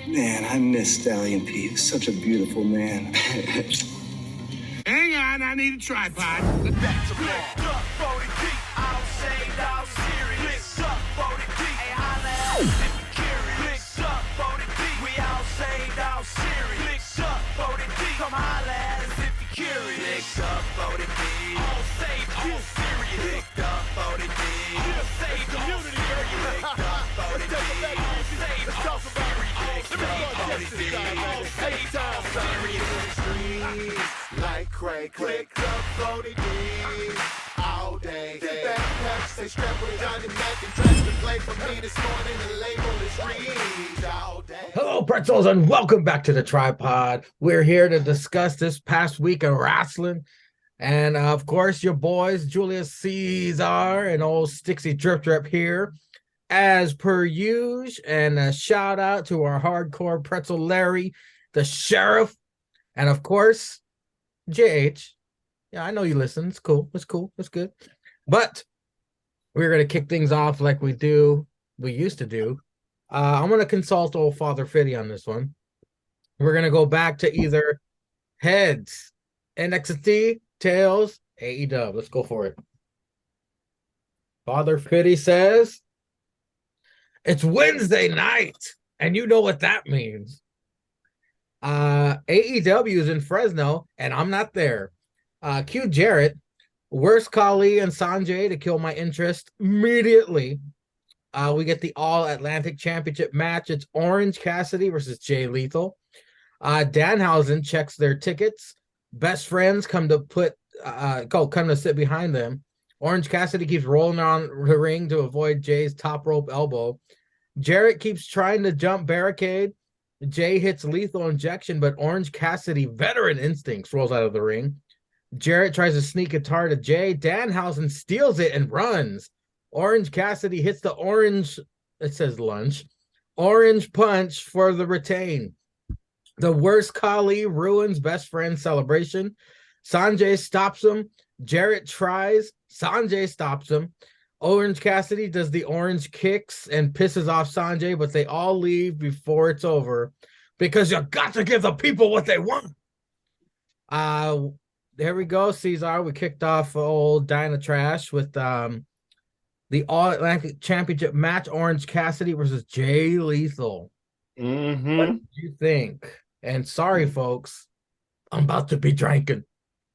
Man, I miss Stallion P. He was such a beautiful man. Hang on, I need a tripod. Back to Licked up, 40 deep, all saved, all serious. Licked up, 40 deep, hey, holla at us if you curious. Licked up, 40 deep, we all saved, all serious. Licked up, 40 deep, come holla at us if you curious. Licked up, 40 deep, all saved, all serious. Licked up, 40 deep, all saved, community, licked up, 40 deep, all saved, all serious. Licked up, 40 deep, all saved, all serious. Like Craig, clicked up 40 D's all day. Backpack, stay strapped with Johnny Mac and dressed to play for me this morning. The label is read all day. Hello, pretzels, and welcome back to the Tripod. We're here to discuss this past week of wrestling. And of course, your boys, Julius Caesar and old Stixie Drip Drip here, as per usual. And a shout out to our hardcore pretzel Larry, the sheriff, and of course, JH. Yeah, I know you listen. It's cool. It's cool. It's good. But we're going to kick things off like we used to do. I'm going to consult old Father Fitty on this one. We're going to go back to either heads, NXT, tails, AEW. Let's go for it. Father Fitty says, it's Wednesday night, and you know what that means. AEW is in Fresno, and I'm not there. Q Jarrett, worst Kali and Sanjay to kill my interest immediately. We get the All-Atlantic Championship match. It's Orange Cassidy versus Jay Lethal. Danhausen checks their tickets. Best friends come to sit behind them. Orange Cassidy keeps rolling on the ring to avoid Jay's top rope elbow. Jarrett keeps trying to jump barricade. Jay hits lethal injection, but Orange Cassidy, veteran instincts, rolls out of the ring. Jarrett tries to sneak a tar to Jay. Danhausen steals it and runs. Orange Cassidy hits the orange, it says lunch, orange punch for the retain. The worst Kali ruins best friend celebration. Sanjay stops him. Jarrett tries. Sanjay stops him. Orange Cassidy does the orange kicks and pisses off Sanjay, but they all leave before it's over because you got to give the people what they want. There we go, Caesar. We kicked off old Dyna Trash with the All-Atlantic Championship match, Orange Cassidy versus Jay Lethal. Mm-hmm. What do you think? And sorry, folks, I'm about to be drinking.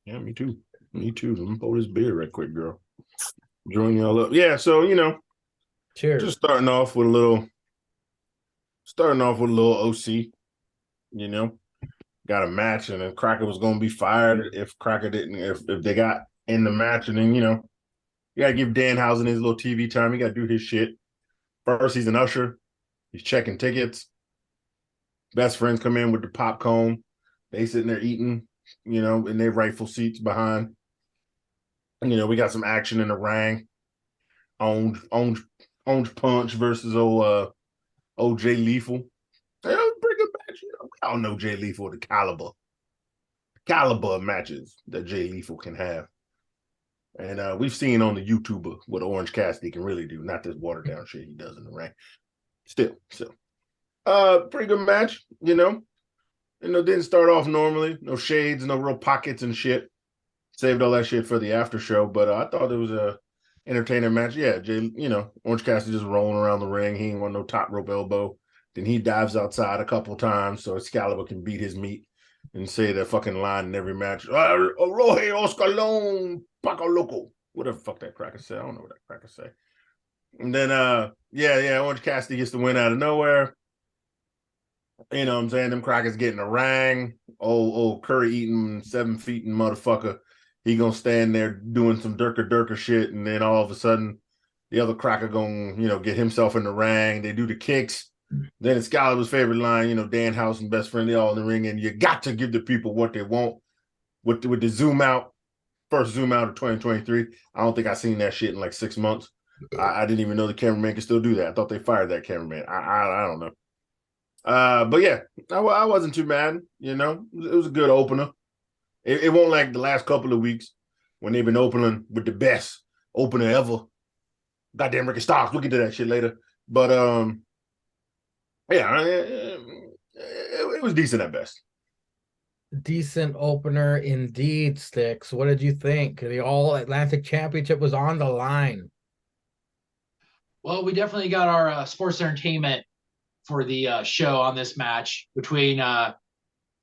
Yeah, me too. Me too. Let me pour this beer right quick, girl. Join y'all up. Yeah, so Cheers. Just starting off with a little OC. Got a match, and then Cracker was gonna be fired if Cracker didn't, if they got in the match, and then you gotta give Danhausen his little TV time. He gotta do his shit. First, he's an usher. He's checking tickets. Best friends come in with the popcorn. They sitting there eating, in their rightful seats behind. We got some action in the ring. Orange Punch versus old Jay Lethal. That was a pretty good match. We all know Jay Lethal, the caliber of matches that Jay Lethal can have. And we've seen on the YouTuber what Orange Cassidy can really do, not this watered down shit he does in the ring. Still. Pretty good match, didn't start off normally. No shades, no real pockets and shit. Saved all that shit for the after show, but I thought it was a entertaining match. Yeah, Jay, Orange Cassidy just rolling around the ring. He ain't want no top rope elbow. Then he dives outside a couple times so Excalibur can beat his meat and say that fucking line in every match. Rohe Oscalon Paco Loco. Whatever the fuck that cracker say. I don't know what that cracker say. And then Orange Cassidy gets the win out of nowhere. You know what I'm saying? Them crackers getting a rang. Old curry eating 7 feet and motherfucker. He gonna stand there doing some Durka shit, and then all of a sudden, the other cracker gonna, get himself in the ring. They do the kicks. Then Excalibur's favorite line, Danhausen, best friend, they all in the ring, and you got to give the people what they want. With the zoom out, first zoom out of 2023. I don't think I've seen that shit in like 6 months. I didn't even know the cameraman could still do that. I thought they fired that cameraman. I don't know. But yeah, I wasn't too mad. It was a good opener. It won't like the last couple of weeks when they've been opening with the best opener ever. Goddamn Ricky Starks. We'll get to that shit later. But yeah, it was decent at best. Decent opener indeed, Sticks. What did you think? The All Atlantic Championship was on the line. Well, we definitely got our sports entertainment for the show on this match between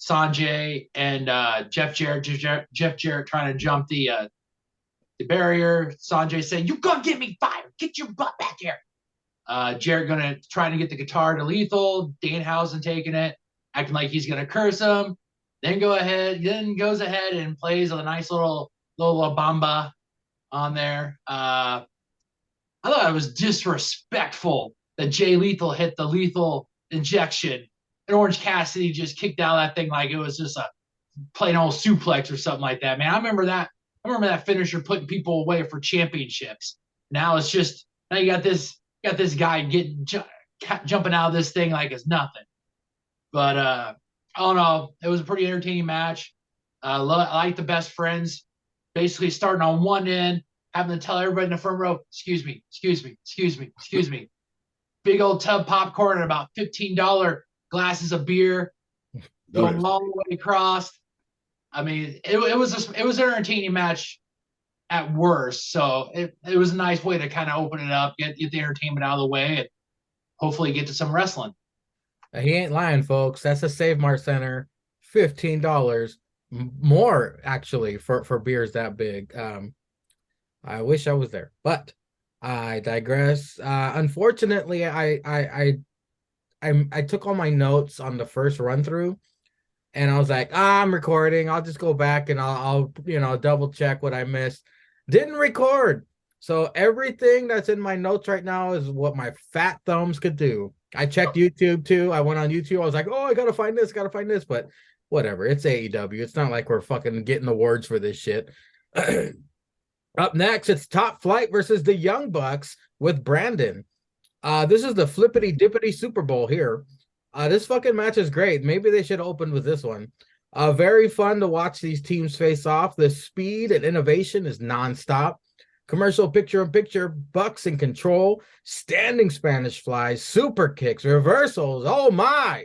Sanjay and Jeff Jarrett. Jeff Jarrett trying to jump the barrier. Sanjay saying, "You gonna get me fired? Get your butt back here." Jarrett trying to get the guitar to Lethal. Danhausen taking it, acting like he's gonna curse him. Then goes ahead and plays a nice little La Bamba on there. I thought it was disrespectful that Jay Lethal hit the lethal injection and Orange Cassidy just kicked out that thing like it was just a plain old suplex or something like that. Man, I remember that finisher putting people away for championships. Now it's just you got this guy jumping out of this thing like it's nothing. But all in all, it was a pretty entertaining match. I like the best friends basically starting on one end, having to tell everybody in the front row, excuse me. Big old tub popcorn and about $15 glasses of beer going all the way across. I mean, it was an entertaining match at worst. So it was a nice way to kind of open it up, get the entertainment out of the way, and hopefully get to some wrestling. He ain't lying, folks. That's a Save Mart Center, $15 more actually for beers that big. I wish I was there, but I digress. Unfortunately, I took all my notes on the first run through, and I was like, I'm recording. I'll just go back and I'll double check what I missed. Didn't record, so everything that's in my notes right now is what my fat thumbs could do. I checked YouTube too. I went on YouTube. I was like, oh, I gotta find this, but whatever. It's AEW. It's not like we're fucking getting awards for this shit. Up next, it's Top Flight versus the Young Bucks with Brandon. This is the flippity dippity Super Bowl here. This fucking match is great. Maybe they should open with this one. Very fun to watch these teams face off. The speed and innovation is nonstop. Commercial picture-in-picture, Bucks in control, standing Spanish flies, super kicks, reversals. Oh my!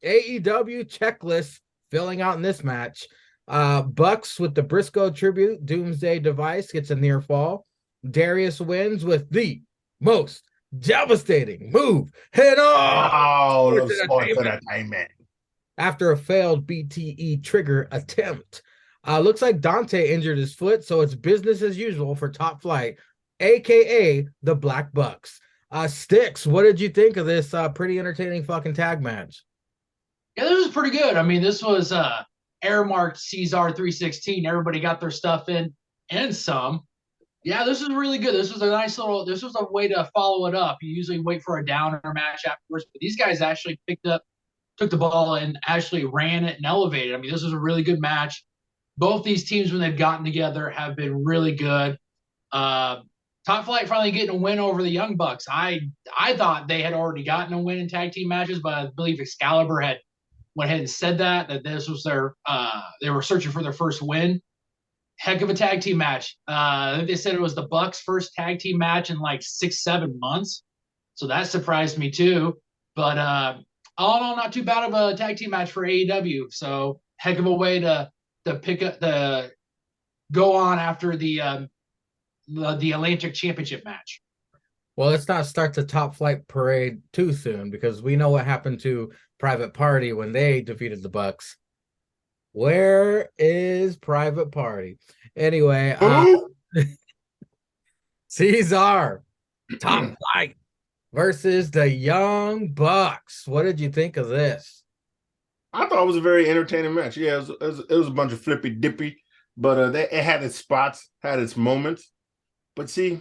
AEW checklist filling out in this match. Bucks with the Briscoe tribute. Doomsday Device gets a near fall. Darius wins with the most devastating move. Head on! Oh, sports entertainment. After a failed BTE trigger attempt. Looks like Dante injured his foot, so it's business as usual for Top Flight, a.k.a. the Black Bucks. Sticks, what did you think of this pretty entertaining fucking tag match? Yeah, this was pretty good. I mean, this was air marked Caesar 316. Everybody got their stuff in and some. Yeah, this was really good. This was a way to follow it up. You usually wait for a downer match afterwards, but these guys actually took the ball and actually ran it and elevated. I mean, this was a really good match. Both these teams, when they've gotten together, have been really good. Top Flight finally getting a win over the Young Bucks. I thought they had already gotten a win in tag team matches, but I believe Excalibur had went ahead and said that this was they were searching for their first win. Heck of a tag team match. I think they said it was the Bucks' first tag team match in like 6-7 months. So that surprised me too. But all in all, not too bad of a tag team match for AEW. So heck of a way to pick up go on after the Atlantic Championship match. Well, let's not start the Top Flight parade too soon because we know what happened to Private Party when they defeated the Bucks. Where is Private Party? Anyway, Caesar, Top Flight versus the Young Bucks. What did you think of this? I thought it was a very entertaining match. Yeah, it was a bunch of flippy dippy, but it had its spots, had its moments. But see,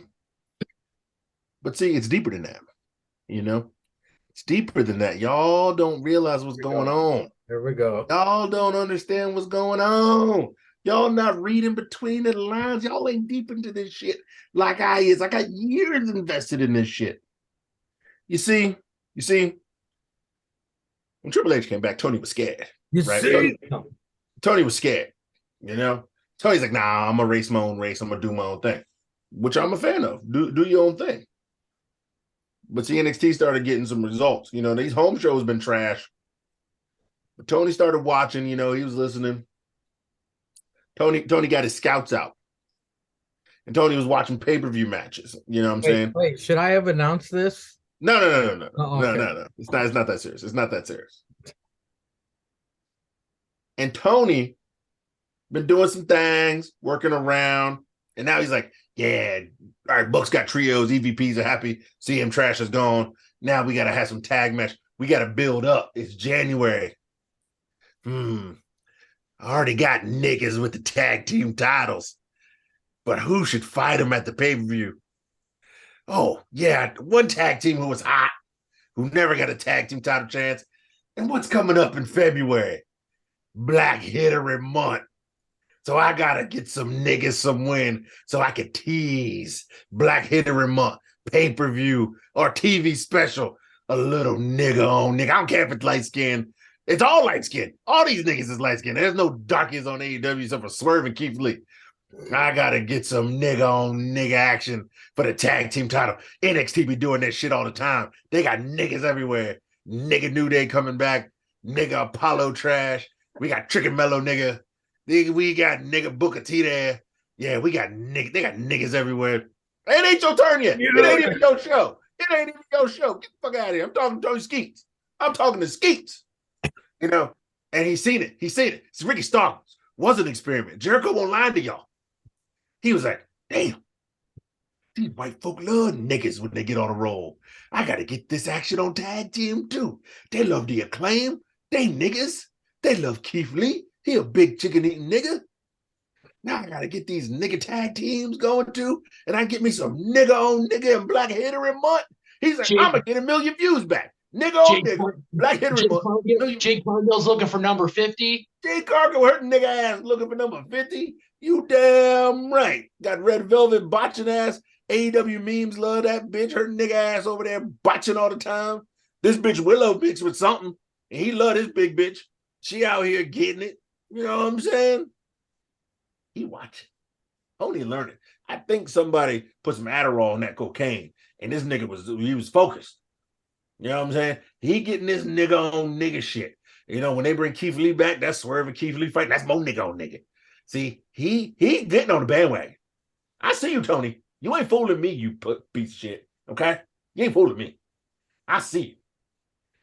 it's deeper than that. You know, it's deeper than that. Y'all don't realize what's going on. Here we go. Y'all don't understand what's going on. Y'all not reading between the lines. Y'all ain't deep into this shit like I is. I got years invested in this shit. You see. When Triple H came back, Tony was scared. Tony was scared. You know, Tony's like, nah, I'm gonna race my own race. I'm gonna do my own thing, which I'm a fan of. Do your own thing. But see, NXT started getting some results. You know, these home shows been trash. But Tony started watching, he was listening. Tony got his scouts out. And Tony was watching pay-per-view matches. You know what I'm saying? Wait, should I have announced this? No. Oh, okay. No. It's not that serious. It's not that serious. And Tony been doing some things, working around, and now he's like, yeah, all right, Bucks got trios, EVPs are happy, CM Trash is gone. Now we gotta have some tag match. We gotta build up. It's January. I already got niggas with the tag team titles. But who should fight them at the pay-per-view? Oh, yeah, one tag team who was hot, who never got a tag team title chance. And what's coming up in February? Black History Month. So I gotta get some niggas some win so I can tease Black History Month pay-per-view or TV special. A little nigga on nigga. I don't care if it's light skin. It's all light skin. All these niggas is light skin. There's no darkies on AEW except for Swerve and Keith Lee. I gotta get some nigga on nigga action for the tag team title. NXT be doing that shit all the time. They got niggas everywhere. Nigga New Day coming back. Nigga Apollo Trash. We got Trick and Mellow nigga. We got nigga Booker T there. Yeah, we got nigga. They got niggas everywhere. It ain't your turn yet. It ain't even your show. It ain't even your show. Get the fuck out of here. I'm talking to Tony Skeets. I'm talking to Skeets. And he's seen it. He's seen it. It's Ricky Starks. Was an experiment. Jericho won't lie to y'all. He was like, damn, these white folk love niggas when they get on a roll. I got to get this action on tag team too. They love the Acclaim. They niggas. They love Keith Lee. He a big chicken eating nigga. Now I got to get these nigga tag teams going too. And I get me some nigga on nigga and Black History Month. He's like, I'm going to get 1 million views back. Nigga on nigga. Black History Month. Jake Cargill's looking for number 50. Jake Cargill hurting nigga ass looking for number 50. You damn right. Got Red Velvet botching ass. AEW memes love that bitch. Her nigga ass over there botching all the time. This bitch Willow mixed with something. And he love this big bitch. She out here getting it. You know what I'm saying? He watching. Only learning. I think somebody put some Adderall on that cocaine. And this nigga was focused. You know what I'm saying? He getting this nigga on nigga shit. When they bring Keith Lee back, that's Swerve and Keith Lee fight. That's more nigga on nigga. See, he getting on the bandwagon. I see you, Tony. You ain't fooling me, you piece of shit. Okay? You ain't fooling me. I see you.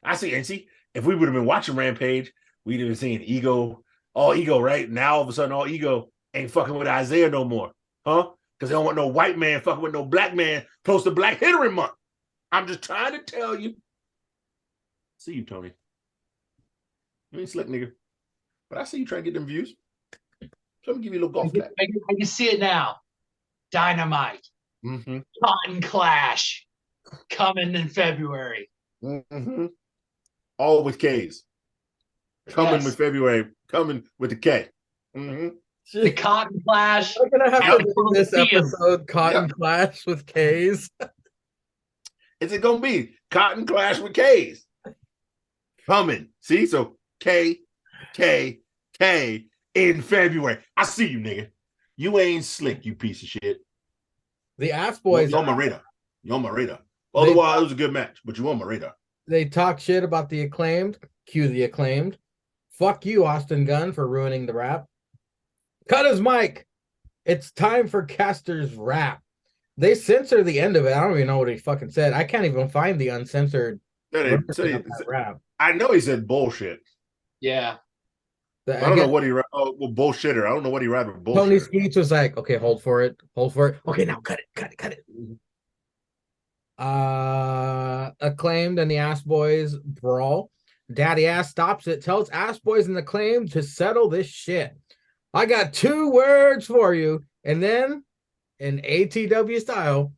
I see. And see, if we would have been watching Rampage, we'd have been seeing all ego, right? Now all of a sudden, all ego ain't fucking with Isaiah no more. Huh? Because they don't want no white man fucking with no black man close to Black History Month. I'm just trying to tell you. See you, Tony. You ain't slick, nigga. But I see you trying to get them views. So I'm gonna give you a little golf clap. I can see it now. Dynamite. Mm-hmm. Cotton Clash. Coming in February. Mm-hmm. All with K's. Coming with February. Coming with the K. Mm-hmm. The Cotton Clash. We're gonna have to do this episode Cotton Clash with K's. Is it gonna be Cotton Clash with K's? Coming. See? So K in February. I see you, nigga. You ain't slick, you piece of shit. The Ass Boys. You're on my radar. You're on my radar. Otherwise, it was a good match, but you're on my radar. They talk shit about the Acclaimed. Cue the Acclaimed. Fuck you, Austin Gunn, for ruining the rap. Cut his mic. It's time for Caster's rap. They censor the end of it. I don't even know what he fucking said. I can't even find the uncensored rap. I know he said bullshit. Yeah. I don't know what he bullshitter. I don't know what he read with bullshit. Tony Skeets was like, okay, hold for it. Okay, now cut it. Acclaimed and the Ass Boys brawl. Daddy Ass stops it, tells Ass Boys and Acclaimed to settle this shit. I got 2 words for you. And then, in ATW style,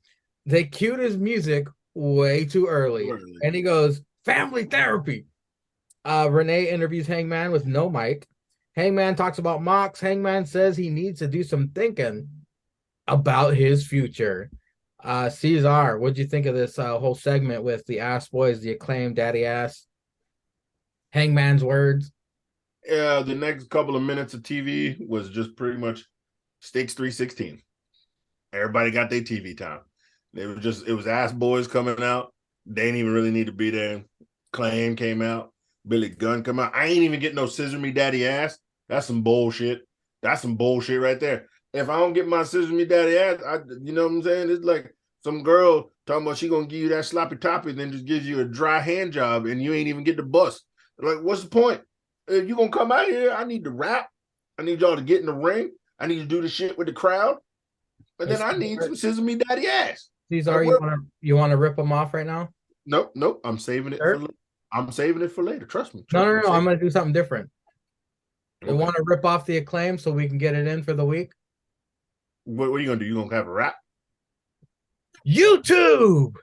they cued his music way too early. And he goes, family therapy. Renee interviews Hangman with no mic. Hangman talks about Mox. Hangman says he needs to do some thinking about his future. Cesar, what'd you think of this whole segment with the Ass Boys, the Acclaimed, Daddy Ass? Hangman's words? Yeah, the next couple of minutes of TV was just pretty much Stakes 316. Everybody got their TV time. It was Ass Boys coming out. They didn't even really need to be there. Claim came out. Billy Gunn come out. I ain't even get no scissor me daddy ass. That's some bullshit. That's some bullshit right there. If I don't get my scissor me daddy ass, you know what I'm saying? It's like some girl talking about she gonna give you that sloppy toppy, then just gives you a dry hand job, and you ain't even get the bust. Like, what's the point? If you gonna come out here, I need to rap. I need y'all to get in the ring. I need to do the shit with the crowd, and then I need some scissor me daddy ass. Cesar, you wanna rip them off right now? Nope. I'm saving it for. I'm saving it for later. Trust me. No. I'm gonna do something different. Okay. You want to rip off the Acclaim so we can get it in for the week? What are you gonna do? You gonna have a rap? YouTube,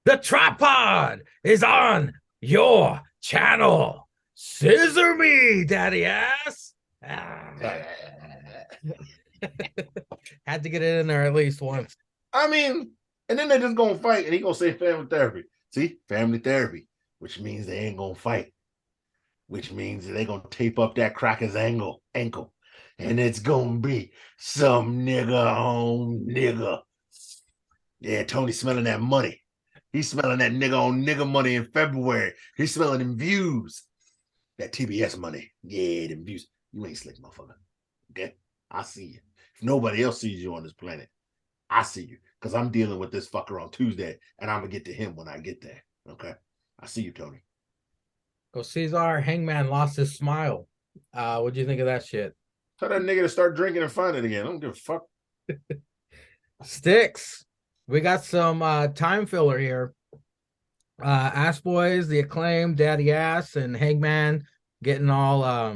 the tripod is on your channel. Scissor me, daddy ass. Had to get it in there at least once. I mean, and then they're just gonna fight, and he gonna say family therapy. See, family therapy, which means they ain't gonna fight, which means they gonna tape up that cracker's ankle, and it's gonna be some nigga on nigga. Yeah, Tony's smelling that money. He's smelling that nigga on nigga money in February. He's smelling them views, that TBS money. Yeah, them views. You ain't slick, motherfucker. Okay, I see you. If nobody else sees you on this planet, I see you, because I'm dealing with this fucker on Tuesday, and I'm gonna get to him when I get there. Okay, I see you, Tony. Oh, Cesar, Hangman lost his smile. What'd you think of that shit? Tell that nigga to start drinking and find it again. I don't give a fuck. Sticks. We got some time filler here. Ass Boys, the Acclaim, Daddy Ass, and Hangman getting all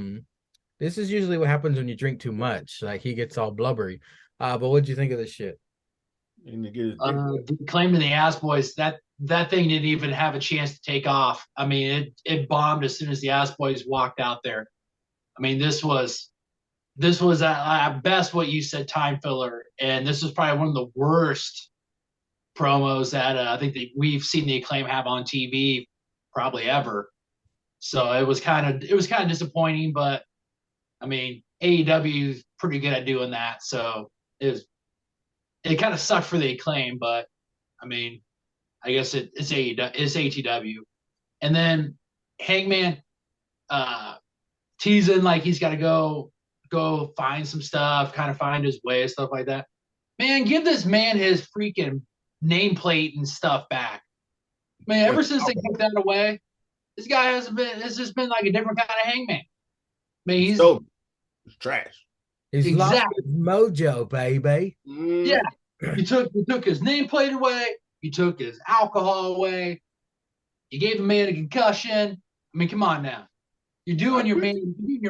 this is usually what happens when you drink too much. Like, he gets all blubbery. But what'd you think of this shit? The Acclaim to the Ass Boys, that thing didn't even have a chance to take off. I mean, it bombed as soon as the Ass Boys walked out there. I mean, this was at best what you said, time filler, and this was probably one of the worst promos that I think that we've seen the Acclaim have on TV probably ever. So it was kind of disappointing, but I mean, AEW is pretty good at doing that, so it kind of sucked for the Acclaim, but I mean, I guess it's AEW. And then Hangman teasing like he's got to go find some stuff, kind of find his way, stuff like that. Man, give this man his freaking nameplate and stuff back. Man, ever since they took that away, this guy has just been like a different kind of Hangman. I mean, he's trash. He's lost his mojo, baby. Yeah. You took his nameplate away, you took his alcohol away, you gave the man a concussion. I mean, come on now. You're doing your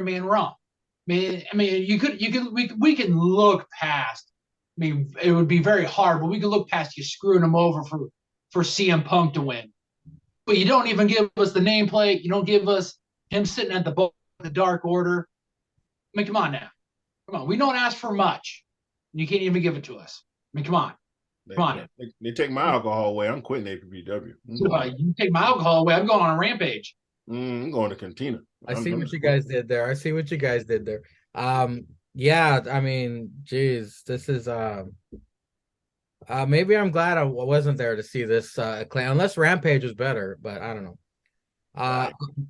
man wrong. I mean, we can look past. I mean, it would be very hard, but we could look past you screwing him over for CM Punk to win. But you don't even give us the nameplate. You don't give us him sitting at the Dark Order. I mean, come on now. Come on. We don't ask for much. You can't even give it to us. I mean, come on. They take my alcohol away. I'm quitting APW. You take my alcohol away. I'm going on a rampage. I'm going to Cantina. I see what you guys did there. Yeah, I mean, geez, this is maybe I'm glad I wasn't there to see this Acclaim, unless Rampage was better, but I don't know.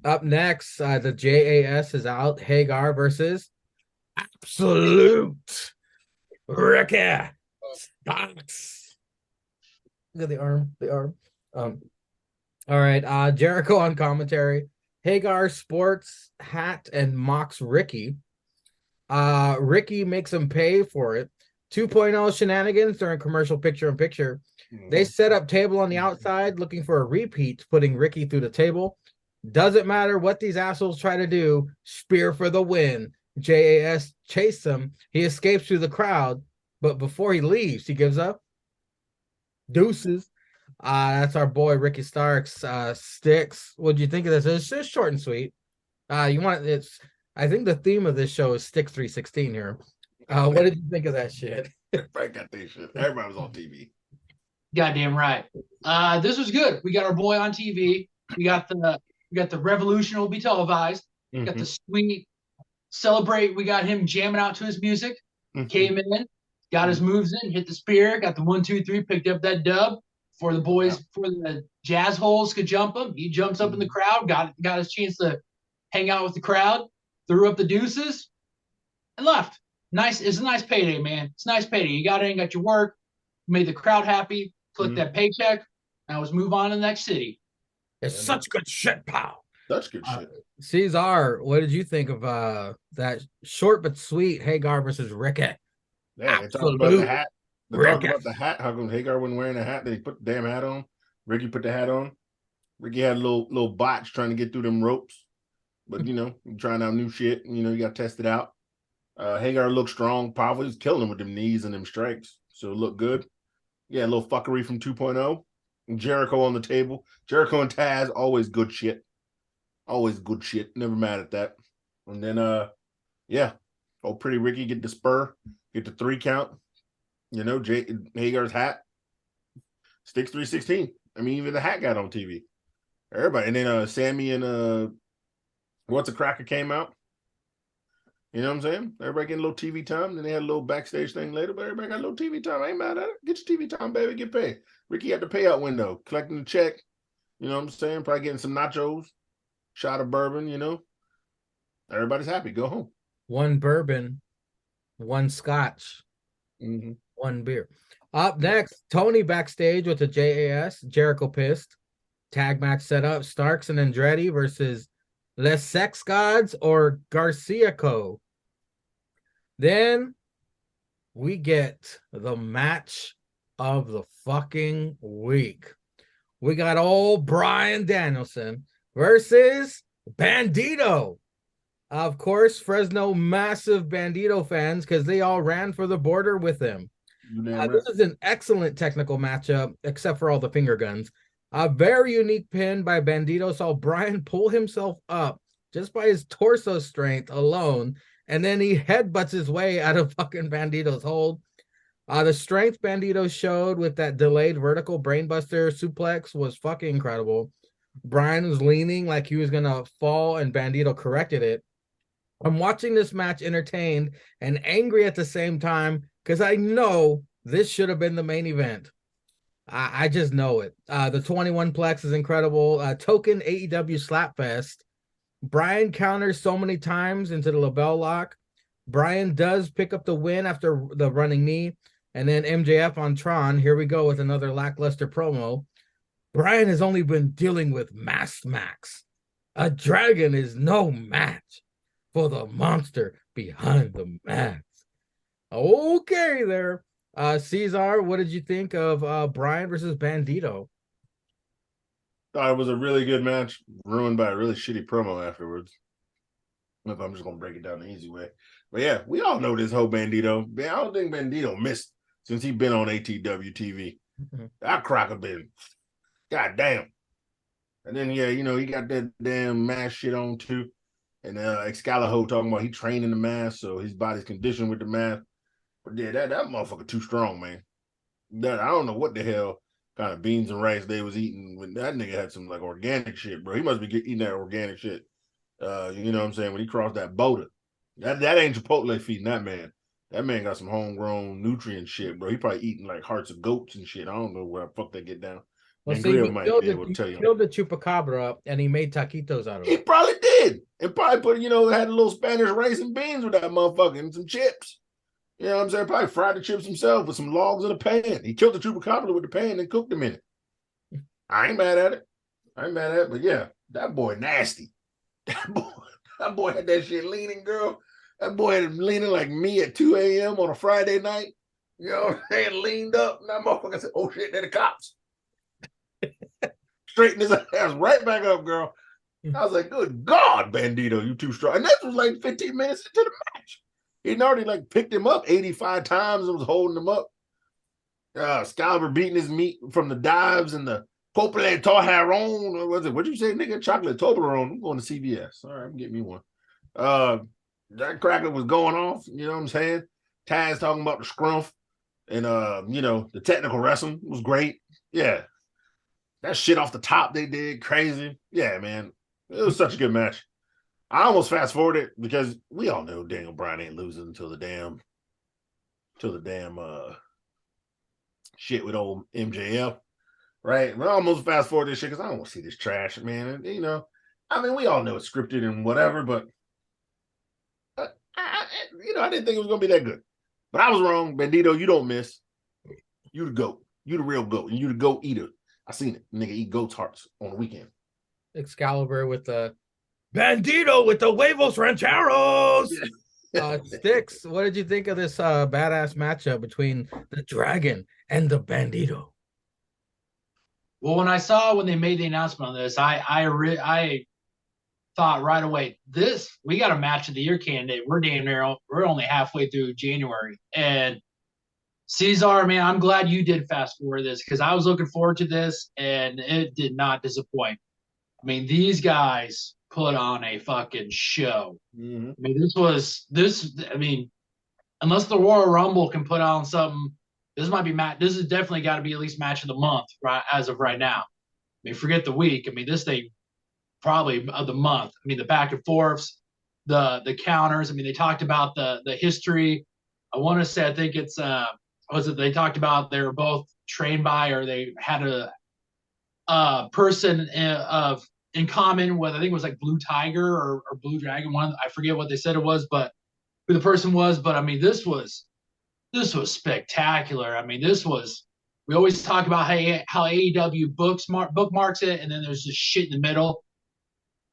Up next, the JAS is out. Hagar versus Absolute Ricky Starks. Look at the arm. All right, Jericho on commentary. Hagar sports hat and mocks Ricky. Ricky makes him pay for it. 2.0 shenanigans during commercial picture-in-picture. They set up table on the outside looking for a repeat, putting Ricky through the table. Doesn't matter what these assholes try to do. Spear for the win. JAS chase him. He escapes through the crowd, but before he leaves, he gives up. Deuces. That's our boy Ricky Starks. Sticks. What'd you think of this? It's just short and sweet. I think the theme of this show is Sticks 316 here. What did you think of that shit? I got this shit. Everybody was on TV. Goddamn right. This was good. We got our boy on TV. We got the Revolution will be televised. We got the sweet celebrate. We got him jamming out to his music. Came in, got his moves in, hit the spear, got the 1, 2, 3, picked up that dub. for the boys, for the jazz holes could jump him. He jumps up in the crowd, got his chance to hang out with the crowd, threw up the deuces, and left. Nice. It's a nice payday, man. It's a nice payday. You got in, got your work, made the crowd happy, collect that paycheck. Now let's move on to the next city. It's such good shit, pal. That's good shit. Cesar, what did you think of that short but sweet Hagar versus Ricky? Yeah, they talked about the hat. They talked about the hat. How come Hagar wasn't wearing a hat? They put the damn hat on. Ricky put the hat on. Ricky had a little botch trying to get through them ropes. But, trying out new shit. You got to test it out. Hagar looked strong, powerful. He's killing him with them knees and them strikes. So it looked good. Yeah, a little fuckery from 2.0. Jericho on the table. Jericho and Taz, always good shit. Always good shit. Never mad at that. And then, Pretty Ricky get the spur, get the 3 count. Hagar's hat. Sticks 316. I mean, even the hat got on TV. Everybody. And then Sammy and What's a Cracker came out. You know what I'm saying? Everybody getting a little TV time. Then they had a little backstage thing later, but everybody got a little TV time. I ain't mad at it. Get your TV time, baby. Get paid. Ricky had the payout window, collecting the check. You know what I'm saying? Probably getting some nachos, shot of bourbon, Everybody's happy. Go home. 1 bourbon, 1 scotch, 1 beer. Up next, Tony backstage with the JAS. Jericho pissed. Tag match set up. Starks and Andretti versus Les Sex Gods or Garcia Co. Then we get the match of the fucking week. We got old Bryan Danielson versus Bandito. Of course, Fresno massive Bandito fans because they all ran for the border with him. This is an excellent technical matchup, except for all the finger guns. A very unique pin by Bandito saw Bryan pull himself up just by his torso strength alone, and then he headbutts his way out of fucking Bandito's hold. The strength Bandito showed with that delayed vertical brainbuster suplex was fucking incredible. Bryan was leaning like he was going to fall, and Bandito corrected it. I'm watching this match entertained and angry at the same time because I know this should have been the main event. I just know it. The 21 plex is incredible. Token AEW Slapfest. Bryan counters so many times into the label lock. Bryan does pick up the win after the running knee. And then MJF on Tron. Here we go with another lackluster promo. Bryan has only been dealing with masked Max. A dragon is no match for the monster behind the mask. Okay there. Cesar, what did you think of Bryan versus Bandito? Thought it was a really good match, ruined by a really shitty promo afterwards. If I'm just going to break it down the easy way. But yeah, we all know this whole Bandito. I don't think Bandito missed since he's been on ATW TV. That Crocker been, goddamn. And then, he got that damn mask shit on too. And Excalibur talking about he trained in the mask, so his body's conditioned with the mask. But yeah, that motherfucker too strong, man. I don't know what the hell kind of beans and rice they was eating when that nigga had some like organic shit, bro. He must be eating that organic shit. You know what I'm saying? When he crossed that boulder. That ain't Chipotle feeding that man. That man got some homegrown nutrient shit, bro. He probably eating like hearts of goats and shit. I don't know where the fuck they get down. Well, and see, Grill he might killed be able to tell you. He killed the chupacabra and he made taquitos out of He it. probably did. And probably put, had a little Spanish rice and beans with that motherfucker and some chips. You know what I'm saying? Probably fried the chips himself with some logs in a pan. He killed the chupacabra with the pan and cooked them in it. I ain't mad at it. But yeah, that boy nasty. That boy had that shit leaning, girl. That boy had him leaning like me at 2 a.m. on a Friday night. You know what I'm saying? Leaned up. And that motherfucker said, oh shit, they're the cops. Straightened his ass right back up, girl. I was like, good God, Bandito, you too strong. And this was like 15 minutes into the match. He'd already like picked him up 85 times and was holding him up. Excalibur beating his meat from the dives and the Popole Torrejon. What was it? What'd you say, nigga? Chocolate Toblerone. I'm going to CVS. All right, I'm getting me one. That cracker was going off. You know what I'm saying? Taz talking about the scrumph. And, the technical wrestling was great. Yeah. That shit off the top they did, crazy. Yeah, man. It was such a good match. I almost fast forwarded because we all know Daniel Bryan ain't losing until the damn shit with old MJF. right? We almost fast forward this shit because I don't want to see this trash, man. And, I mean, we all know it's scripted and whatever, but I didn't think it was gonna be that good. But I was wrong. Bandito, you don't miss. You the goat. You the real goat. And you the goat eater. I seen it. Nigga eat goat's hearts on the weekend. Excalibur with the Bandito with the huevos rancheros. Sticks, what did you think of this badass matchup between the Dragon and the Bandito? Well, when they made the announcement on this, I thought right away, we got a match of the year candidate. We're only halfway through January. And Cesar, man, I'm glad you did fast forward this because I was looking forward to this and it did not disappoint. I mean, these guys put on a fucking show. Mm-hmm. I mean, I mean, unless the Royal Rumble can put on something, this is definitely got to be at least match of the month, right? As of right now. I mean, forget the week. I mean, this thing probably of the month. I mean, the back and forths, the counters. I mean, they talked about the history. I want to say, I think it's they talked about they were both trained by, or they had a person in common with, I think it was like Blue Tiger or Blue Dragon. I forget what they said it was, but who the person was. But I mean, this was spectacular. I mean, we always talk about how AEW bookmarks it, and then there's just shit in the middle.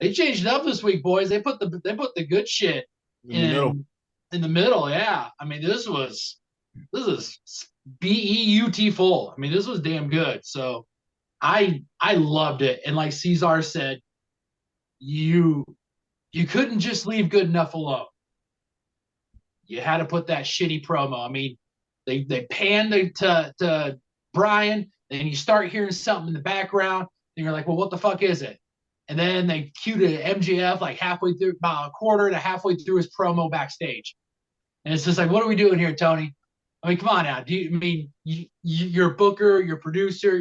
They changed it up this week, boys. They put the good shit in the middle. Yeah, I mean, this is BEUT full. I mean, this was damn good. So I loved it. And like Cesar said, you couldn't just leave good enough alone. You had to put that shitty promo. I mean, they panned to Brian, and you start hearing something in the background, and you're like, well, what the fuck is it? And then they cued to MJF like halfway through, about a quarter to halfway through his promo backstage. And it's just like, what are we doing here, Tony? I mean, come on now. You're a booker, you're a producer,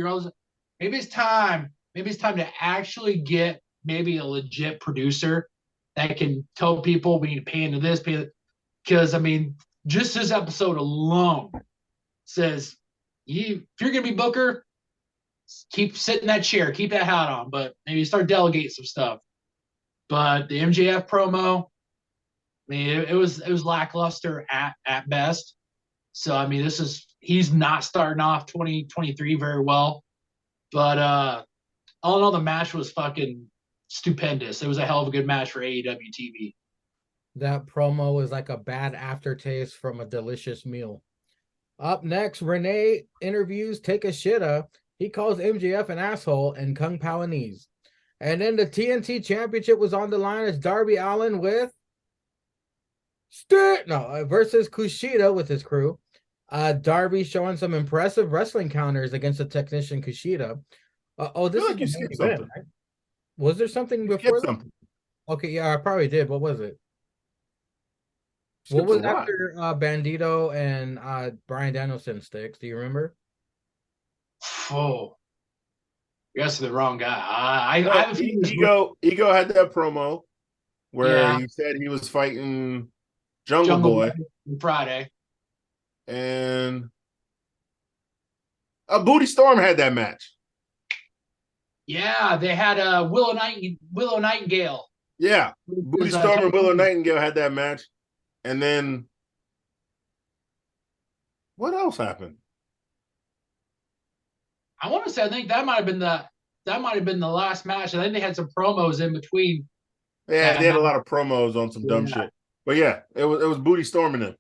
maybe it's time to actually get maybe a legit producer that can tell people we need to pay into this, because I mean, just this episode alone says if you're gonna be booker, keep sitting that chair, keep that hat on, but maybe start delegating some stuff. But the MJF promo, I mean, it was lackluster at best. So I mean, he's not starting off 2023 very well. But all in all, the match was fucking stupendous. It was a hell of a good match for AEW TV. That promo was like a bad aftertaste from a delicious meal. Up next, Renee interviews Takeshita. He calls MJF an asshole and Kung Pao knees. And then the TNT Championship was on the line as Darby Allin versus Kushida with his crew. Darby showing some impressive wrestling counters against the technician Kushida. This is you skipped something. Right? Was there something before? Something. Okay, yeah, I probably did. What was it? What was after Bandito and Bryan Danielson sticks? Do you remember? Oh, you're asking the wrong guy. I have a feeling Ego had that promo where he said he was fighting Jungle Boy Friday, and Booty Storm had that match. Yeah, they had Willow Nightingale. Yeah, Booty Storm and Willow Nightingale had that match. And then what else happened? I want to say I think that might have been the last match. I think they had some promos in between. Yeah, they had a lot of promos on some dumb shit. But yeah, it was Booty Storming them.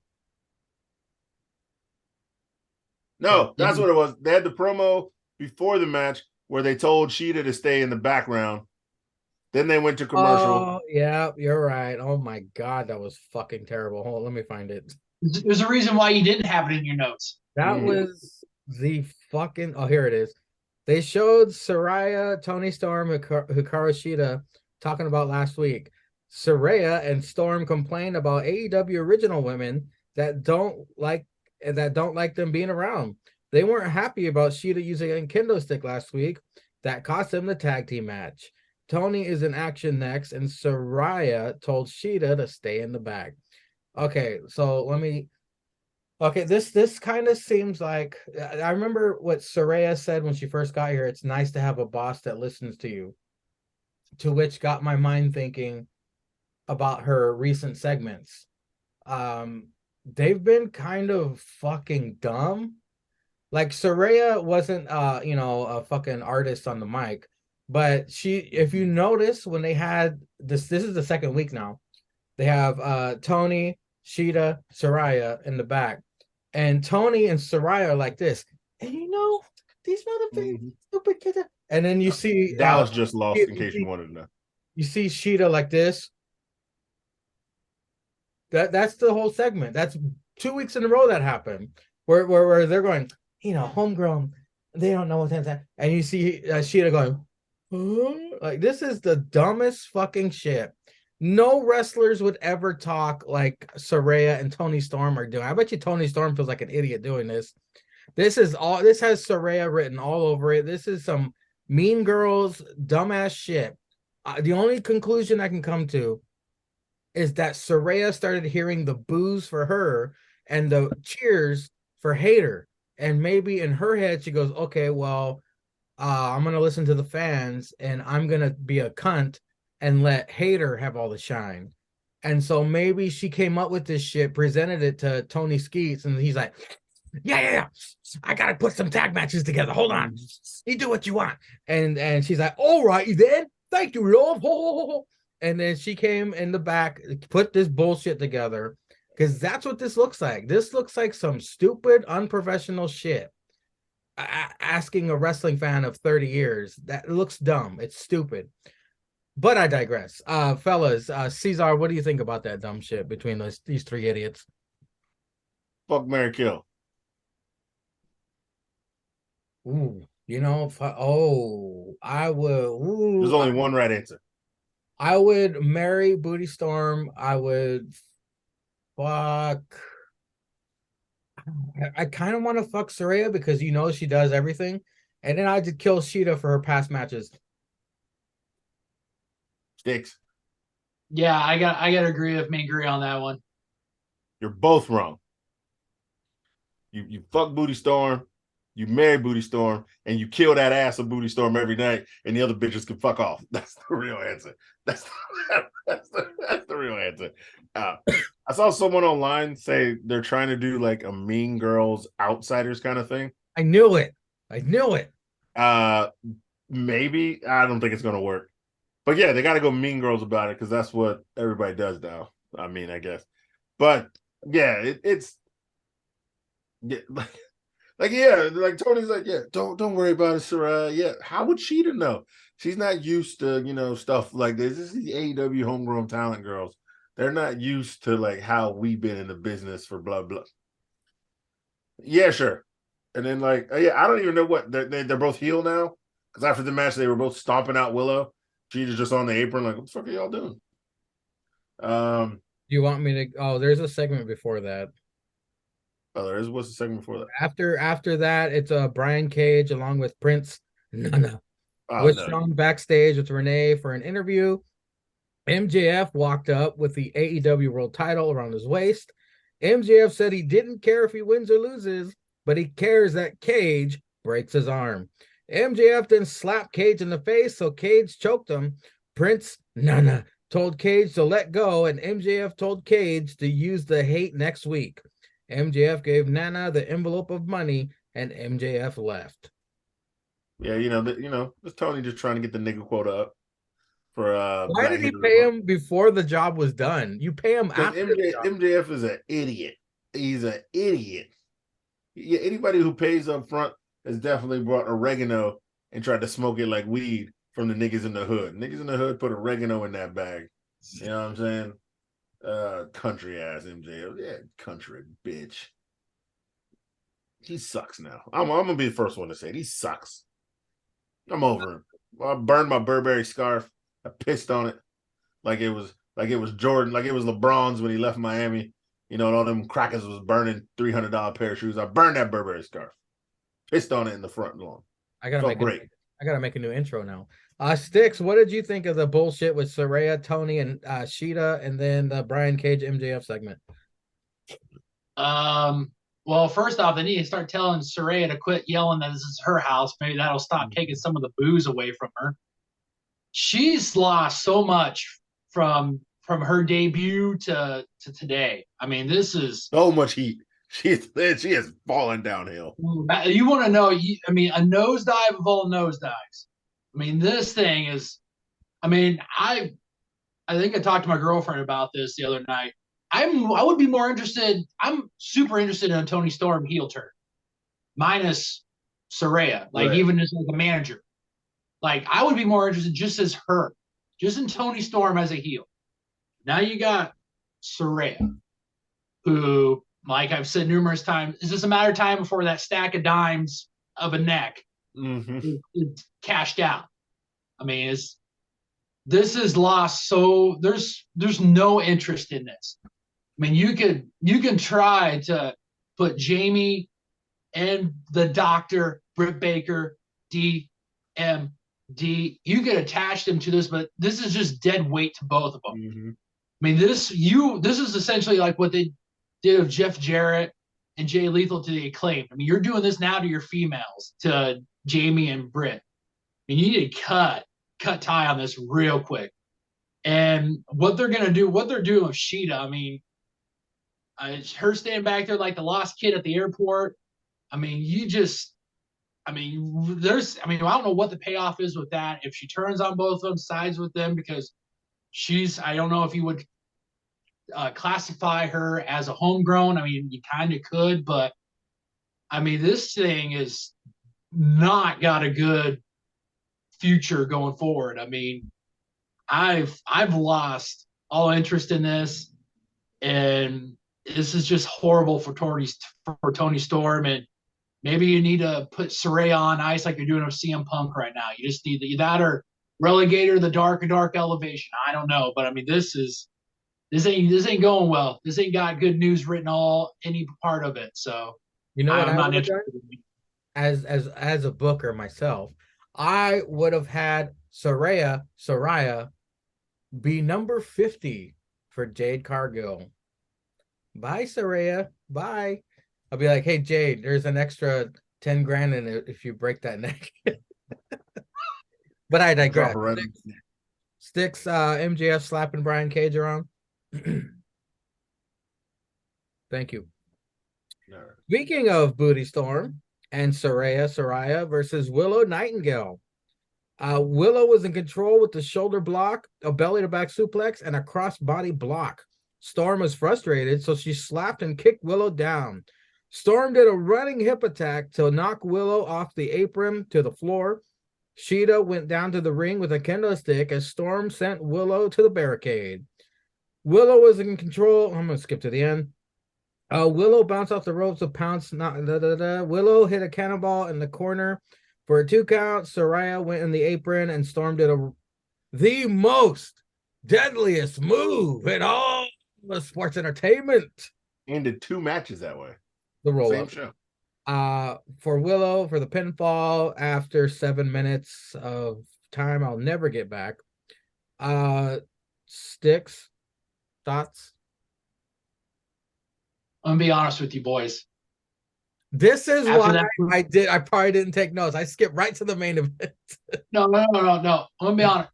No, that's what it was. They had the promo before the match where they told Sheeta to stay in the background. Then they went to commercial. Oh, yeah, you're right. Oh my God, that was fucking terrible. Hold on, let me find it. There's a reason why you didn't have it in your notes. That was the fucking. Oh, here it is. They showed Saraya, Tony Storm, Hikaru Shida talking about last week. Saraya and Storm complained about AEW original women that don't like them being around. They weren't happy about Shida using a kendo stick last week. That cost them the tag team match. Tony is in action next, and Saraya told Shida to stay in the back. Okay, so let me. Okay, this kind of seems like I remember what Soraya said when she first got here. It's nice to have a boss that listens to you. To which got my mind thinking about her recent segments. Um, they've been kind of fucking dumb. Like Soraya wasn't a fucking artist on the mic, but she if you notice when they had this is the second week now. They have Tony, Sheeta, Soraya in the back. And Tony and Soraya are like this. And these motherfucking Mhm. stupid kids. And then you see Dallas just lost, in you case you see wanted to know. you see Sheeta like this. That's the whole segment. That's 2 weeks in a row that happened. Where they're going, homegrown. They don't know what's happening. And you see Sheeta going, "Huh?" Like this is the dumbest fucking shit. No wrestlers would ever talk like Saraya and Tony Storm are doing. I bet you Tony Storm feels like an idiot doing this. This has Saraya written all over it. This is some Mean Girls dumbass shit. The only conclusion I can come to is that Saraya started hearing the boos for her and the cheers for Hater. And maybe in her head, she goes, okay, well, I'm going to listen to the fans and I'm going to be a cunt and let Hater have all the shine. And so maybe she came up with this shit, presented it to Tony Skeets, and he's like, yeah. I got to put some tag matches together. Hold on. You do what you want. And she's like, all right, then. Thank you, love. And then she came in the back, put this bullshit together because that's what this looks like. This looks like some stupid, unprofessional shit. Asking a wrestling fan of 30 years, that looks dumb. It's stupid. But I digress. Fellas, Cesar, what do you think about that dumb shit between these three idiots? Fuck Mary Kill. Ooh, I will. There's Ooh, only one right answer. I would marry Booty Storm. I would fuck. I kind of want to fuck Saraya because she does everything, and then I'd kill Sheeta for her past matches. Sticks. Yeah, I gotta agree with Mingry on that one. You're both wrong. You fuck Booty Storm, you marry Booty Storm, and you kill that ass of Booty Storm every night, and the other bitches can fuck off. That's the real answer. That's the real answer. I saw someone online say they're trying to do like a Mean Girls Outsiders kind of thing. I knew it. Maybe I don't think it's gonna work. But yeah, they got to go Mean Girls about it because that's what everybody does now. I mean, I guess. But yeah, it's yeah, like Tony's like, yeah, don't worry about it, Sarah. Yeah, how would she to know? She's not used to stuff like this. This is the AEW homegrown talent girls. They're not used to like how we've been in the business for blah blah. Yeah, sure. And then like, yeah, I don't even know what they're both heel now because after the match they were both stomping out Willow. She's just on the apron, like, what the fuck are y'all doing? Do you want me to? Oh, there's a segment before that. Oh, there is. What's the segment before that? After that, it's Brian Cage along with Prince Nana Oh was no. shown backstage with Renee for an interview. MJF walked up with the AEW World Title around his waist. MJF said he didn't care if he wins or loses, but he cares that Cage breaks his arm. MJF then slapped Cage in the face, so Cage choked him. Prince Nana told Cage to let go, and MJF told Cage to use the hate next week. MJF gave Nana the envelope of money, and MJF left. Yeah, this Tony just trying to get the nigga quota up for Why did he pay him before the job was done? You pay him after MJF is an idiot. He's an idiot. Yeah, anybody who pays up front has definitely brought oregano and tried to smoke it like weed from the niggas in the hood. Niggas in the hood put oregano in that bag. You know what I'm saying? Country ass MJF. Yeah, country bitch. He sucks now. I'm gonna be the first one to say it. He sucks. I'm over him. I burned my Burberry scarf. I pissed on it like it was Jordan, like it was LeBron's when he left Miami. And all them crackers was burning $300 pair of shoes. I burned that Burberry scarf. Pissed on it in the front lawn. I gotta make a new intro now. Sticks, what did you think of the bullshit with Saraya, Tony, and Sheeta, and then the Brian Cage MJF segment? Well, first off, they need to start telling Saraya to quit yelling that this is her house. Maybe that'll stop taking some of the booze away from her. She's lost so much from her debut to today. I mean, this is So much heat. She has fallen downhill. you want to know. I mean, a nosedive of all nosedives. I mean, this thing is. I mean, I think I talked to my girlfriend about this the other night. I would be more interested. I'm super interested in a Tony Storm heel turn, minus Saraya, like Right. even as like a manager. Like I would be more interested just as her, just in Tony Storm as a heel. Now you got Saraya, who, like I've said numerous times, is just a matter of time before that stack of dimes of a neck is cashed out. I mean, this is lost. So there's no interest in this. I mean, you can try to put Jamie and the Doctor, Britt Baker, DMD. You could attach them to this, but this is just dead weight to both of them. I mean, this is essentially like what they did of Jeff Jarrett and Jay Lethal to the Acclaimed. I mean, you're doing this now to your females, to Jamie and Britt. I mean, you need to cut tie on this real quick. And what they're gonna do, what they're doing with Sheeta, I mean, her standing back there like the lost kid at the airport. I mean, I don't know what the payoff is with that. If she turns on both of them, sides with them, because I don't know if you would classify her as a homegrown. I mean, you kind of could, but I mean, this thing is not got a good future going forward. I mean, I've lost all interest in this, and this is just horrible for Tony Storm. And maybe you need to put Saraya on ice like you're doing with CM Punk right now. You just need that or relegate her to the dark elevation. I don't know, but I mean, this ain't going well. This ain't got good news written any part of it. So You know what I'm I not would have done? interested. As a booker myself, I would have had Saraya be number 50 for Jade Cargill. Bye, Saraya. Bye. I'll be like, hey, Jade, there's an extra 10 grand in it if you break that neck. But I digress. Sticks MJF slapping Brian Cage around. Thank you. Speaking of Booty Storm and Saraya versus Willow Nightingale. Willow was in control with the shoulder block, a belly to back suplex, and a crossbody block. Storm was frustrated, so she slapped and kicked Willow down. Storm did a running hip attack to knock Willow off the apron to the floor. Sheeta went down to the ring with a kendo stick as Storm sent Willow to the barricade. Willow was in control. I'm going to skip to the end. Willow bounced off the ropes of pounce. Willow hit a cannonball in the corner for a 2 count. Saraya went in the apron and Storm did the most deadliest move in all the sports entertainment. Ended 2 matches that way. The roll Same up. show. For Willow for the pinfall after 7 minutes of time I'll never get back. Sticks, thoughts? I'm gonna be honest with you, boys. This is After why I probably didn't take notes. I skipped right to the main event. No. I'm gonna be honest.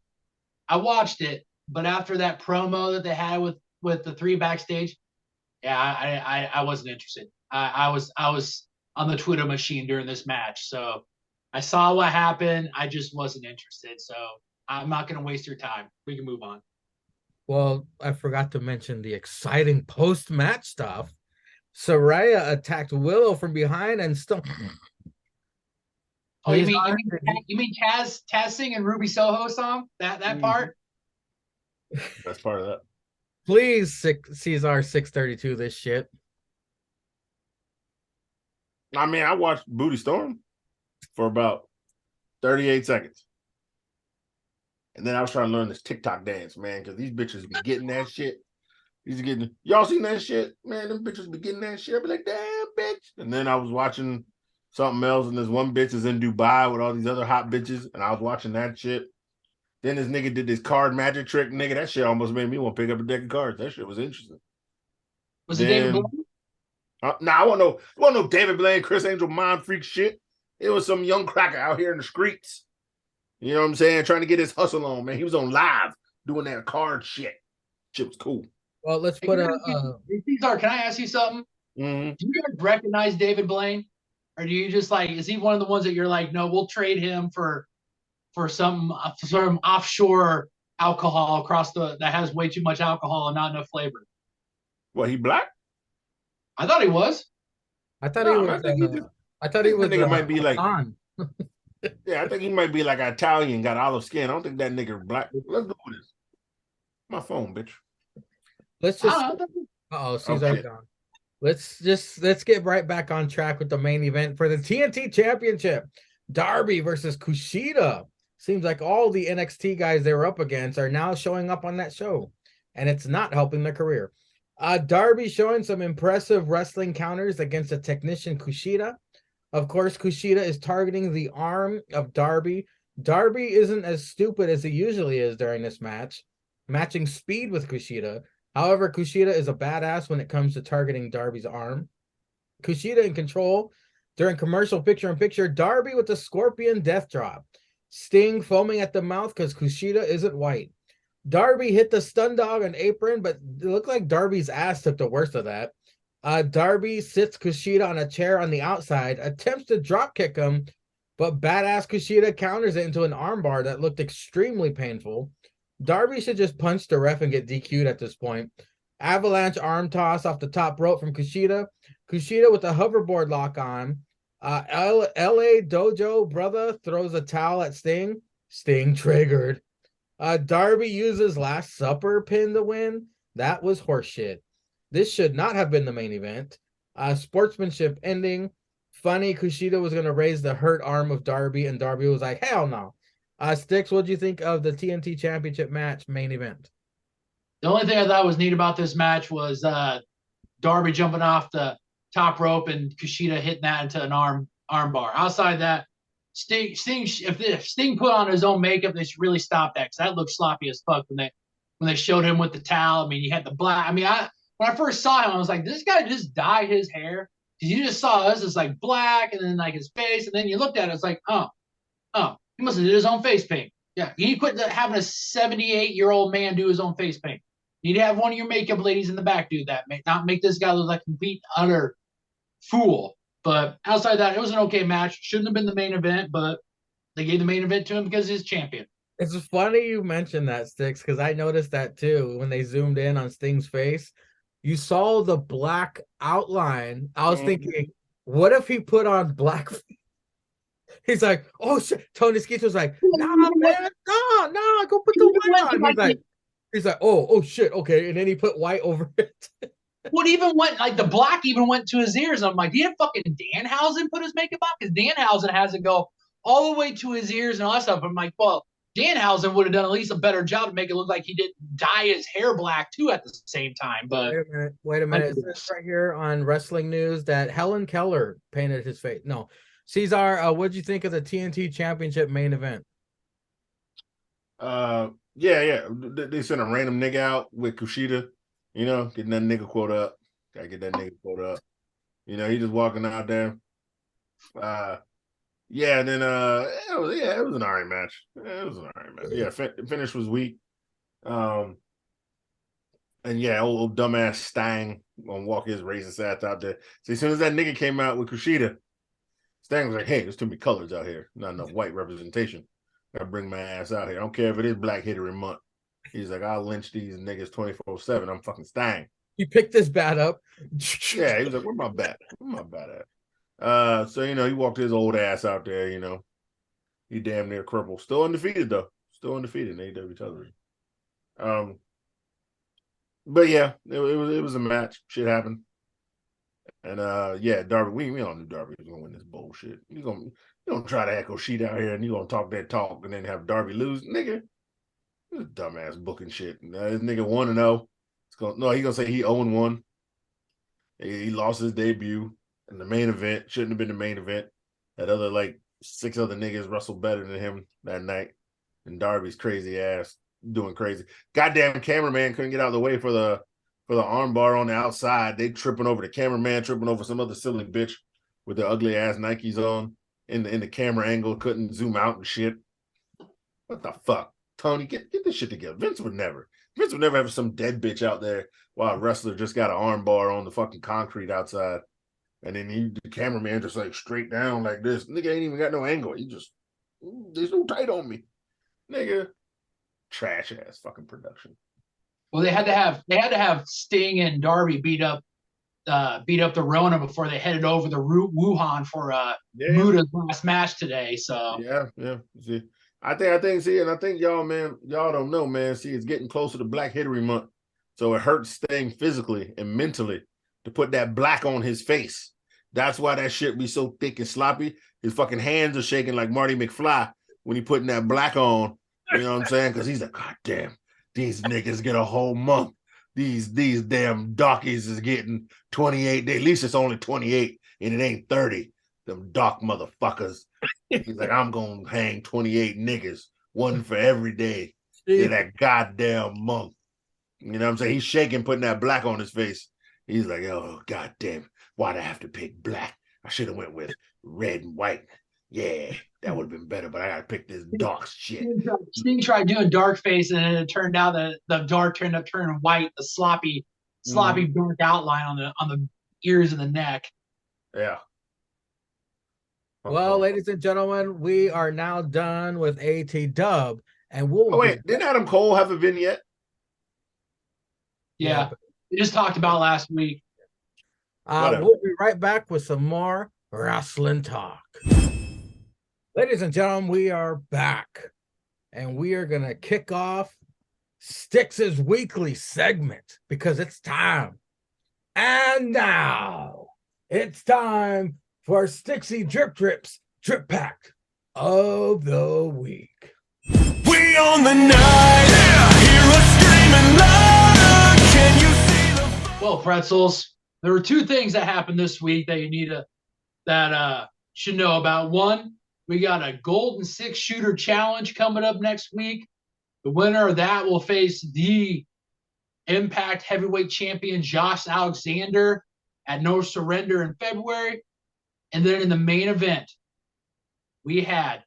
I watched it, but after that promo that they had with the 3 backstage, yeah, I wasn't interested. I was on the Twitter machine during this match, so I saw what happened. I just wasn't interested, so I'm not gonna waste your time. We can move on. Well, I forgot to mention the exciting post-match stuff. Saraya attacked Willow from behind and still. Oh, you mean Taz singing Ruby Soho song? That part? That's part of that. Please, Cesar 632 this shit. I mean, I watched Booty Storm for about 38 seconds. And then I was trying to learn this TikTok dance, man, because these bitches be getting that shit. Y'all seen that shit? Man, them bitches be getting that shit. I be like, damn, bitch. And then I was watching something else, and this one bitch is in Dubai with all these other hot bitches, and I was watching that shit. Then this nigga did this card magic trick, nigga. That shit almost made me want to pick up a deck of cards. That shit was interesting. Was it David Blaine? I want no David Blaine, Chris Angel mind freak shit. It was some young cracker out here in the streets. You know what I'm saying? Trying to get his hustle on, man. He was on live doing that card shit. Shit was cool. Well, let's Hey, put Cesar, can I ask you something? Mm-hmm. Do you guys recognize David Blaine, or do you just like? Is he one of the ones that you're like, no, we'll trade him for some offshore alcohol across that has way too much alcohol and not enough flavor? What, he black? I thought he was. I thought he No, was. I thought he was. That nigga might be like, on. yeah, I think he might be like Italian, got olive skin. I don't think that nigga black. Let's do this. My phone, bitch. Let's just. Oh, Caesar's gone. Let's get right back on track with the main event for the TNT Championship. Darby versus Kushida. Seems like all the NXT guys they were up against are now showing up on that show, and it's not helping their career. Darby showing some impressive wrestling counters against the technician Kushida. Of course, Kushida is targeting the arm of Darby. Darby isn't as stupid as he usually is during this match, matching speed with Kushida. However, Kushida is a badass when it comes to targeting Darby's arm. Kushida in control during commercial picture-in-picture. Darby with the Scorpion Death Drop. Sting foaming at the mouth because Kushida isn't white. Darby hit the stun dog on apron, but it looked like Darby's ass took the worst of that. Darby sits Kushida on a chair on the outside, attempts to drop kick him, but badass Kushida counters it into an armbar that looked extremely painful. Darby should just punch the ref and get DQ'd at this point. Avalanche arm toss off the top rope from Kushida. Kushida with a hoverboard lock on. LA Dojo brother throws a towel at Sting. Sting triggered. Darby uses Last Supper pin to win. That was horseshit. This should not have been the main event. Sportsmanship ending. Funny, Kushida was going to raise the hurt arm of Darby, and Darby was like, hell no. Sticks, what do you think of the TNT Championship match main event? The only thing I thought was neat about this match was Darby jumping off the top rope and Kushida hitting that into an arm bar. Outside that, Sting, if Sting put on his own makeup, they should really stop that because that looked sloppy as fuck when they showed him with the towel. I mean, you had the black. I mean, when I first saw him, I was like, this guy just dyed his hair because you just saw us as like black and then like his face, and then you looked at it, it's like, oh, he must have did his own face paint. Yeah, you need to quit having a 78-year-old man do his own face paint. You need to have one of your makeup ladies in the back do that. Not make this guy look like a complete utter fool. But outside that, it was an okay match. Shouldn't have been the main event, but they gave the main event to him because he's champion. It's funny you mentioned that, Sticks, because I noticed that too when they zoomed in on Sting's face. You saw the black outline. I was thinking, what if he put on black? He's like, oh shit. Tony Skeets was like, nah, man, no, go put the white on. He's like, oh shit, okay. And then he put white over it. What even went like the black even went to his ears. I'm like, did fucking Danhausen put his makeup on? Because Danhausen has it go all the way to his ears and all that stuff. I'm like, well, Danhausen would have done at least a better job to make it look like he didn't dye his hair black too at the same time. But wait a minute. It says right here on Wrestling News that Helen Keller painted his face. No, Cesar, what'd you think of the TNT Championship main event? Yeah. They sent a random nigga out with Kushida, getting that nigga quote up. Gotta get that nigga quote up. He just walking out there. Yeah, and then it was an alright match. Yeah, finish was weak. And yeah, old dumbass Stang gonna walk his racist ass out there. So as soon as that nigga came out with Kushida, Stang was like, hey, there's too many colors out here. Not enough white representation. Gotta bring my ass out here. I don't care if it is Black History Month. He's like, I'll lynch these niggas 24/7. I'm fucking Stang. He picked this bat up. Yeah, he was like, where my bat? Where my bat at? So, he walked his old ass out there, He damn near crippled. Still undefeated, though. Still undefeated in AEW television. But yeah, it was a match. Shit happened. And yeah, Darby, we all knew Darby was gonna win this bullshit. You gonna try to echo sheet out here and you gonna talk that talk and then have Darby lose, nigga. This dumbass booking shit. This nigga 1-0. He's gonna say he 0-1. He lost his debut in the main event. Shouldn't have been the main event. That other 6 other niggas wrestled better than him that night. And Darby's crazy ass doing crazy. Goddamn cameraman couldn't get out of the way for for the armbar on the outside. They tripping over the cameraman, tripping over some other silly bitch with their ugly ass Nikes on in the camera angle, couldn't zoom out and shit. What the fuck? Tony, get this shit together. Vince would never have some dead bitch out there while a wrestler just got an armbar on the fucking concrete outside. And then the cameraman just like straight down like this. Nigga ain't even got no angle. He just, there's no tight on me. Nigga, trash ass fucking production. Well, they had to have Sting and Darby beat up the Rona before they headed over to Wuhan for Muda's last match today. So yeah. See, I think y'all, man, y'all don't know, man. See, it's getting closer to Black History Month, so it hurts Sting physically and mentally to put that black on his face. That's why that shit be so thick and sloppy. His fucking hands are shaking like Marty McFly when he putting that black on. You know what I'm saying? Because he's like, God damn, these niggas get a whole month. These damn darkies is getting 28 days. At least it's only 28 and it ain't 30. Them dark motherfuckers. He's like, I'm going to hang 28 niggas, one for every day in that goddamn month. You know what I'm saying? He's shaking, putting that black on his face. He's like, oh, goddamn, why'd I have to pick black? I should have went with red and white. Yeah, that would have been better, but I got to pick this dark shit. Sting tried doing dark face, and it turned out that the dark turned up turning white, the sloppy dark outline on the ears and the neck. Yeah. Well, ladies and gentlemen, we are now done with AT Dub, and we'll. Oh wait, didn't Adam Cole have a vignette? Yeah, we just talked about last week. We'll be right back with some more wrestling talk. Ladies and gentlemen, we are back, and we are gonna kick off Styx's weekly segment because it's time. And now it's time for Stixy Drip Drips Drip Pack of the Week. We on the night, hear us screaming loud. Can you see the... Well, pretzels, there were two things that happened this week that you need should know about. One, we got a Golden Six Shooter Challenge coming up next week. The winner of that will face the Impact Heavyweight Champion Josh Alexander at No Surrender in February. And then in the main event, we had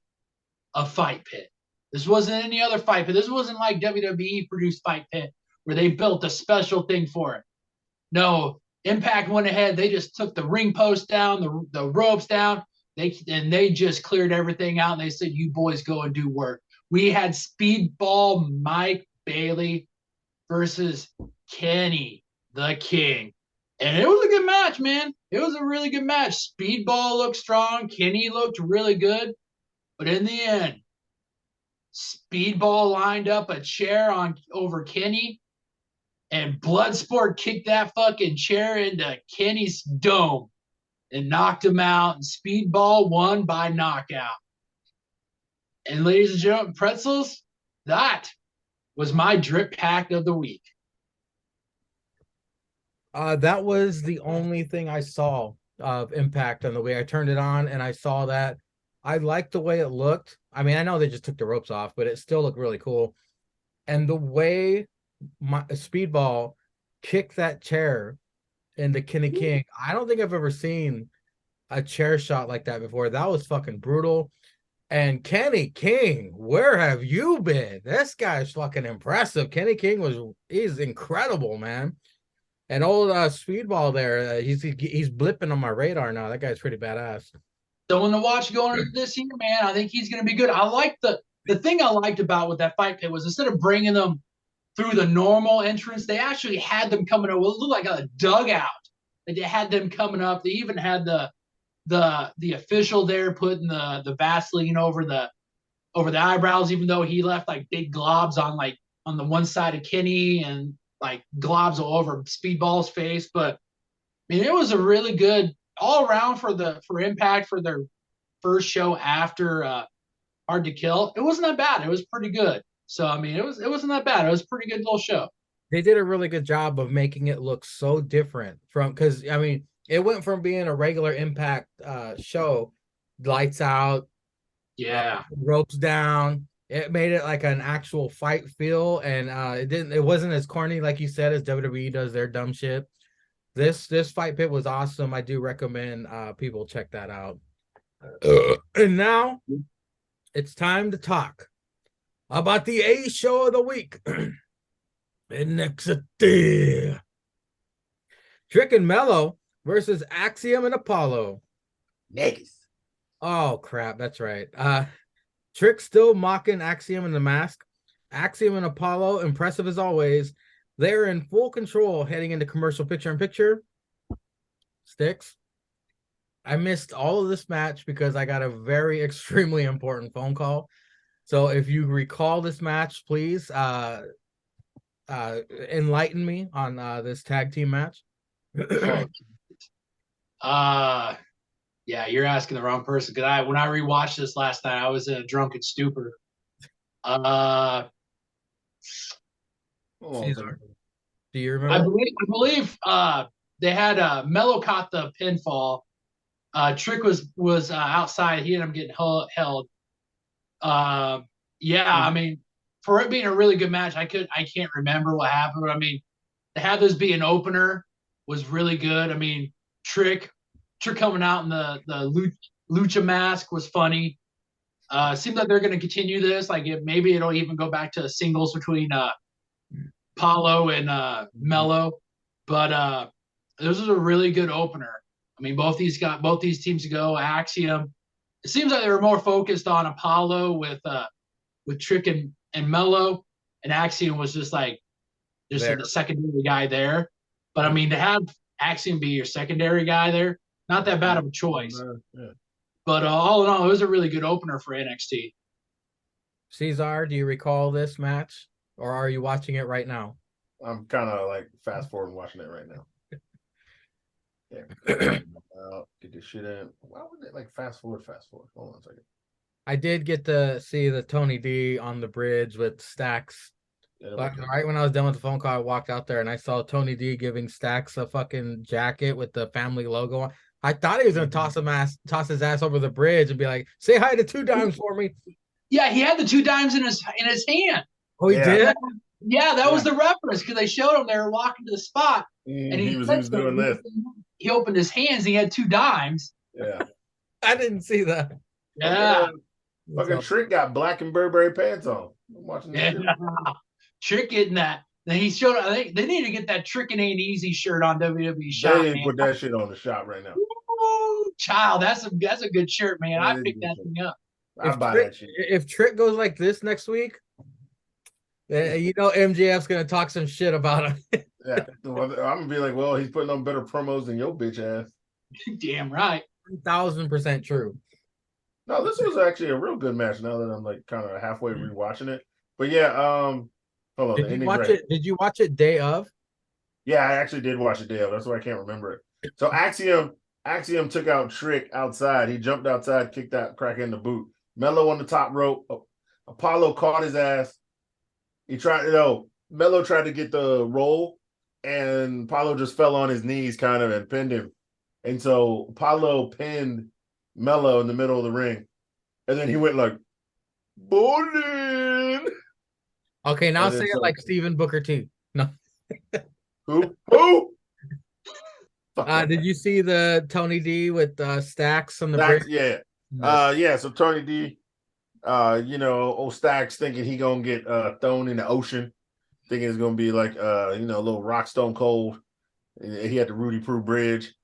a fight pit. This wasn't any other fight pit. This wasn't like WWE produced fight pit where they built a special thing for it. No, Impact went ahead. They just took the ring post down, the ropes down. They just cleared everything out, and they said, you boys go and do work. We had Speedball Mike Bailey versus Kenny the King. And it was a good match, man. It was a really good match. Speedball looked strong. Kenny looked really good. But in the end, Speedball lined up a chair over Kenny, and Bloodsport kicked that fucking chair into Kenny's dome and knocked him out. And Speedball won by knockout. And ladies and gentlemen, pretzels, that was my drip pack of the week. That was the only thing I saw of Impact on the way I turned it on, and I saw that. I liked the way it looked. I mean, I know they just took the ropes off, but it still looked really cool. And the way my Speedball kicked that chair into Kenny King, I don't think I've ever seen a chair shot like that before. That was fucking brutal. And Kenny King, where have you been? This guy's fucking impressive. Kenny King he's incredible, man. And old Speedball there, he's blipping on my radar now. That guy's pretty badass. Someone to watch going into this year, man. I think he's going to be good. I like the thing I liked about with that fight pit was instead of bringing them through the normal entrance, they actually had them coming up. It looked like a dugout. They had them coming up. They even had the official there putting the Vaseline over the eyebrows, even though he left like big globs on the one side of Kenny and like globs all over Speedball's face. But I mean, it was a really good all around for Impact for their first show after Hard to Kill. It wasn't that bad. It was pretty good. So I mean, it wasn't that bad. It was a pretty good little show. They did a really good job of making it look so different because I mean, it went from being a regular Impact show, lights out, yeah, ropes down. It made it like an actual fight feel, and it wasn't as corny like you said as WWE does their dumb shit. This fight pit was awesome. I do recommend people check that out. And now it's time to talk about the A show of the week. NXT. Trick and Mello versus Axiom and Apollo. Niggas. Oh crap, that's right. Trick still mocking Axiom in the mask. Axiom and Apollo, impressive as always. They're in full control heading into commercial picture-in-picture. Sticks. I missed all of this match because I got a very extremely important phone call. So if you recall this match, please enlighten me on this tag team match. Yeah, you're asking the wrong person. Because when I rewatched this last night, I was in a drunken stupor. Caesar, do you I remember? believe they had Mello caught the pinfall. Trick was outside. He ended up getting held. Yeah, I mean, for it being a really good match, I can't remember what happened. I mean, to have this be an opener was really good. I mean, Trick coming out in the lucha mask was funny. Seems like they're going to continue this. Like maybe it'll even go back to singles between Paulo and Mello. But this was a really good opener. I mean, both these teams go. Axiom. It seems like they were more focused on Apollo with Trick and Mello, and Axiom was just like the secondary guy there. But I mean, to have Axiom be your secondary guy there, not that bad of a choice. Yeah. But all in all, it was a really good opener for NXT. Caesar, do you recall this match, or are you watching it right now? I'm kind of like fast forward watching it right now. Yeah. Get this shit in. Why would it like fast forward? Hold on a second. I did get to see the Tony D on the bridge with Stacks. But right when I was done with the phone call, I walked out there and I saw Tony D giving Stacks a fucking jacket with the family logo on. I thought he was gonna toss his ass over the bridge and be like, "Say hi to Two Dimes for me." Yeah, he had the 2 dimes in his hand. Oh, he did. Yeah, that was the reference because they showed him they were walking to the spot, and he was doing this. He opened his hands. And he had 2 dimes. Yeah, I didn't see that. Yeah, fucking Trick got black and Burberry pants on. I'm watching this shit. Trick getting that. Then he showed. I think they need to get that Trick and Ain't Easy shirt on WWE Shop. They didn't put that shit on the shop right now. Ooh, child, that's a good shirt, man. I picked that thing up. I buy that shit. If Trick goes like this next week, you know MJF's gonna talk some shit about him. Yeah, I'm gonna be like, well, he's putting on better promos than your bitch ass. Damn right. 1,000% true. No, this was actually a real good match. Now that I'm like kind of halfway rewatching it, but yeah, hold on. Did you watch it? Did you watch it day of? Yeah, I actually did watch it day of. That's why I can't remember it. So Axiom took out Trick outside. He jumped outside, kicked that crack in the boot. Mello on the top rope. Apollo caught his ass. Mello tried to get the roll, and Apollo just fell on his knees kind of and pinned him. And so Apollo pinned Mello in the middle of the ring. And then he went like, bowling. Okay, now say it like Stephen Booker T. No. Who? Did you see the Tony D with Stacks on the bridge? Yeah. Yeah, so Tony D, old Stacks thinking he gonna get thrown in the ocean, thinking it's gonna be like a little rock Stone Cold. He had the Rudy Prue bridge.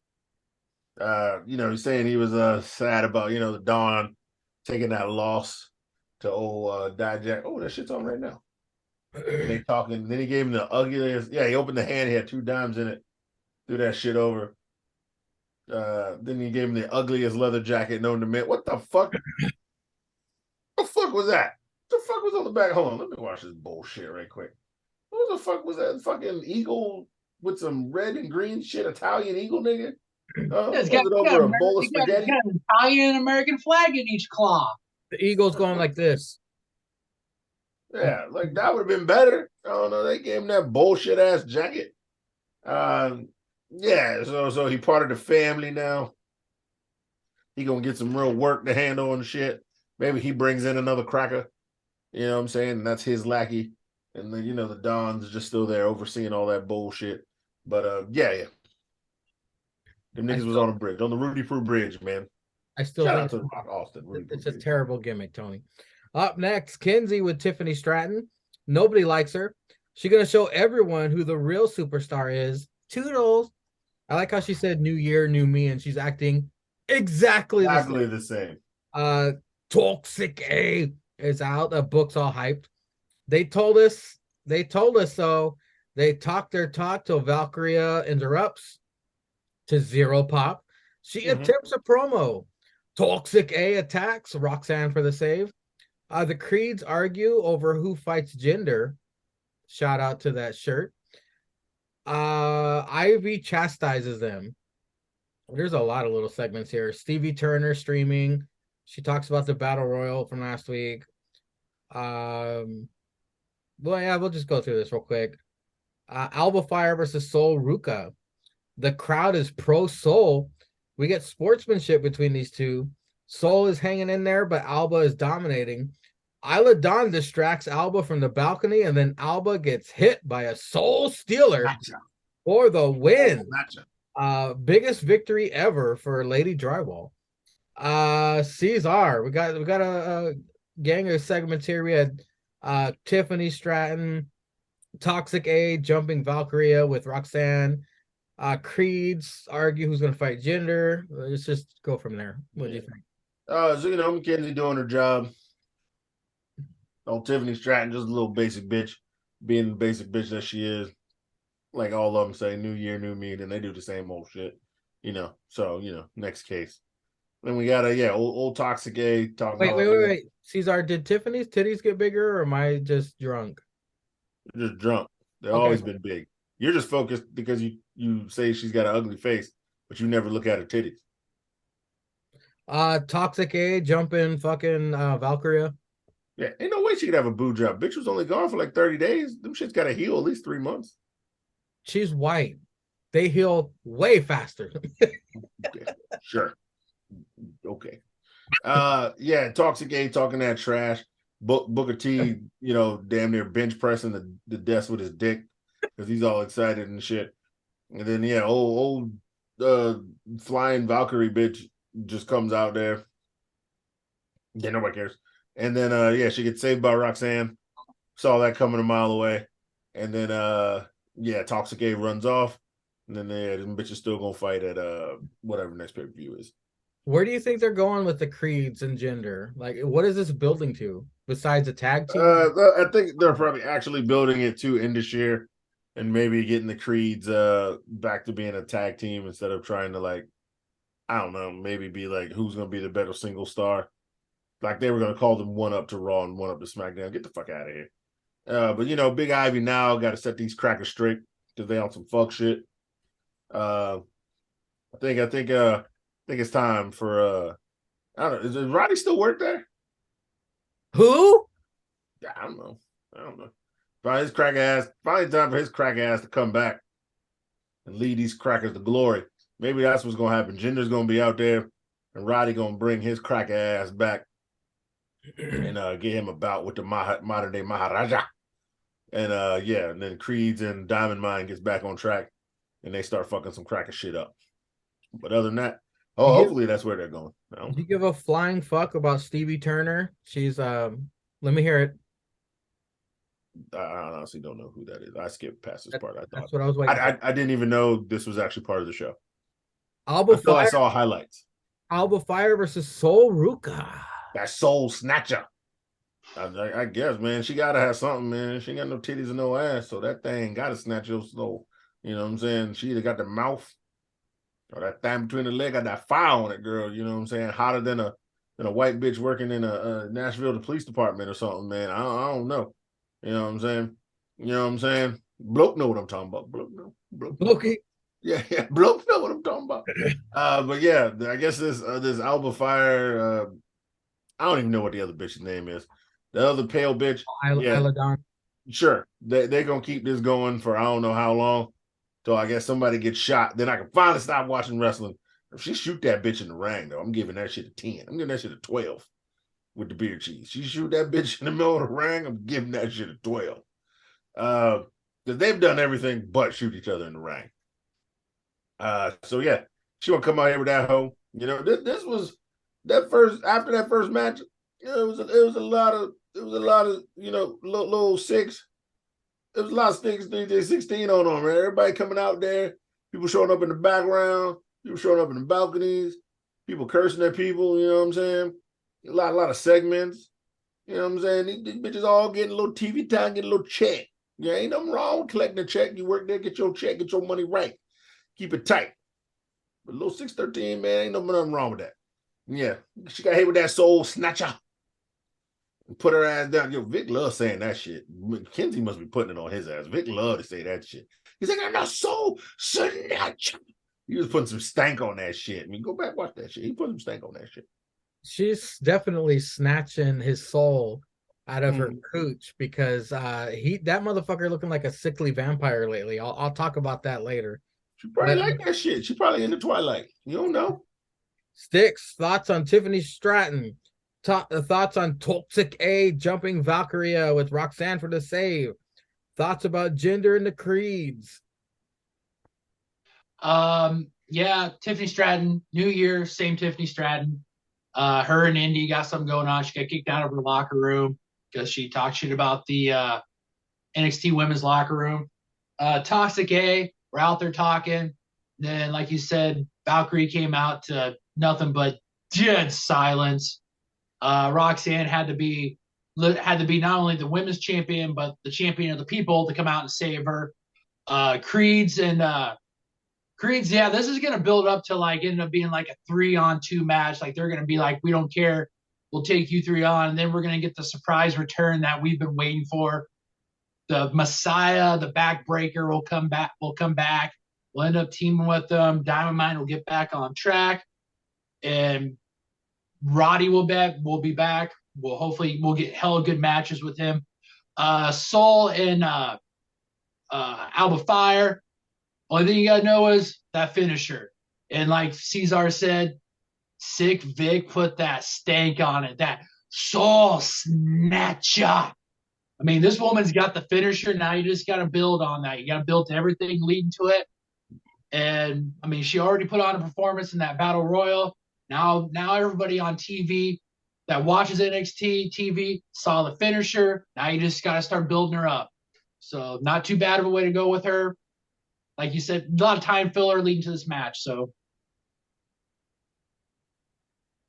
He's saying he was sad about the Dawn taking that loss to old Dijak. Oh, that shit's on right now. And they talking. Then he gave him the ugliest. Yeah, he opened the hand. He had 2 dimes in it. Threw that shit over. Then he gave him the ugliest leather jacket known to man. What the fuck? What the fuck was that? What the fuck was on the back? Hold on, let me watch this bullshit right quick. What the fuck was that? Fucking eagle with some red and green shit, Italian eagle nigga? It's got over a bowl of spaghetti. Got an Italian American flag in each claw. The eagle's going like this. Yeah, like that would have been better. I don't know. They gave him that bullshit ass jacket. Yeah, so he part of the family now. He gonna get some real work to handle and shit. Maybe he brings in another cracker. You know what I'm saying? And that's his lackey. And then, the Don's just still there overseeing all that bullshit. But yeah. Them I niggas was still, on the bridge, on the Rudy Prue Bridge, man. I still Shout think out to Rock Austin, Rudy Prue it's a Bridge. terrible gimmick, Tony. Up next, Kinsey with Tiffany Stratton. Nobody likes her. She's gonna show everyone who the real superstar is. Toodles. I like how she said "New Year, new me," and she's acting exactly the same. Exactly the same. Toxic A is out. The book's all hyped. They told us so. They talked their talk till Valkyria interrupts to zero pop. She attempts a promo. Toxic A attacks Roxanne for the save. The Creeds argue over who fights gender. Shout out to that shirt. Ivy chastises them. There's a lot of little segments here. Stevie Turner streaming. She talks about the battle royal from last week. Well, yeah, we'll just go through this real quick. Alba Fire versus Soul Ruka. The crowd is pro Soul. We get sportsmanship between these two. Soul is hanging in there, but Alba is dominating. Isla Dawn distracts Alba from the balcony, and then Alba gets hit by a Soul Stealer for the win. Biggest victory ever for Lady Drywall. Cesar. We got a gang of segments here. We had Tiffany Stratton, Toxic A jumping Valkyria with Roxanne. Creeds argue who's going to fight gender. Let's just go from there. What do you think? So Mackenzie doing her job. Oh, Tiffany Stratton, just a little basic bitch, being the basic bitch that she is. Like all of them say, new year, new me, and they do the same old shit. So next case. Then we got old Toxic A talking. Wait. Cesar, did Tiffany's titties get bigger, or am I just drunk? You're just drunk. They've always been big. You're just focused because you say she's got an ugly face, but you never look at her titties. Toxic A jumping fucking Valkyria. Yeah, ain't no way she could have a boo job. Bitch was only gone for like 30 days. Them shit's got to heal at least 3 months. She's white. They heal way faster. Okay, sure. Okay. Toxic A talking that trash. Booker T, damn near bench pressing the desk with his dick because he's all excited and shit. And then old flying Valkyrie bitch just comes out there. Yeah, nobody cares. And then she gets saved by Roxanne. Saw that coming a mile away. And then Toxic A runs off. And then this bitch is still gonna fight at whatever next pay-per-view is. Where do you think they're going with the creeds and gender? Like, what is this building to besides a tag team? I think they're probably actually building it to end this year and maybe getting the creeds back to being a tag team instead of trying to I don't know, maybe be like who's gonna be the better single star. Like they were gonna call them one up to Raw and one up to SmackDown. Get the fuck out of here. But Big Ivy now got to set these crackers straight because they on some fuck shit. I think it's time for I don't know. Does Roddy still work there? Who? I don't know. Finally time for his crack ass to come back and lead these crackers to glory. Maybe that's what's gonna happen. Jinder's gonna be out there and Roddy gonna bring his crack ass back and get him a bout with the modern day Maharaja. And and then Creeds and Diamond Mine gets back on track and they start fucking some cracker shit up. But other than that, hopefully that's where they're going. Do you give a flying fuck about Stevie Turner? She's let me hear it. I honestly don't know who that is. I skipped past this part. That's what I was waiting. I didn't even know this was actually part of the show. Alba Fire. I saw highlights. Alba Fire versus Soul Ruka. That soul snatcher. I guess, man, she gotta have something, man. She ain't got no titties and no ass, so that thing gotta snatch your soul. You know what I'm saying? She either got the mouth or that thing between the leg, got that fire on it, girl. You know what I'm saying? Hotter than a white bitch working in a Nashville the police department or something, man. I don't know. You know what I'm saying? Bloke know what I'm talking about. Bloke know. Okay. Yeah, bloke know what I'm talking about. But yeah, I guess this Alba Fire. I don't even know what the other bitch's name is. The other pale bitch. Isla Dawn. Sure, they're gonna keep this going for I don't know how long. So I guess somebody gets shot. Then I can finally stop watching wrestling. If she shoot that bitch in the ring, though, I'm giving that shit a 10. I'm giving that shit a 12. with the beer cheese. She shoot that bitch in the middle of the ring, I'm giving that shit a 12. Because they've done everything but shoot each other in the ring. So yeah, she gonna come out here with that hoe. You know, this was that first after that first match. You know, it was a lot of you know little six. There was a lot of sticks 3J16 on them, man. Everybody coming out there, people showing up in the background, people showing up in the balconies, people cursing at people. You know what I'm saying? A lot of segments. You know what I'm saying? These bitches all getting a little TV time, getting a little check. Yeah, ain't nothing wrong with collecting a check. You work there, get your check, get your money right. Keep it tight. But little 613, man, ain't nothing wrong with that. Yeah, she got hit with that soul snatcher. And put her ass down. Yo, Vic loves saying that shit. Kenzie must be putting it on his ass. Vic love to say that shit. He's like, I'm not soul snatcher. He was putting some stank on that shit. I mean, go back, watch that shit. He put some stank on that shit. She's definitely snatching his soul out of her cooch because that motherfucker looking like a sickly vampire lately. I'll talk about that later. She probably like that shit. She probably in the Twilight. You don't know. Sticks, thoughts on Tiffany Stratton. Thoughts on Toxic A jumping Valkyria with Roxanne for the save. Thoughts about gender in the creeds. Yeah, Tiffany Stratton, New Year, same Tiffany Stratton. Her and Indy got something going on. She got kicked out of her locker room because she talked shit about the NXT women's locker room. Toxic A, we're out there talking. Then, like you said, Valkyrie came out to nothing but dead silence. Roxanne had to be not only the women's champion but the champion of the people to come out and save her. Creeds, yeah, this is gonna build up to like end up being like a 3-on-2 match. Like they're gonna be like, we don't care, we'll take you 3 on, and then we're gonna get the surprise return that we've been waiting for. The Messiah, the backbreaker will come back. We'll end up teaming with them. Diamond Mine will get back on track, and Roddy will be back. We'll get hella good matches with him. Soul and Alba Fire. Only thing you gotta know is that finisher. And like Cesar said, Sick Vic put that stank on it. That soul snatcher. I mean, this woman's got the finisher. Now you just gotta build on that. You gotta build to everything leading to it. And I mean, she already put on a performance in that battle royal. Now everybody on TV that watches NXT TV saw the finisher. Now you just gotta start building her up. So not too bad of a way to go with her. Like you said, a lot of time filler leading to this match. So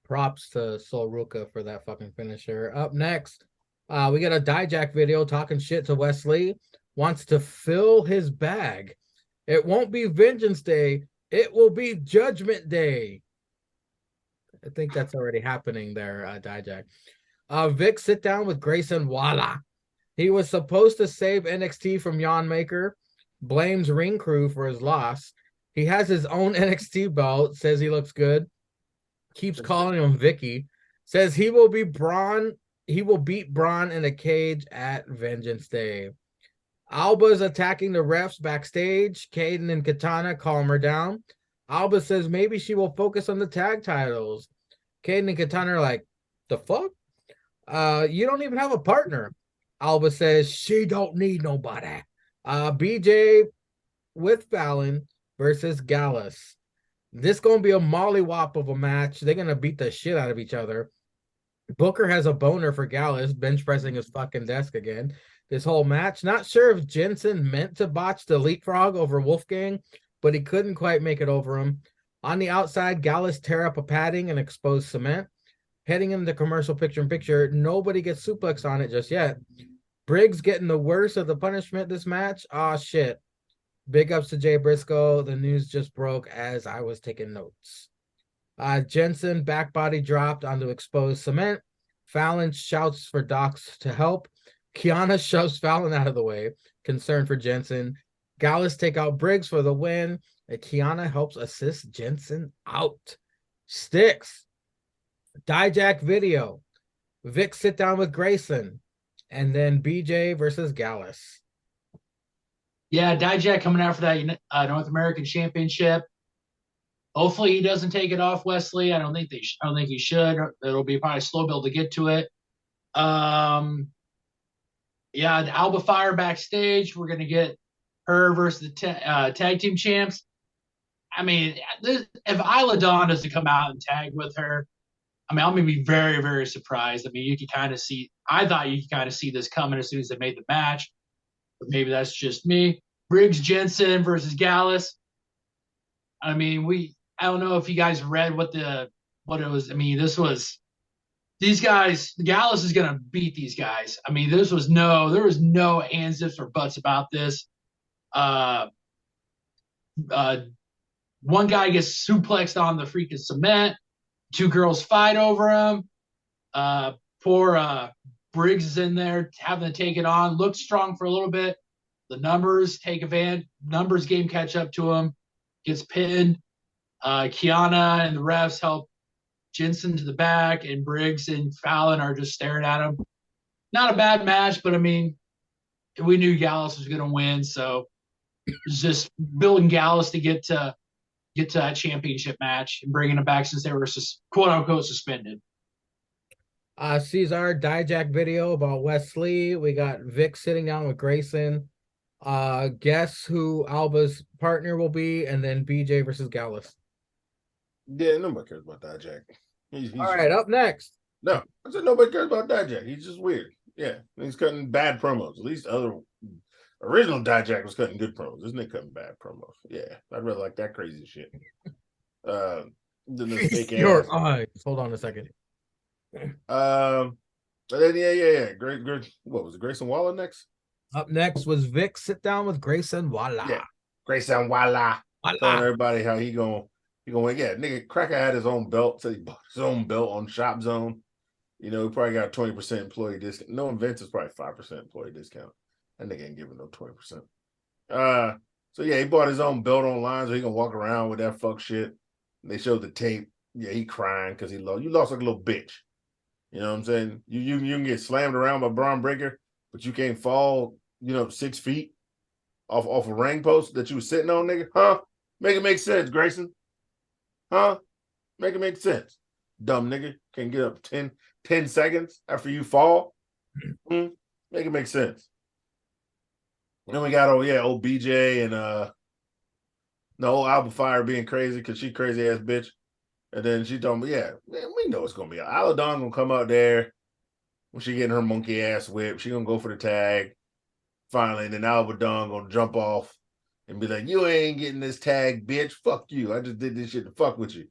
props to Sol Ruka for that fucking finisher. Up next, we got a Dijak video talking shit to Wesley. Wants to fill his bag. It won't be Vengeance Day. It will be Judgment Day. I think that's already happening there, Dijak. Vic sit down with Grayson Waller. He was supposed to save NXT from Yon Maker. Blames Ring Crew for his loss. He has his own NXT belt. Says he looks good. Keeps calling him Vicky. Says he will beat Braun in a cage at Vengeance Day. Alba's attacking the refs backstage. Caden and Katana calm her down. Alba says maybe she will focus on the tag titles. Caden and Katana are like, the fuck? You don't even have a partner. Alba says she don't need nobody. BJ with Fallon versus Gallus. This gonna be a mollywop of a match. They're gonna beat the shit out of each other. Booker has a boner for Gallus, bench pressing his fucking desk again. This whole match. Not sure if Jensen meant to botch the leapfrog over Wolfgang, but he couldn't quite make it over him. On the outside, Gallus tear up a padding and expose cement. Heading into commercial picture-in-picture, nobody gets suplexed on it just yet. Briggs getting the worst of the punishment this match. Oh shit. Big ups to Jay Briscoe. The news just broke as I was taking notes. Jensen back body dropped onto exposed cement. Fallon shouts for Docs to help. Kiana shoves Fallon out of the way, concerned for Jensen. Gallus take out Briggs for the win. And Kiana helps assist Jensen out. Sticks. Dijak video. Vic sit down with Grayson. And then BJ versus Gallus. Yeah, Dijak coming out for that North American Championship. Hopefully he doesn't take it off Wesley. I don't think he should. It'll be probably a slow build to get to it. Yeah, the Alba Fire backstage. We're gonna get her versus the tag team champs. I mean, if Isla Dawn doesn't come out and tag with her, I mean, I'm gonna be very, very surprised. I mean, you could kind of see. I thought you could kind of see this coming as soon as they made the match, but maybe that's just me. Briggs Jensen versus Gallus. I mean, I don't know if you guys read what it was. I mean, these guys. Gallus is gonna beat these guys. I mean, there was no ands, ifs, or buts about this. One guy gets suplexed on the freaking cement. Two girls fight over him. Poor Briggs is in there having to take it on. Looked strong for a little bit. The numbers take advantage. Numbers game catch up to him. Gets pinned. Kiana and the refs help Jensen to the back, and Briggs and Fallon are just staring at him. Not a bad match, but I mean, we knew Gallus was going to win, so it's just building Gallus to get to that championship match and bringing him back since they were quote unquote suspended. Cesar Dijak video about Wesley. We got Vic sitting down with Grayson. Guess who Alba's partner will be, and then BJ versus Gallus. Yeah, nobody cares about Dijak. He's All right, up next. No, I said nobody cares about Dijak. He's just weird. Yeah, he's cutting bad promos. At least original Dijak was cutting good promos. Isn't it cutting bad promos? Yeah, I'd rather like that crazy shit. Than this fake Your ass. eyes. Hold on a second. But then yeah. Great. What was it? Grayson Waller next? Up next was Vic sit down with Grayson Waller. Yeah, Grayson Waller. Telling everybody how he gonna yeah, nigga, Cracker had his own belt, so he bought his own belt on Shop Zone. You know, he probably got a 20% employee discount. No, Vince is probably 5% employee discount. That nigga ain't giving no 20%. So yeah, he bought his own belt online, so he can walk around with that fuck shit. And they showed the tape. Yeah, he crying because you lost like a little bitch. You know what I'm saying? You can get slammed around by Braun Breaker, but you can't fall, 6 feet off a ring post that you was sitting on, nigga. Huh? Make it make sense, Grayson. Huh? Make it make sense. Dumb nigga. Can't get up 10 seconds after you fall. Make it make sense. And then we got old BJ and old Alba Fire being crazy because she crazy ass bitch. And then she told me, yeah, man, we know it's gonna be Isla Dawn gonna come out there when she getting her monkey ass whipped. She gonna go for the tag finally, and then Alba Dawn gonna jump off and be like, you ain't getting this tag, bitch. Fuck you. I just did this shit to fuck with you.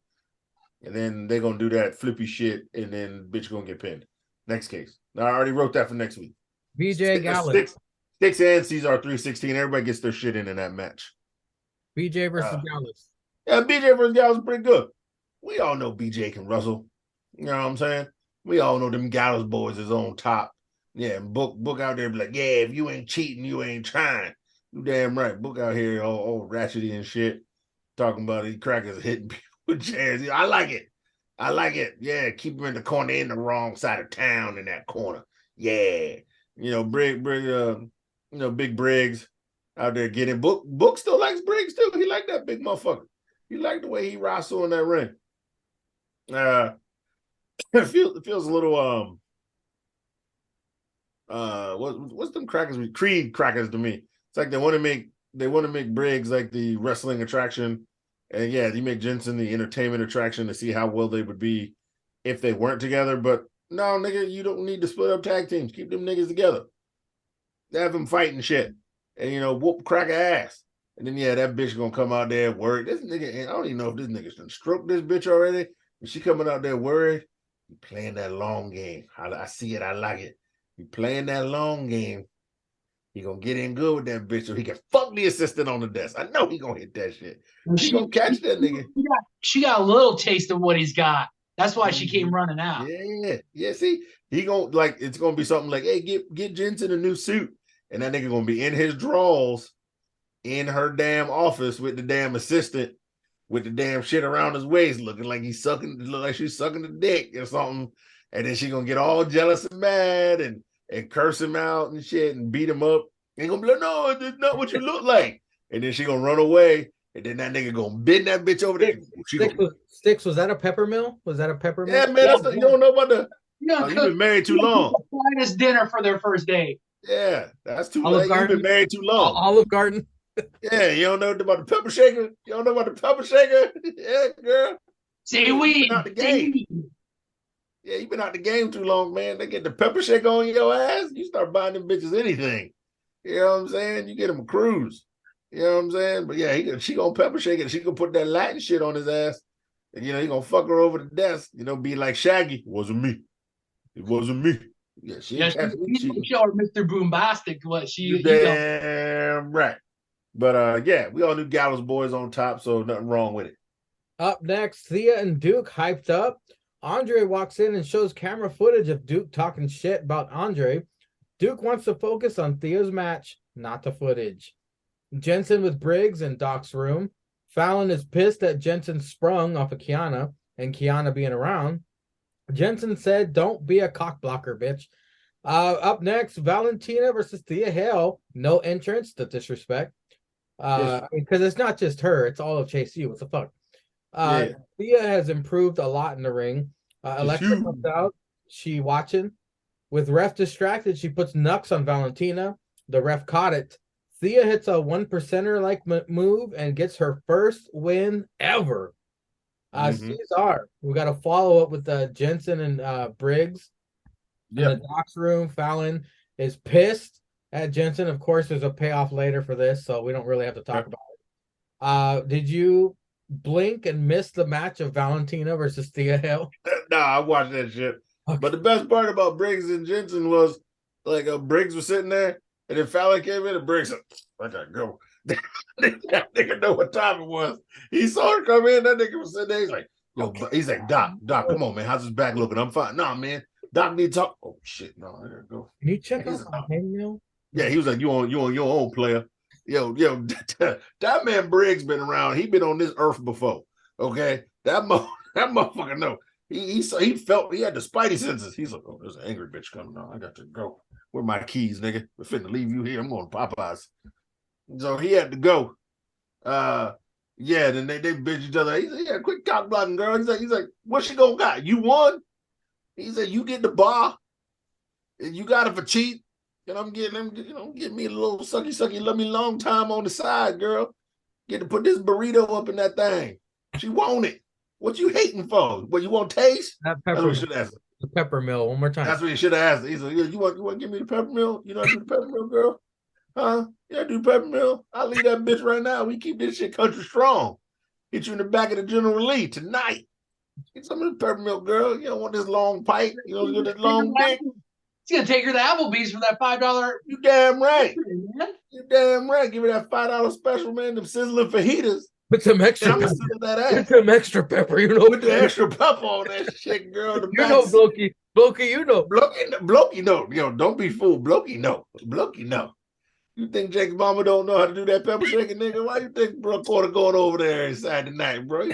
And then they're going to do that flippy shit, and then bitch going to get pinned. Next case. Now, I already wrote that for next week. BJ Gallus. Sticks and Cesar 316. Everybody gets their shit in that match. BJ versus Gallus. Yeah, BJ versus Gallus is pretty good. We all know BJ can wrestle. You know what I'm saying? We all know them Gallus boys is on top. Yeah, Book out there be like, yeah, if you ain't cheating, you ain't trying. You damn right. Book out here all ratchety and shit. Talking about these crackers hitting people with chairs. I like it. Yeah, keep them in the corner, in the wrong side of town in that corner. Yeah. Big Briggs out there getting Book still likes Briggs too. He like that big motherfucker. He like the way he wrestle in that ring. It feels a little what's them crackers? Creed crackers to me. It's like they want to make Briggs like the wrestling attraction, and yeah, you make Jensen the entertainment attraction to see how well they would be if they weren't together. But no, nigga, you don't need to split up tag teams. Keep them niggas together. Have them fighting shit, and whoop Cracker ass. And then yeah, that bitch gonna come out there worried. This nigga, I don't even know if this nigga's done stroked this bitch already. But she coming out there worried. You playing that long game. I see it. I like it. You playing that long game. He gonna get in good with that bitch so he can fuck the assistant on the desk. I know he gonna hit that shit. She gonna catch that nigga. She got a little taste of what he's got. That's why she came running out. Yeah. See, he gonna it's gonna be something like, hey, get Jensen a new suit, and that nigga gonna be in his drawers in her damn office with the damn assistant with the damn shit around his waist, looking like she's sucking the dick or something, and then she gonna get all jealous and mad and curse him out and shit and beat him up. And gonna be like, no, it's not what you look like. And then she gonna run away. And then that nigga gonna bend that bitch over there. Sticks, was that a Peppermill? Was that a Peppermill? Yeah, man, you don't know about the. You know, You've been married too long. The finest dinner for their first date. Yeah, that's too Olive late. You've been Garden? married too long. Olive Garden. Yeah, you don't know about the pepper shaker. You don't know about the pepper shaker. Yeah, girl. Seaweed. Out the game. Yeah, you been out the game too long, man. They get the pepper shaker on your ass. You start buying them bitches anything. You know what I'm saying? You get them a cruise. You know what I'm saying? But yeah, she gonna pepper shake it. She gonna put that Latin shit on his ass. And he gonna fuck her over the desk. Be like Shaggy. It wasn't me. It wasn't me. Yeah, she Yeah, she show her Mr. Boombastic what she damn right. But yeah, we all knew Gallows Boys on top, so nothing wrong with it. Up next, Thea and Duke hyped up. Andre walks in and shows camera footage of Duke talking shit about Andre. Duke wants to focus on Thea's match, not the footage. Jensen with Briggs in Doc's room. Fallon is pissed that Jensen sprung off of Kiana and Kiana being around. Jensen said, "Don't be a cock blocker, bitch." Up next, Valentina versus Thea Hale. No entrance, the disrespect. Because it's not just her, it's all of Chase U. What the fuck? Thea has improved a lot in the ring. Alexa comes out. She watching. With ref distracted, she puts Nux on Valentina. The ref caught it. Thea hits a 1%er like move and gets her first win ever. Cesar, we got to follow up with Jensen and Briggs in the Doc's room. Fallon is pissed at Jensen. Of course, there's a payoff later for this, so we don't really have to talk about it. Did you blink and miss the match of Valentina versus Thea Hale? Nah, I watched that shit. Okay. But the best part about Briggs and Jensen was Briggs was sitting there, and then Fallon came in, and Briggs said, "I gotta go." That nigga know what time it was. He saw her come in. That nigga was sitting there. He's like, "Yo," he's like, Doc, come on, man. How's his back looking? I'm fine. Nah, man. Doc need to talk. Oh shit, no, I gotta go. Can you check out my hangnail? Yeah, he was like, you on your own, player. Yo, that man Briggs been around. He been on this earth before. Okay, that motherfucker know. He felt he had the spidey senses. He's like, "Oh, there's an angry bitch coming on. I got to go. Where my keys, nigga? We're finna leave you here. I'm going to Popeyes." So he had to go. Yeah, then they bitch each other. He said, "Yeah, quit cock blocking, girl." He's like, "What she gonna got? You won?" He said, "You get the bar, and you got it for cheap. And I'm getting get me a little sucky, love me long time on the side, girl. Get to put this burrito up in that thing. She want it. What you hating for? What you want taste?" That That's what you should ask. The Peppermill, one more time. That's what you should have asked. He said, "Yeah, you want to give me the Peppermill? You know how to do the Peppermill, girl? Huh? Yeah, do Peppermill. I'll leave that bitch right now. We keep this shit country strong. Hit you in the back of the General Lee tonight. Get some of the Peppermill, girl. You don't want this long pipe. You don't want this long dick." He's gonna take her to Applebee's for that $5. You damn right. You damn right. Give me that $5 special, man. Them sizzling fajitas. Put some extra I'm pepper. that ass. Put some extra pepper, you know. Put the extra pepper on that shit, girl. The you know, Blokey. Blokey, you know. Blokey, no. Yo, don't be fooled. Blokey, no. Blokey, no. You think Jake's mama don't know how to do that pepper shaking, nigga? Why you think bro Porter going over there Saturday night, bro?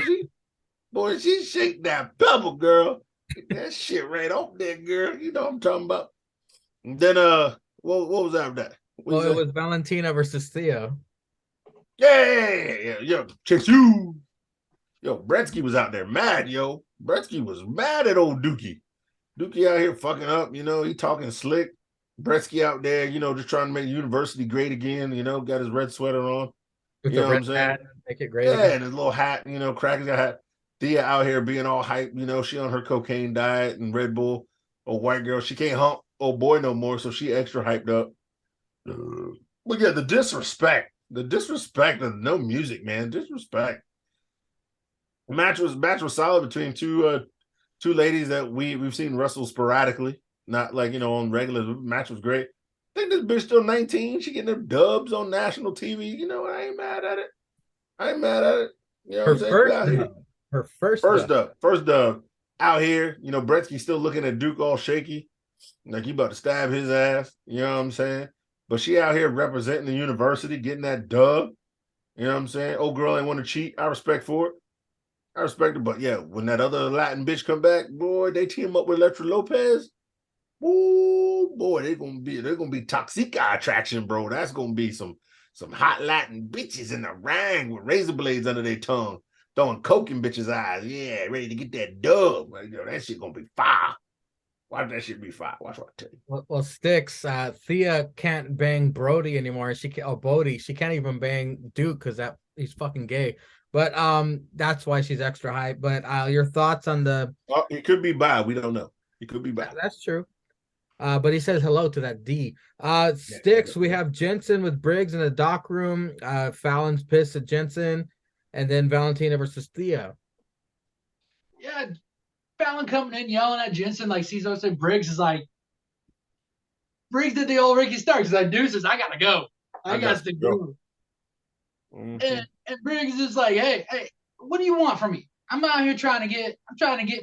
She shake that pepper, girl. Get that shit right off there, girl. You know what I'm talking about. And then what was after that? It was Valentina versus Thea. Yeah. Yo, Chase U. Yo, Bretsky was out there mad, yo. Bretsky was mad at old Dookie. Dookie out here fucking up, he talking slick. Bretsky out there, just trying to make university great again, got his red sweater on. With the red hat, make it great. Yeah, again. And his little hat, Cracker's got a hat. Thea out here being all hype, she on her cocaine diet and Red Bull. A white girl, she can't hump old boy no more, so she extra hyped up. But yeah, the disrespect of no music, man. Disrespect. The match was solid between two ladies that we've seen wrestle sporadically, not like on regular. The match was great. I think this bitch still 19. She getting them dubs on national TV. I ain't mad at it. You know what I'm saying? Her first dub out here. Bretsky still looking at Duke all shaky, like he about to stab his ass. You know what I'm saying? But she out here representing the university, getting that dub. You know what I'm saying? Old girl ain't want to cheat. I respect for it. I respect it. But yeah, when that other Latin bitch come back, boy, they team up with Electra Lopez. Ooh, boy, they're gonna be Toxica attraction, bro. That's gonna be some some hot Latin bitches in the ring with razor blades under their tongue, throwing coke in bitches' eyes. Yeah, ready to get that dub. That shit gonna be fire. Watch that shit be fire. Watch what I tell you. Well, Sticks, Thea can't bang Brody anymore. Bodie. She can't even bang Duke because he's fucking gay. But that's why she's extra hype. But your thoughts on the? It could be bi. We don't know. It could be bi. That's true. But he says hello to that D. Sticks, we have Jensen with Briggs in the dock room. Fallon's pissed at Jensen, and then Valentina versus Thea. Yeah, Fallon coming in yelling at Jensen like Cesar said. Briggs is like, Briggs did the old Ricky Starks. He's like, Deuces, I gotta go. I got to go. Mm-hmm. And Briggs is like, hey, what do you want from me? I'm out here trying to get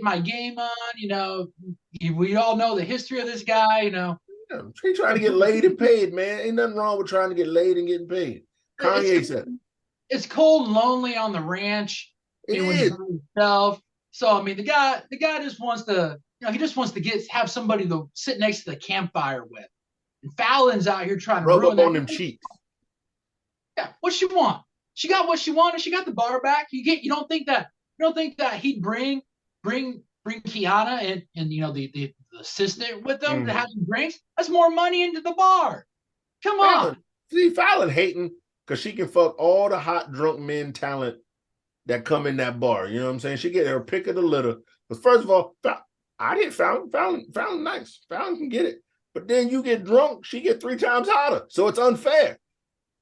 my game on. You know, we all know the history of this guy. You know, he's trying to get laid and paid, man. Ain't nothing wrong with trying to get laid and getting paid. Kanye said it's cold and lonely on the ranch. It is. Himself. So I mean, the guy just wants to, he just wants to have somebody to sit next to the campfire with. And Fallon's out here trying to rub up on them cheeks. Yeah, what she want? She got what she wanted. She got the bar back. You don't think that he'd bring Kiana and the assistant with them to have some drinks? That's more money into the bar. Come on. See, Fallon hating because she can fuck all the hot drunk men talent that come in that bar. You know what I'm saying? She get her pick of the litter. But first of all, I didn't Fallon nice. Fallon can get it. But then you get drunk, she get 3 times hotter. So it's unfair.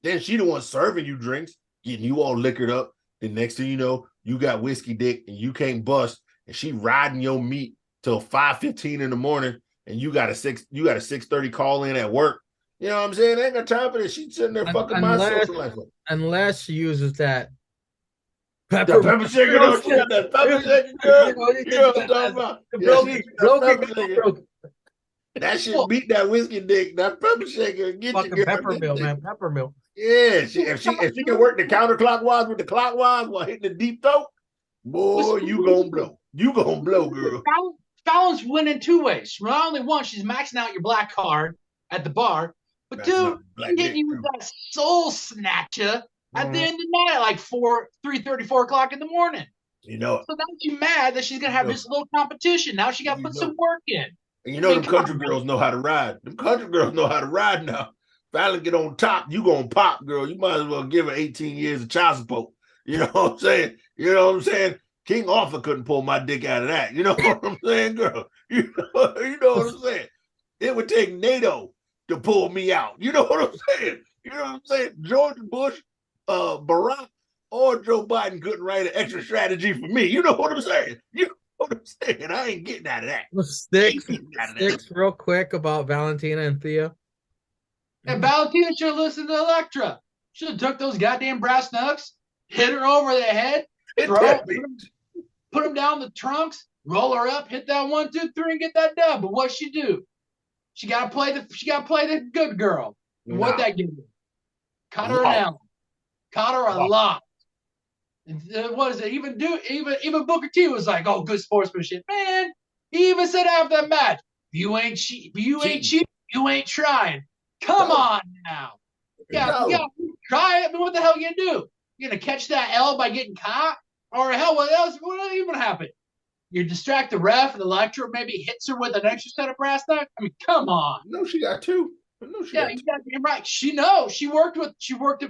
Then she the one serving you drinks, getting you all liquored up. Then next thing you know, you got whiskey dick and you can't bust, and she riding your meat till 5:15 in the morning, and you got a 6:30 call in at work. You know what I'm saying? They ain't got time for this. She's sitting there fucking my social life up. Unless she uses that pepper shaker. No, she got that pepper shaker, girl. You know what I'm talking about? That shit beat that whiskey dick. That pepper shaker get fucking you. Peppermill, man. Peppermill. Yeah, if she can work the counterclockwise with the clockwise while hitting the deep throat, boy, you gonna blow. You gonna blow, girl. Fallon's winning 2 ways. Not only one, she's maxing out your black card at the bar, but 2, hitting you with that soul snatcher at the end of the night at like 3:30, 4 o'clock in the morning. You know. So now she's mad that she's gonna have this little competition. Now she got to put some work in. And you know them country girls know how to ride. Them country girls know how to ride now. Fallon get on top, you gonna pop, girl. You might as well give her 18 years of child support. You know what I'm saying? You know what I'm saying? King Arthur couldn't pull my dick out of that. You know what I'm saying, girl? You know what I'm saying? It would take NATO to pull me out. You know what I'm saying? You know what I'm saying? George Bush, Barack, or Joe Biden couldn't write an extra strategy for me. You know what I'm saying? You know what I'm saying? I ain't getting out of that. Sticks real quick about Valentina and Thea. And Valentina should have listened to Electra. Should have took those goddamn brass knucks, hit her over the head, put them down the trunks, roll her up, hit that 1, 2, 3, and get that dub. But what she do? She gotta play the good girl. And what that give her? Caught her an L. Caught her a lot. And what is it? Even Booker T was like, "Oh, good sportsmanship, man." He even said after that match, "You ain't cheap. You ain't trying." Come on now. Yeah, try it. But what the hell are you gonna do? You're gonna catch that L by getting caught? Or hell, what else? What even happened? You distract the ref, and the lecturer maybe hits her with an extra set of brass knucks. I mean, come on. No, she got 2. You're right. She knows. She worked with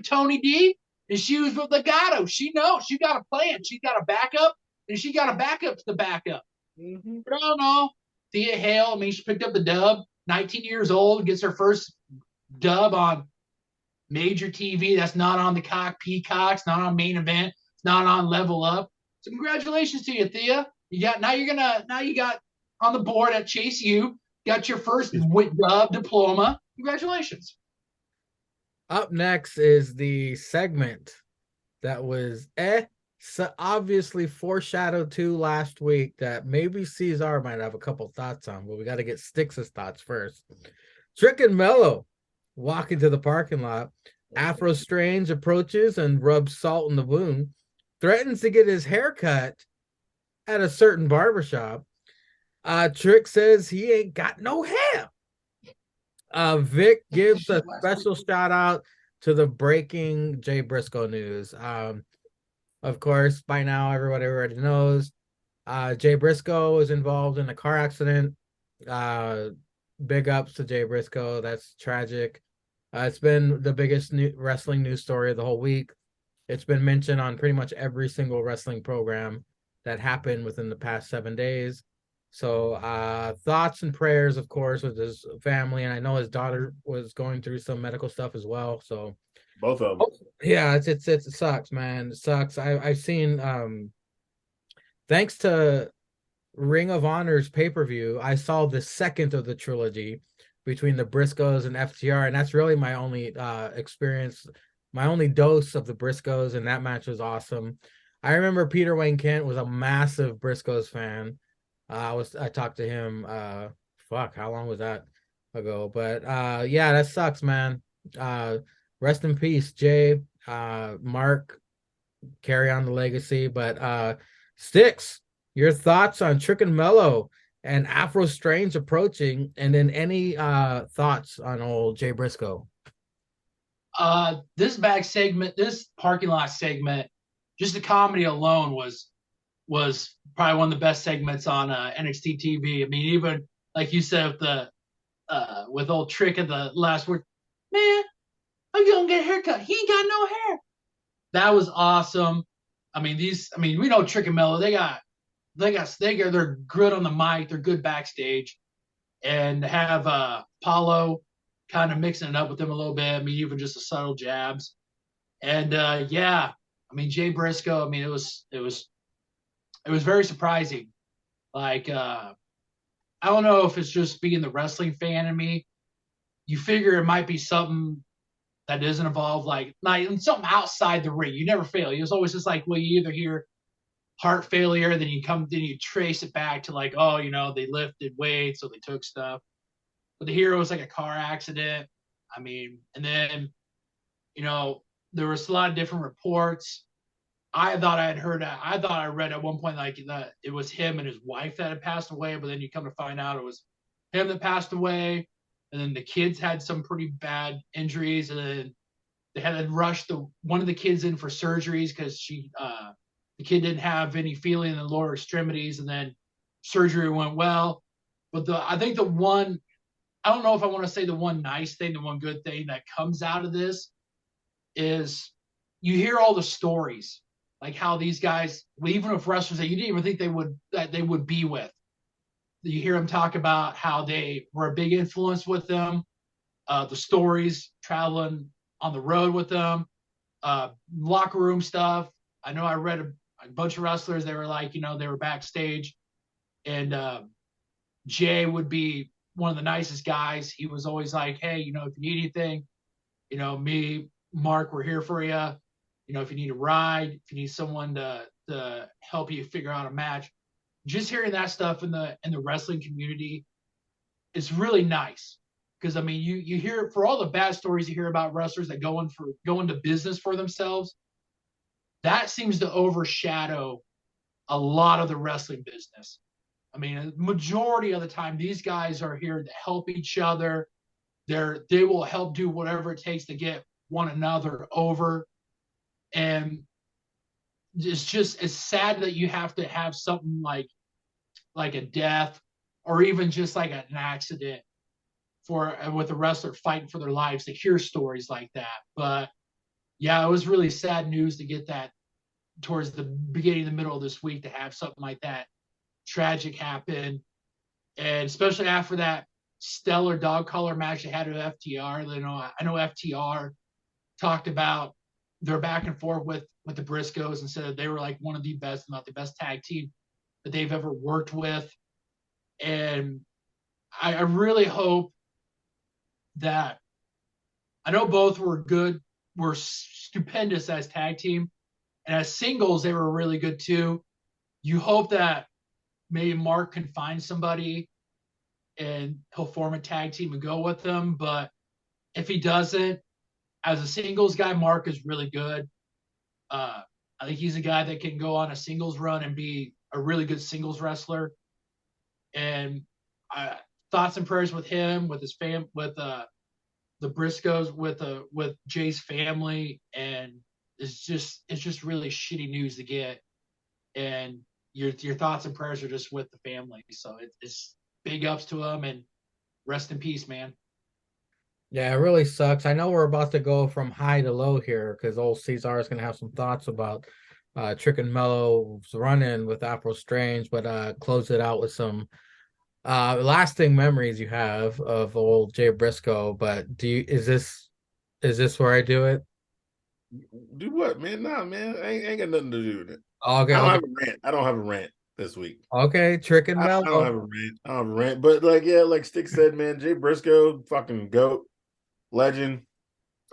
Tony D, and she was with Legato. She knows. She got a plan. She got a backup, and she got a backup to the backup. Mm-hmm. But I don't know. Thea Hale. I mean, she picked up the dub. 19 years old, gets her first dub on major TV. That's not on the Peacocks, not on Main Event, it's not on Level Up. So congratulations to you, Thea. You got on the board at Chase U. Got your first dub diploma. Congratulations. Up next is the segment that was so obviously foreshadowed to last week that maybe Cesar might have a couple thoughts on, but we got to get Styx's thoughts first. Trick and Mello walk into the parking lot. Afro Strange approaches and rubs salt in the wound, threatens to get his hair cut at a certain barbershop. Trick says he ain't got no hair. Vic gives a special shout out to the breaking Jay Briscoe news. Of course, by now everybody already knows. Jay Briscoe was involved in a car accident. Uh, Big ups to Jay Briscoe. That's tragic. It's been the biggest wrestling news story of the whole week. It's been mentioned on pretty much every single wrestling program that happened within the past 7 days. So thoughts and prayers, of course, with his family, and I know his daughter was going through some medical stuff as well. So Both of them. yeah, it sucks, man. It sucks. I've seen thanks to Ring of Honor's pay-per-view, I saw the second of the trilogy between the Briscoes and FTR, and that's really my only experience, my only dose of the Briscoes, and that match was awesome. I remember Peter Wayne Kent was a massive Briscoes fan. I talked to him how long was that ago? But yeah, that sucks, man. Rest in peace, Jay. Mark, carry on the legacy. But Sticks, your thoughts on Trick and Mellow and Afro Strange approaching, and then any thoughts on old Jay Briscoe? This back segment, this parking lot segment, just the comedy alone was probably one of the best segments on NXT TV. I mean, even like you said with old Trick at the last word, man, I'm gonna get a haircut. He ain't got no hair. That was awesome. I mean, we know Trick and Mello. They're good on the mic. They're good backstage, and have Paulo kind of mixing it up with them a little bit. I mean, even just the subtle jabs. And yeah, I mean, Jay Briscoe. I mean, it was very surprising. Like, I don't know if it's just being the wrestling fan in me. You figure it might be something that doesn't involve like something outside the ring. You never fail. It was always just like, well, you either hear heart failure, then you trace it back to like, oh, they lifted weights, so they took stuff. But the hero was like a car accident. I mean, and then, there was a lot of different reports. I thought I read at one point like that it was him and his wife that had passed away, but then you come to find out it was him that passed away, and then the kids had some pretty bad injuries, and then they had to rush one of the kids in for surgeries because the kid didn't have any feeling in the lower extremities, and then surgery went well. But I think the one, I don't know if I want to say the one nice thing, the one good thing that comes out of this is you hear all the stories, like how these guys, even with wrestlers that you didn't even think they would be with, you hear them talk about how they were a big influence with them, the stories traveling on the road with them, locker room stuff. I know I read a bunch of wrestlers, they were like, they were backstage, and Jay would be one of the nicest guys. He was always like, hey, if you need anything, me, Mark, we're here for you. If you need a ride, if you need someone to help you figure out a match. Just hearing that stuff in the wrestling community is really nice. Because I mean, you hear, for all the bad stories you hear about wrestlers that go into business for themselves, that seems to overshadow a lot of the wrestling business. I mean, a majority of the time, these guys are here to help each other. They will help do whatever it takes to get one another over. And it's sad that you have to have something like a death or even just like an accident with a wrestler fighting for their lives to hear stories like that. But yeah, it was really sad news to get that towards the beginning, the middle of this week, to have something like that tragic happen. And especially after that stellar dog collar match they had with FTR. I know FTR talked about their back and forth with the Briscoes and said they were like one of the best, if not the best tag team that they've ever worked with. And I really hope that, I know both were stupendous as tag team, and as singles they were really good too. You hope that maybe Mark can find somebody and he'll form a tag team and go with them. But if he doesn't, as a singles guy, Mark is really good. I think he's a guy that can go on a singles run and be a really good singles wrestler. And thoughts and prayers with him, with his with the Briscoes with Jay's family, and it's just really shitty news to get. And your thoughts and prayers are just with the family. So it's big ups to them, and rest in peace, man. Yeah, it really sucks. I know we're about to go from high to low here because old Cesar is gonna have some thoughts about Trick and Mellow's run-in with Afro Strange, but close it out with some lasting memories you have of old Jay Briscoe. But is this where I do it? Do what, man? Nah, man. Ain't got nothing to do with it. Okay, I don't okay, have a rant. I don't have a rant this week. okay. Trick and I don't have Mellow. a rant. I don't have a rant. But like, yeah, like Stick said, man, Jay Briscoe, fucking GOAT, legend.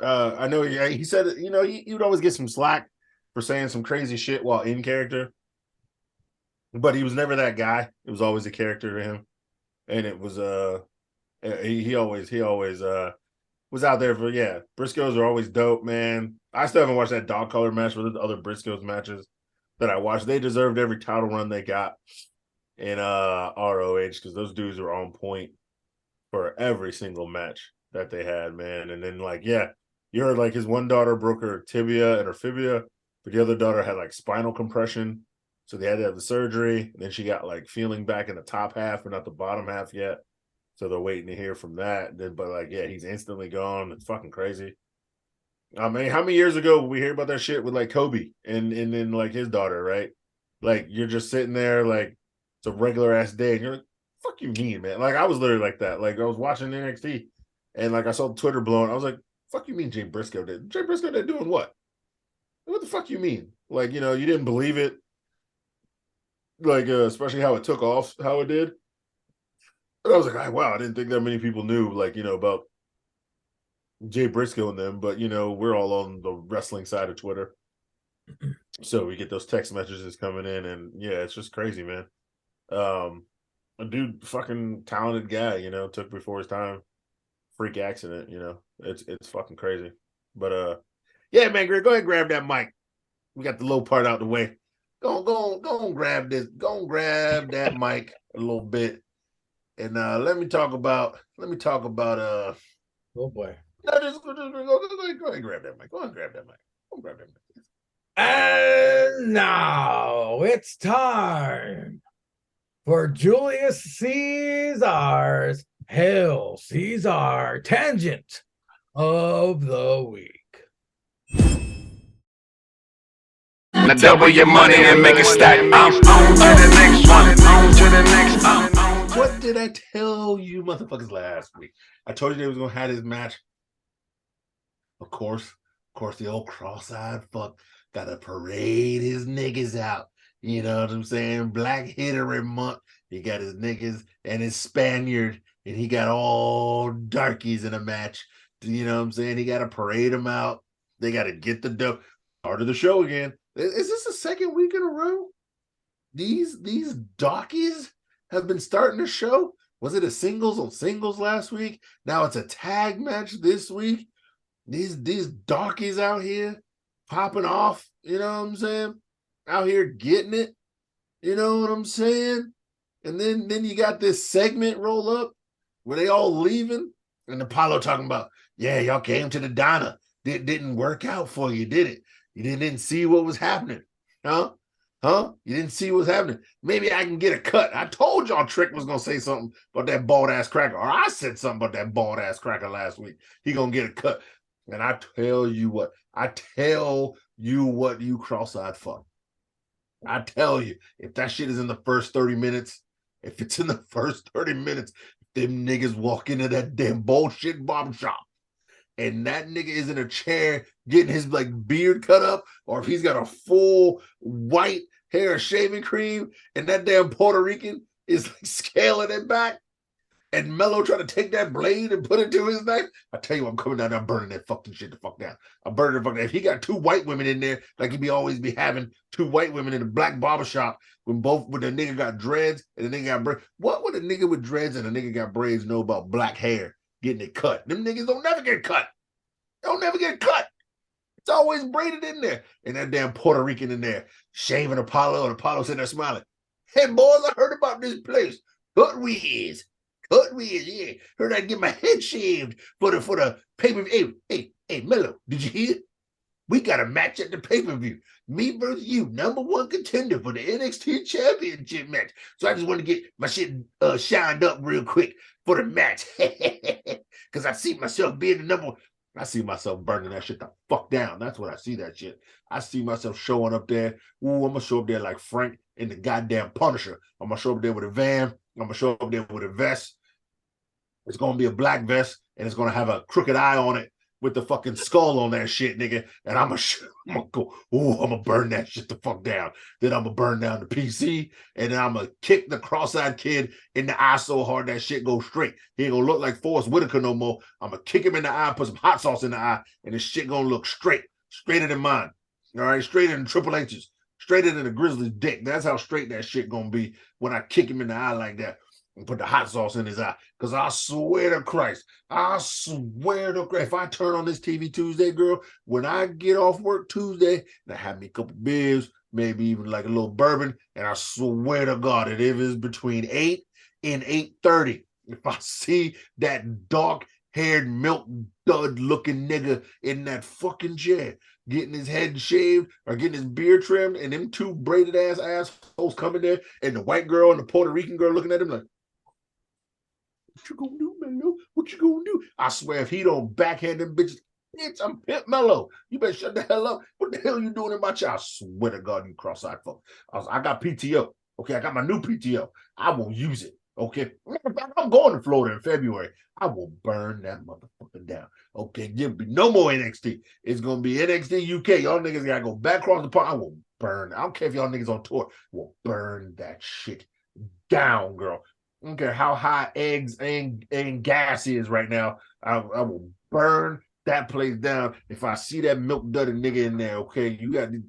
I know he said, you know, you'd always get some slack for saying some crazy shit while in character, but he was never that guy. It was always a character to him, and it was he always was out there for, yeah. Briscoes are always dope, man. I still haven't watched that dog collar match with the other Briscoes matches that I watched. They deserved every title run they got in ROH because those dudes were on point for every single match that they had, man. And then, like, yeah, you heard like his one daughter broke her tibia and her fibia, but the other daughter had like spinal compression, so they had to have the surgery. And then she got like feeling back in the top half but not the bottom half yet, so they're waiting to hear from that. But like, yeah, he's instantly gone. It's fucking crazy. I mean, how many years ago we hear about that shit with like Kobe and then like his daughter, right? Like you're just sitting there like it's a regular ass day, and you're like, "Fuck you mean, man?" Like I was literally like that. Like I was watching NXT, and like I saw Twitter blowing. I was like, "Fuck you mean Jay Briscoe did? Jay Briscoe did doing what? What the fuck you mean? Like you know you didn't believe it, like especially how it took off, how it did." And I was like, "Wow, I didn't think that many people knew like you know about Jay Briscoe and them." But you know we're all on the wrestling side of Twitter, so we get those text messages coming in, and yeah, it's just crazy, man. A dude, fucking talented guy, you know, took before his time. Freak accident, you know. It's fucking crazy. But yeah, man, Greg, go ahead and grab that mic. We got the low part out the way. Go on, grab this. Go and grab that mic a little bit. And let me talk about Oh boy. no, just go ahead and grab that mic. Go ahead and grab that mic. Go and grab that mic. And now it's time for Julius Caesar's Hail Caesar Tangent of the Week. Now double your money and make it stack. I'm on to the next one. On to the next. On. What did I tell you motherfuckers last week? I told you they was gonna have this match. Of course, the old cross-eyed fuck gotta parade his niggas out. You know what I'm saying? Black History Month. He got his niggas and his Spaniard, and he got all darkies in a match. You know what I'm saying? He gotta parade them out. They gotta get the dough. Part of the show again. Is this the second week in a row? These darkies have been starting the show. Was it a singles on singles last week? Now it's a tag match this week. These darkies out here popping off, you know what I'm saying? Out here getting it, you know what I'm saying? And then you got this segment roll up where they all leaving, and Apollo talking about, yeah, y'all came to the diner. Didn't work out for you, did it? You didn't see what was happening, huh? Huh? You didn't see what's happening. Maybe I can get a cut. I told y'all Trick was gonna say something about that bald ass cracker, or I said something about that bald ass cracker last week. He gonna get a cut. And I tell you what, you cross-eyed fuck. I tell you, if that shit is in the first 30 minutes, if it's in the first 30 minutes, them niggas walk into that damn bullshit barbershop and that nigga is in a chair getting his like beard cut up, or if he's got a full white hair and shaving cream, and that damn Puerto Rican is like scaling it back, and Mello trying to take that blade and put it to his knife, I tell you, I'm coming down there, I'm burning that fucking shit the fuck down. I'm burning the fuck down. If he got two white women in there, like he always be having two white women in a black barbershop when the nigga got dreads and the nigga got braids. What would a nigga with dreads and a nigga got braids know about black hair getting it cut? Them niggas don't never get cut. Don't never get cut. It's always braided in there. And that damn Puerto Rican in there shaving Apollo, and Apollo sitting there smiling. Hey, boys, I heard about this place. What we is. cut me. Yeah, heard I get my head shaved for the pay-per-view. Hey, Mello, did you hear? We got a match at the pay-per-view. Me versus you, number one contender for the NXT Championship match. So I just want to get my shit shined up real quick for the match. Because I see myself being the number one. I see myself burning that shit the fuck down. That's what I see that shit. I see myself showing up there. Ooh, I'm going to show up there like Frank in the goddamn Punisher. I'm going to show up there with a van. I'm going to show up there with a vest. It's going to be a black vest, and it's going to have a crooked eye on it with the fucking skull on that shit, nigga. And I'm gonna go, ooh, I'm gonna burn that shit the fuck down. Then I'm gonna burn down the PC, and then I'm gonna kick the cross-eyed kid in the eye so hard that shit goes straight. He ain't gonna look like Forrest Whitaker no more. I'm gonna kick him in the eye, put some hot sauce in the eye, and this shit gonna look straighter than mine. All right, straighter than Triple H's, straighter than the Grizzly's dick. That's how straight that shit gonna be when I kick him in the eye like that and put the hot sauce in his eye. Because I swear to Christ, if I turn on this TV Tuesday, girl, when I get off work Tuesday, and I have me a couple beers, maybe even like a little bourbon, and I swear to God that if it's between 8 and 8:30, if I see that dark-haired milk dud-looking nigga in that fucking chair, getting his head shaved or getting his beard trimmed, and them two braided assholes coming there, and the white girl and the Puerto Rican girl looking at him like, what you gonna do, Mello? What you gonna do? I swear, if he don't backhand them bitches, bitch, I'm Pimp Mello. You better shut the hell up. What the hell you doing in my child? I swear to God, you cross-eyed fuck. I got PTO. Okay, I got my new PTO. I will use it. Okay, I'm going to Florida in February. I will burn that motherfucker down. Okay, there'll be no more NXT. It's gonna be NXT UK. Y'all niggas gotta go back across the park. I will burn. I don't care if y'all niggas on tour. I will burn that shit down, girl. I don't care how high eggs and gas is right now. I will burn that place down if I see that milk duddy nigga in there. Okay, you got to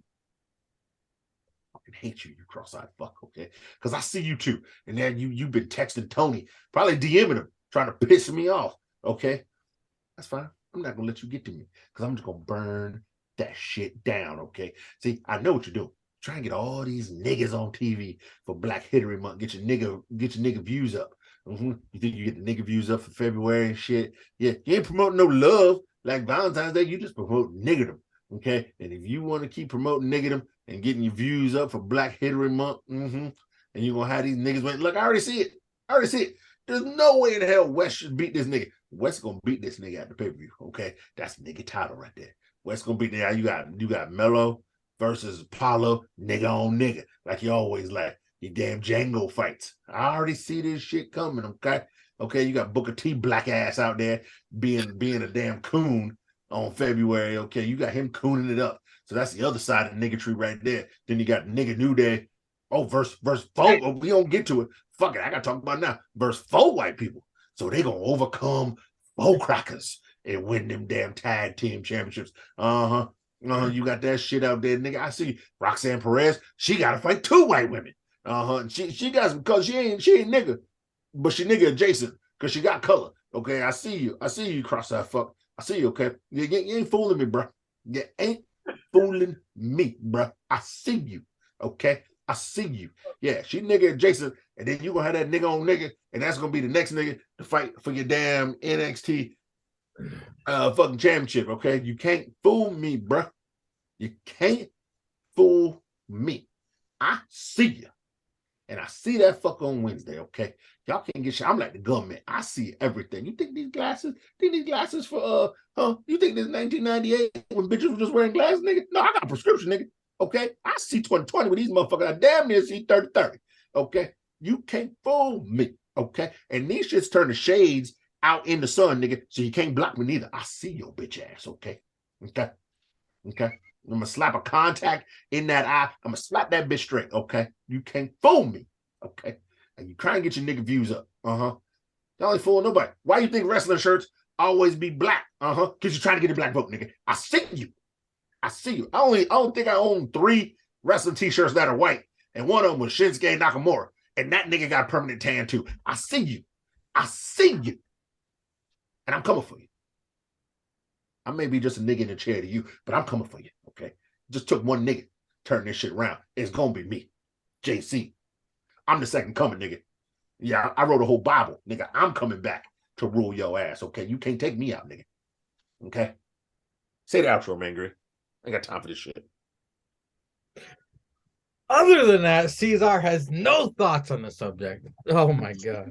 fucking hate you, you cross-eyed fuck. Okay, because I see you too, and then you've been texting Tony, probably DMing him, trying to piss me off. Okay, that's fine. I'm not gonna let you get to me because I'm just gonna burn that shit down. Okay, see, I know what you're doing. Try and get all these niggas on TV for Black History Month. Get your nigga views up. You think you get the nigga views up for February and shit? Yeah, you ain't promoting no love like Valentine's Day. You just promote niggerdom. Okay, and if you want to keep promoting niggerdom and getting your views up for Black History Month, and you're gonna have these niggas wait. Look, I already see it. There's no way in hell West should beat this nigga. West gonna beat this nigga at the pay-per-view. Okay, that's the nigga title right there. West gonna beat the. You got Mello versus Apollo, nigga on nigga, like you always like. You damn Django fights. I already see this shit coming, okay? Okay, you got Booker T black ass out there being a damn coon on February, okay? You got him cooning it up. So that's the other side of the nigga tree right there. Then you got Nigga New Day. Oh, verse 4. Oh, we don't get to it. Fuck it, I gotta talk about it now. Verse 4 white people. So they gonna overcome 4 crackers and win them damn tag team championships. You got that shit out there, nigga. I see Roxanne Perez. She got to fight 2 white women. She got some because she ain't nigga, but she nigga adjacent because she got color. Okay, I see you, cross-eyed fuck. I see you. Okay, you ain't fooling me, bro. You ain't fooling me, bro. I see you. Okay, I see you. Yeah, she nigga adjacent, and then you gonna have that nigga on nigga, and that's gonna be the next nigga to fight for your damn NXT fucking championship. Okay, you can't fool me, bro. You can't fool me. I see you. And I see that fuck on Wednesday, okay? Y'all can't get shit. I'm like the government. I see everything. You think these glasses for you think this 1998 when bitches were just wearing glasses, nigga? No, I got a prescription, nigga. Okay? I see 2020 with these motherfuckers. I damn near see 3030. Okay? You can't fool me. Okay? And these shits turn the shades out in the sun, nigga. So you can't block me neither. I see your bitch ass, okay? Okay? Okay? I'm gonna slap a contact in that eye. I'm gonna slap that bitch straight, okay? You can't fool me, okay? And you try and get your nigga views up, Y'all ain't fooling nobody. Why you think wrestling shirts always be black, Because you're trying to get a black vote, nigga. I see you. I don't think I own 3 wrestling t-shirts that are white, and one of them was Shinsuke Nakamura, and that nigga got a permanent tan too. I see you. And I'm coming for you. I may be just a nigga in a chair to you, but I'm coming for you, okay? Just took one nigga, turn this shit around. It's gonna be me, JC. I'm the second coming, nigga. Yeah, I wrote a whole Bible, nigga. I'm coming back to rule your ass. Okay, you can't take me out, nigga. Okay, say the outro, man. Gray. I ain't got time for this shit. Other than that, Caesar has no thoughts on the subject. Oh my god.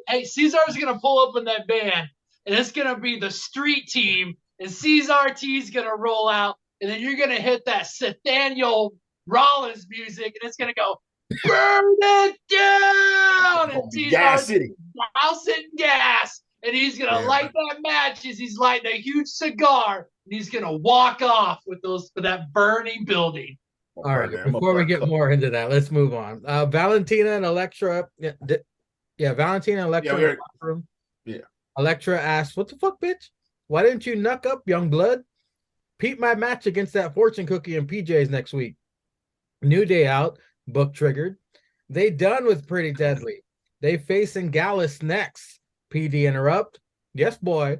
Hey, Caesar's gonna pull up in that band, and it's gonna be the street team, and Caesar T's gonna roll out, and then you're gonna hit that Nathaniel Rollins music, and it's gonna go burn it down, and Gas Caesar's City. dousing gas, and he's gonna light that match as he's lighting a huge cigar, and he's gonna walk off with that burning building. All right, before we get more into that, let's move on. Valentina and Elektra. Valentina and Elektra in the locker room. Yeah. Elektra asks, "What the fuck, bitch? Why didn't you knuck up, young blood? Peep my match against that fortune cookie in PJs next week. New Day out, book triggered. They done with Pretty Deadly. They facing Gallus next. PD interrupt. Yes, boy.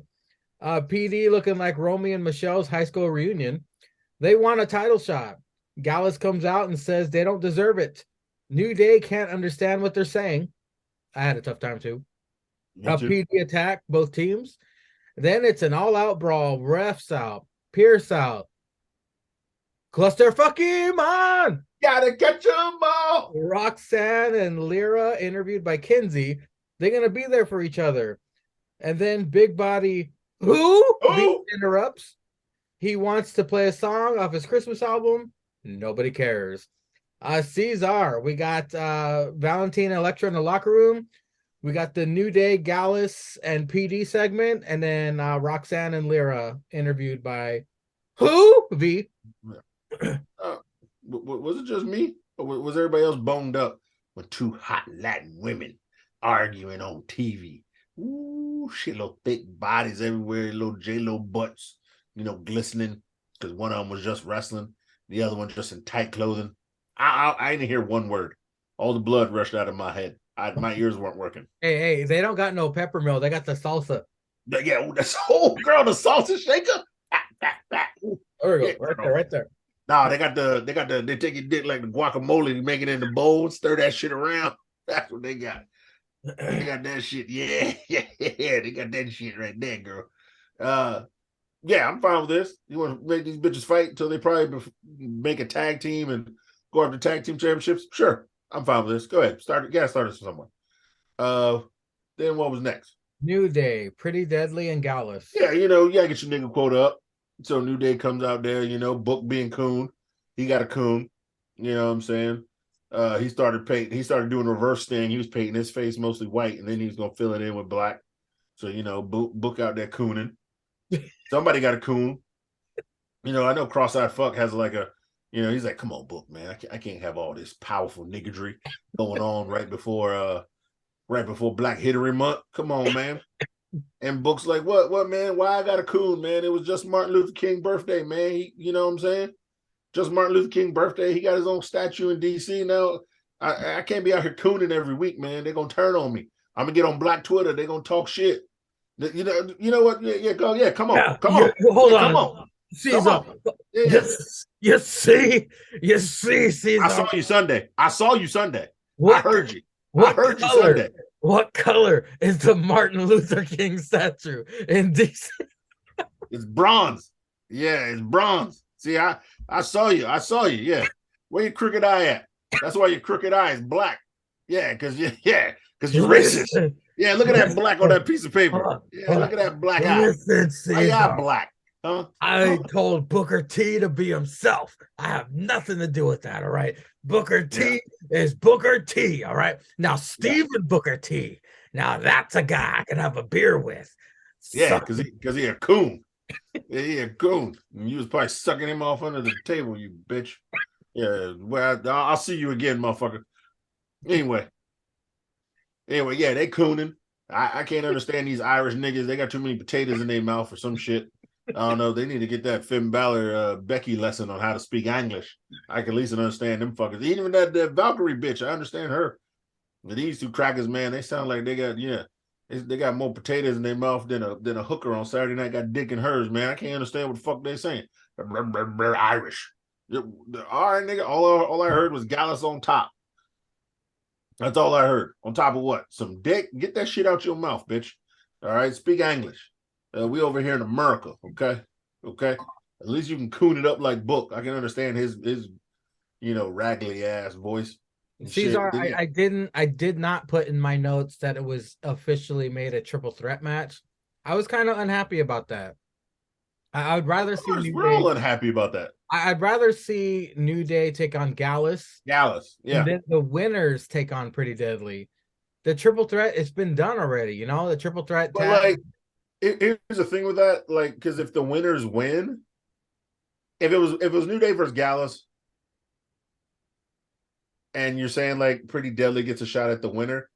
PD looking like Romy and Michelle's high school reunion. They want a title shot. Gallus comes out and says they don't deserve it. New Day can't understand what they're saying. I had a tough time too. PD attack both teams. Then it's an all-out brawl. Refs out. Pierce out. Cluster fuck him on. Gotta catch 'em all. Roxanne and Lyra interviewed by Kinsey. They're gonna be there for each other. And then Big Body interrupts. He wants to play a song off his Christmas album. Nobody cares. Caesar, we got Valentina Elektra in the locker room. We got the New Day, Gallus, and PD segment, and then Roxanne and Lyra interviewed by who? V. Was it just me? Or was everybody else boned up with two hot Latin women arguing on TV? Ooh, shit, little thick bodies everywhere, little J-Lo butts, glistening, because one of them was just wrestling, the other one just in tight clothing. I didn't hear one word. All the blood rushed out of my head. My ears weren't working. Hey, they don't got no Peppermill. They got the salsa. Yeah, that's girl, the salsa shaker. There we go, right there. Nah, they take your dick like the guacamole, make it in the bowl, stir that shit around. That's what they got. They got that shit. Yeah, they got that shit right there, girl. Yeah, I'm fine with this. You want to make these bitches fight until they probably make a tag team and go after tag team championships? Sure, I'm fine with this. Go ahead, start it somewhere. Then what was next? New Day, Pretty Deadly, and Gallus. Yeah, you gotta get your nigga quota up. So New Day comes out there, Book being coon. He got a coon. You know what I'm saying? He started doing a reverse thing. He was painting his face mostly white, and then he was gonna fill it in with black. So, Book out there cooning. Somebody got a coon. I know Cross-Eyed Fuck has like a, he's like, come on, Book, man. I can't have all this powerful niggery going on right before Black History Month. Come on, man. And Book's like, what, man? Why I got a coon, man? It was just Martin Luther King birthday, man. You know what I'm saying? Just Martin Luther King birthday. He got his own statue in D.C. now. I can't be out here cooning every week, man. They're going to turn on me. I'm going to get on Black Twitter. They're going to talk shit. You know what? Yeah, come on. Come on. Hold on. Come on. Caesar. Yeah. You see, Caesar. I saw you Sunday. What, I heard you. What I heard color, you Sunday. What color is the Martin Luther King statue in DC? It's bronze. Yeah, it's bronze. See, I saw you. Yeah. Where your crooked eye at? That's why your crooked eye is black. Yeah, because you're racist. Yeah, look at that black on that piece of paper. Yeah, look at that black eye. Why your eye black? Huh? I told Booker T to be himself. I have nothing to do with that, all right? Booker T is Booker T, all right? Now, Stephen Booker T, now that's a guy I can have a beer with. Yeah, because he a coon. Yeah, he a coon. And you was probably sucking him off under the table, you bitch. Yeah, well, I'll see you again, motherfucker. Anyway, yeah, they cooning. I can't understand these Irish niggas. They got too many potatoes in their mouth or some shit. I don't know. They need to get that Finn Balor Becky lesson on how to speak English. I can at least understand them fuckers. Even that Valkyrie bitch, I understand her. But these two crackers, man, they sound like they got more potatoes in their mouth than a hooker on Saturday night got dick in hers, man. I can't understand what the fuck they saying. Irish. All right, nigga. All I heard was Gallus on top. That's all I heard. On top of what? Some dick? Get that shit out your mouth, bitch. All right, speak English. We over here in America, okay? Okay. At least you can coon it up like Book. I can understand his raggedy ass voice and shit. Caesar, I did not put in my notes that it was officially made a triple threat match. I was kind of unhappy about that. I would rather see New We're all Day. unhappy about that. I'd rather see New Day take on Gallus, Gallus, and yeah. then the winners take on Pretty Deadly. The triple threat, it's been done already. The triple threat But tag. like, here's the thing with that, like, because if the winners win, if it was New Day versus Gallus, and you're saying like Pretty Deadly gets a shot at the winner,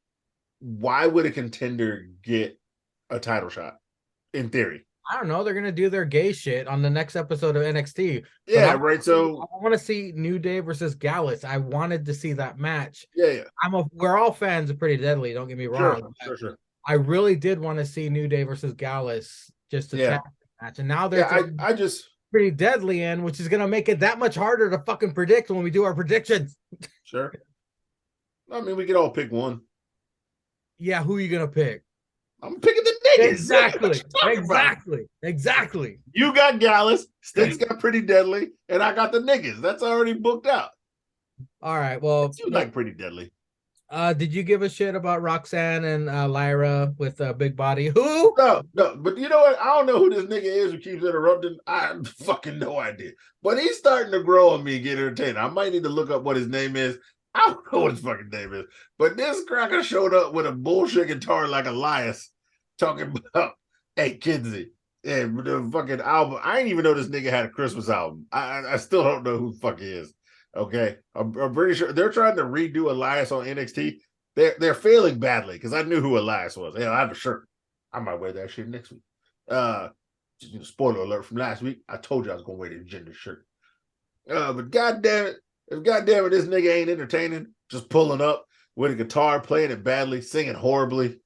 why would a contender get a title shot? In theory, I don't know. They're gonna do their gay shit on the next episode of NXT. yeah, right. So I want to see New Day versus Gallus. I wanted to see that match. yeah. We're all fans of Pretty Deadly. Don't get me wrong. Sure. I really did want to see New Day versus Gallus just to tag match, and now they're I just Pretty Deadly in, which is gonna make it that much harder to fucking predict when we do our predictions. sure. I mean, we could all pick one. Yeah, who are you gonna pick? I'm picking the niggas. Exactly. You got Gallus, Sticks got Pretty Deadly, and I got the niggas. That's already booked out. All right. Well, You like Pretty Deadly. Did you give a shit about Roxanne and Lyra with Big Body? Who? No, but you know what? I don't know who this nigga is who keeps interrupting. I have fucking no idea. But he's starting to grow on me and get entertained. I might need to look up what his name is. I don't know what his fucking name is. But this cracker showed up with a bullshit guitar like Elias talking about, hey, Kinsey, and the fucking album. I didn't even know this nigga had a Christmas album. I still don't know who the fuck he is. Okay, I'm pretty sure they're trying to redo Elias on NXT. They're failing badly because I knew who Elias was. Yeah, I have a shirt. I might wear that shit next week. Spoiler alert from last week. I told you I was gonna wear the gender shirt. But goddamn it, this nigga ain't entertaining. Just pulling up with a guitar, playing it badly, singing horribly.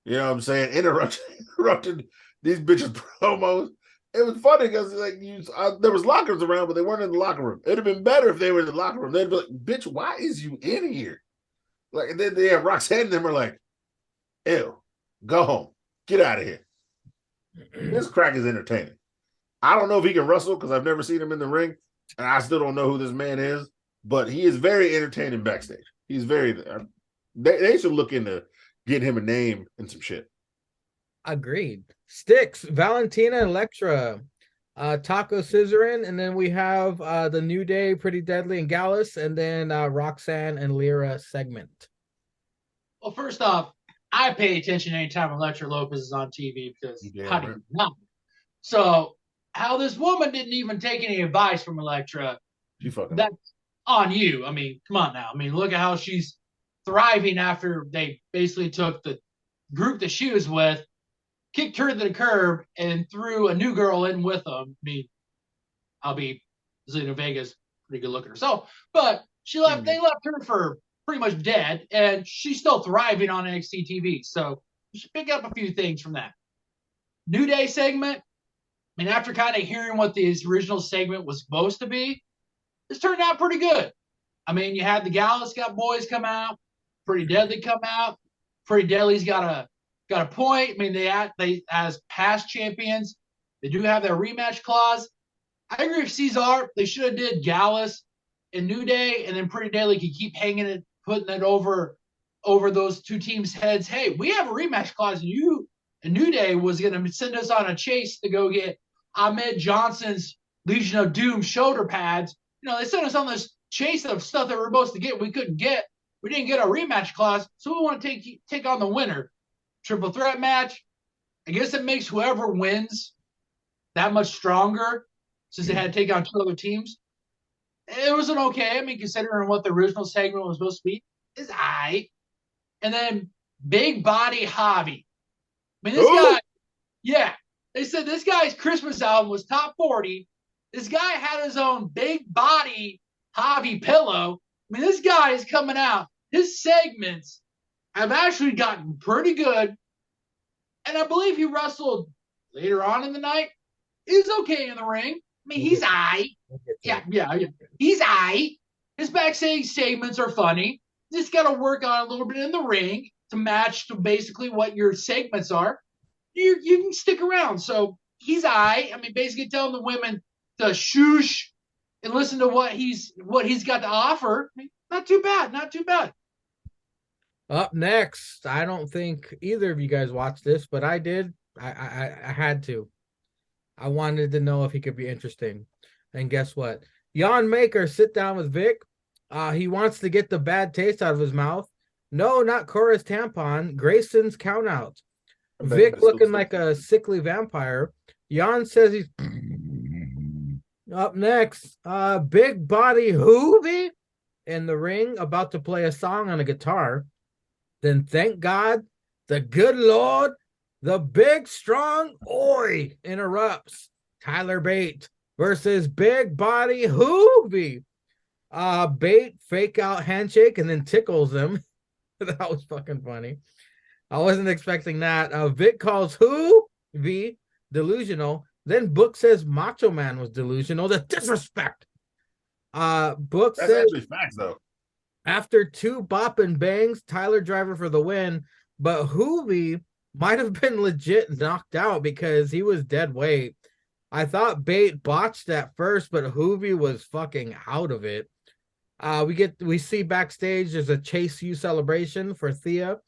You know what I'm saying? Interrupted these bitches promos. It was funny because there was lockers around, but they weren't in the locker room. It'd have been better if they were in the locker room. They'd be like, "Bitch, why is you in here?" Like, and then they have Roxanne and them are like, "Ew, go home, get out of here." This crack is entertaining. I don't know if he can wrestle because I've never seen him in the ring, and I still don't know who this man is. But he is very entertaining backstage. He's very. They should look into getting him a name and some shit. Agreed. Sticks, Valentina, Electra, Taco Scissorin, and then we have the New Day, Pretty Deadly, and Gallus, and then Roxanne and Lyra segment. Well, first off, I pay attention anytime Electra Lopez is on TV because how do you not? So, how this woman didn't even take any advice from Electra, that's on you. I mean, come on now. I mean, look at how she's thriving after they basically took the group that she was with, kicked her to the curb, and threw a new girl in with them. I mean, I'll be Zelina Vega's pretty good looking herself, but they left her for pretty much dead, and she's still thriving on NXT TV. So you should pick up a few things from that. New Day segment, and after kind of hearing what this original segment was supposed to be, this turned out pretty good. I mean, you had the Gallus boys come out, Pretty Deadly come out. Pretty Deadly's got a point. I mean, they as past champions, they do have their rematch clause. I agree with Cesar. They should have did Gallus and New Day, and then Pretty Deadly could keep hanging it, putting it over those two teams' heads. Hey, we have a rematch clause, and New Day was going to send us on a chase to go get Ahmed Johnson's Legion of Doom shoulder pads. They sent us on this chase of stuff that we're supposed to get. We couldn't get. We didn't get a rematch clause, so we want to take on the winner. Triple threat match. I guess it makes whoever wins that much stronger since they had to take on two other teams. It was an okay. I mean, considering what the original segment was supposed to be, is aight. And then Big Body Javi. I mean, this guy, yeah. They said this guy's Christmas album was top 40. This guy had his own Big Body Javi pillow. I mean, this guy is coming out. His segments have actually gotten pretty good. And I believe he wrestled later on in the night. He's okay in the ring. I mean, he's aight. Yeah. He's aight. His backstage segments are funny. just got to work on a little bit in the ring to match to basically what your segments are. You can stick around. So he's I mean, basically telling the women to shoosh and listen to what he's got to offer. I mean, not too bad, not too bad. Up next, I don't think either of you guys watched this, but I did. I had to. I wanted to know if he could be interesting. And guess what? Jan Maker sit down with Vic. He wants to get the bad taste out of his mouth. No, not Cora's tampon. Grayson's countout. Vic looking like a sickly vampire. Jan says he's up next. Big body Hoovy in the ring about to play a song on a guitar. Then thank God, the good Lord, the big strong Oi interrupts. Tyler Bate versus Big Body Hoovy. Bate fake out handshake and then tickles him. That was fucking funny. I wasn't expecting that. Vic calls Hoovy delusional. Then Book says Macho Man was delusional. The disrespect. Book That's says actually facts though. after 2 bop and bangs, Tyler Driver for the win, but Hoovy might have been legit knocked out because he was dead weight. I thought Bate botched at first, but Hoovy was fucking out of it. We see backstage there's a Chase U celebration for Thea,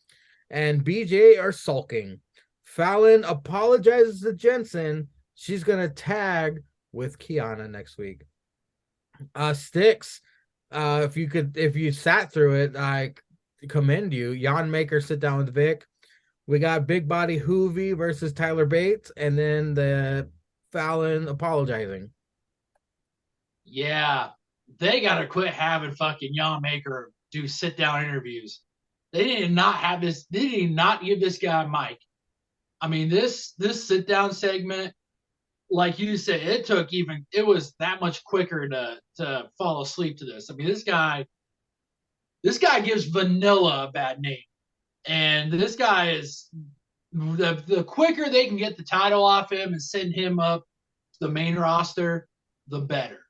and BJ are sulking. Fallon apologizes to Jensen. She's gonna tag with Kiana next week. Sticks. If you sat through it, I commend you. Jan Maker sit down with Vic. We got Big Body Hoovy versus Tyler Bates, and then the Fallon apologizing. Yeah, they gotta quit having fucking Jan Maker do sit down interviews. They did not have this. They did not give this guy a mic. I mean, this sit down segment, like you said, it was that much quicker to fall asleep to this. I mean, this guy gives Vanilla a bad name, and this guy is the quicker they can get the title off him and send him up to the main roster, the better.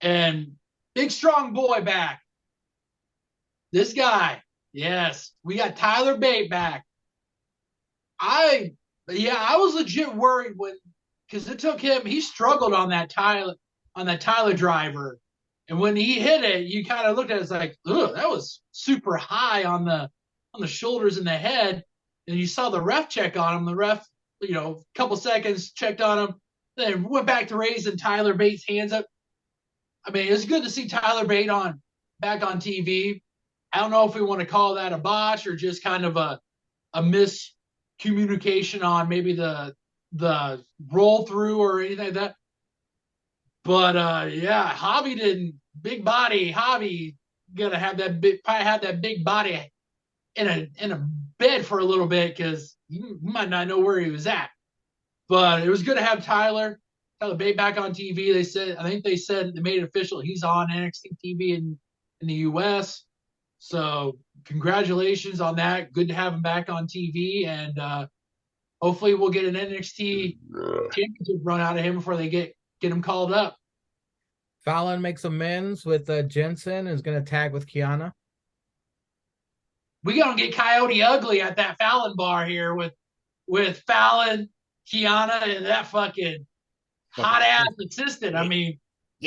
And big strong boy back. This guy, yes, we got Tyler Bate back. I was legit worried because it took him. He struggled on that Tyler Driver, and when he hit it, you kind of looked at it as like, ugh, that was super high on the shoulders and the head. And you saw the ref check on him. The ref, a couple seconds checked on him, then went back to raising Tyler Bates' hands up. I mean, it's good to see Tyler Bate back on TV. I don't know if we want to call that a botch or just kind of a miscommunication on maybe the roll through or anything like that. But big body Hobby gonna have probably have that big body in a bed for a little bit because you might not know where he was at. But it was good to have Tyler Bate back on TV. They said they made it official. He's on NXT TV in the US. So congratulations on that. Good to have him back on TV, and hopefully we'll get an NXT championship run out of him before they get him called up. Fallon makes amends with Jensen and is going to tag with Kiana. We're going to get Coyote Ugly at that Fallon bar here with Fallon, Kiana, and that fucking hot ass assistant. I mean,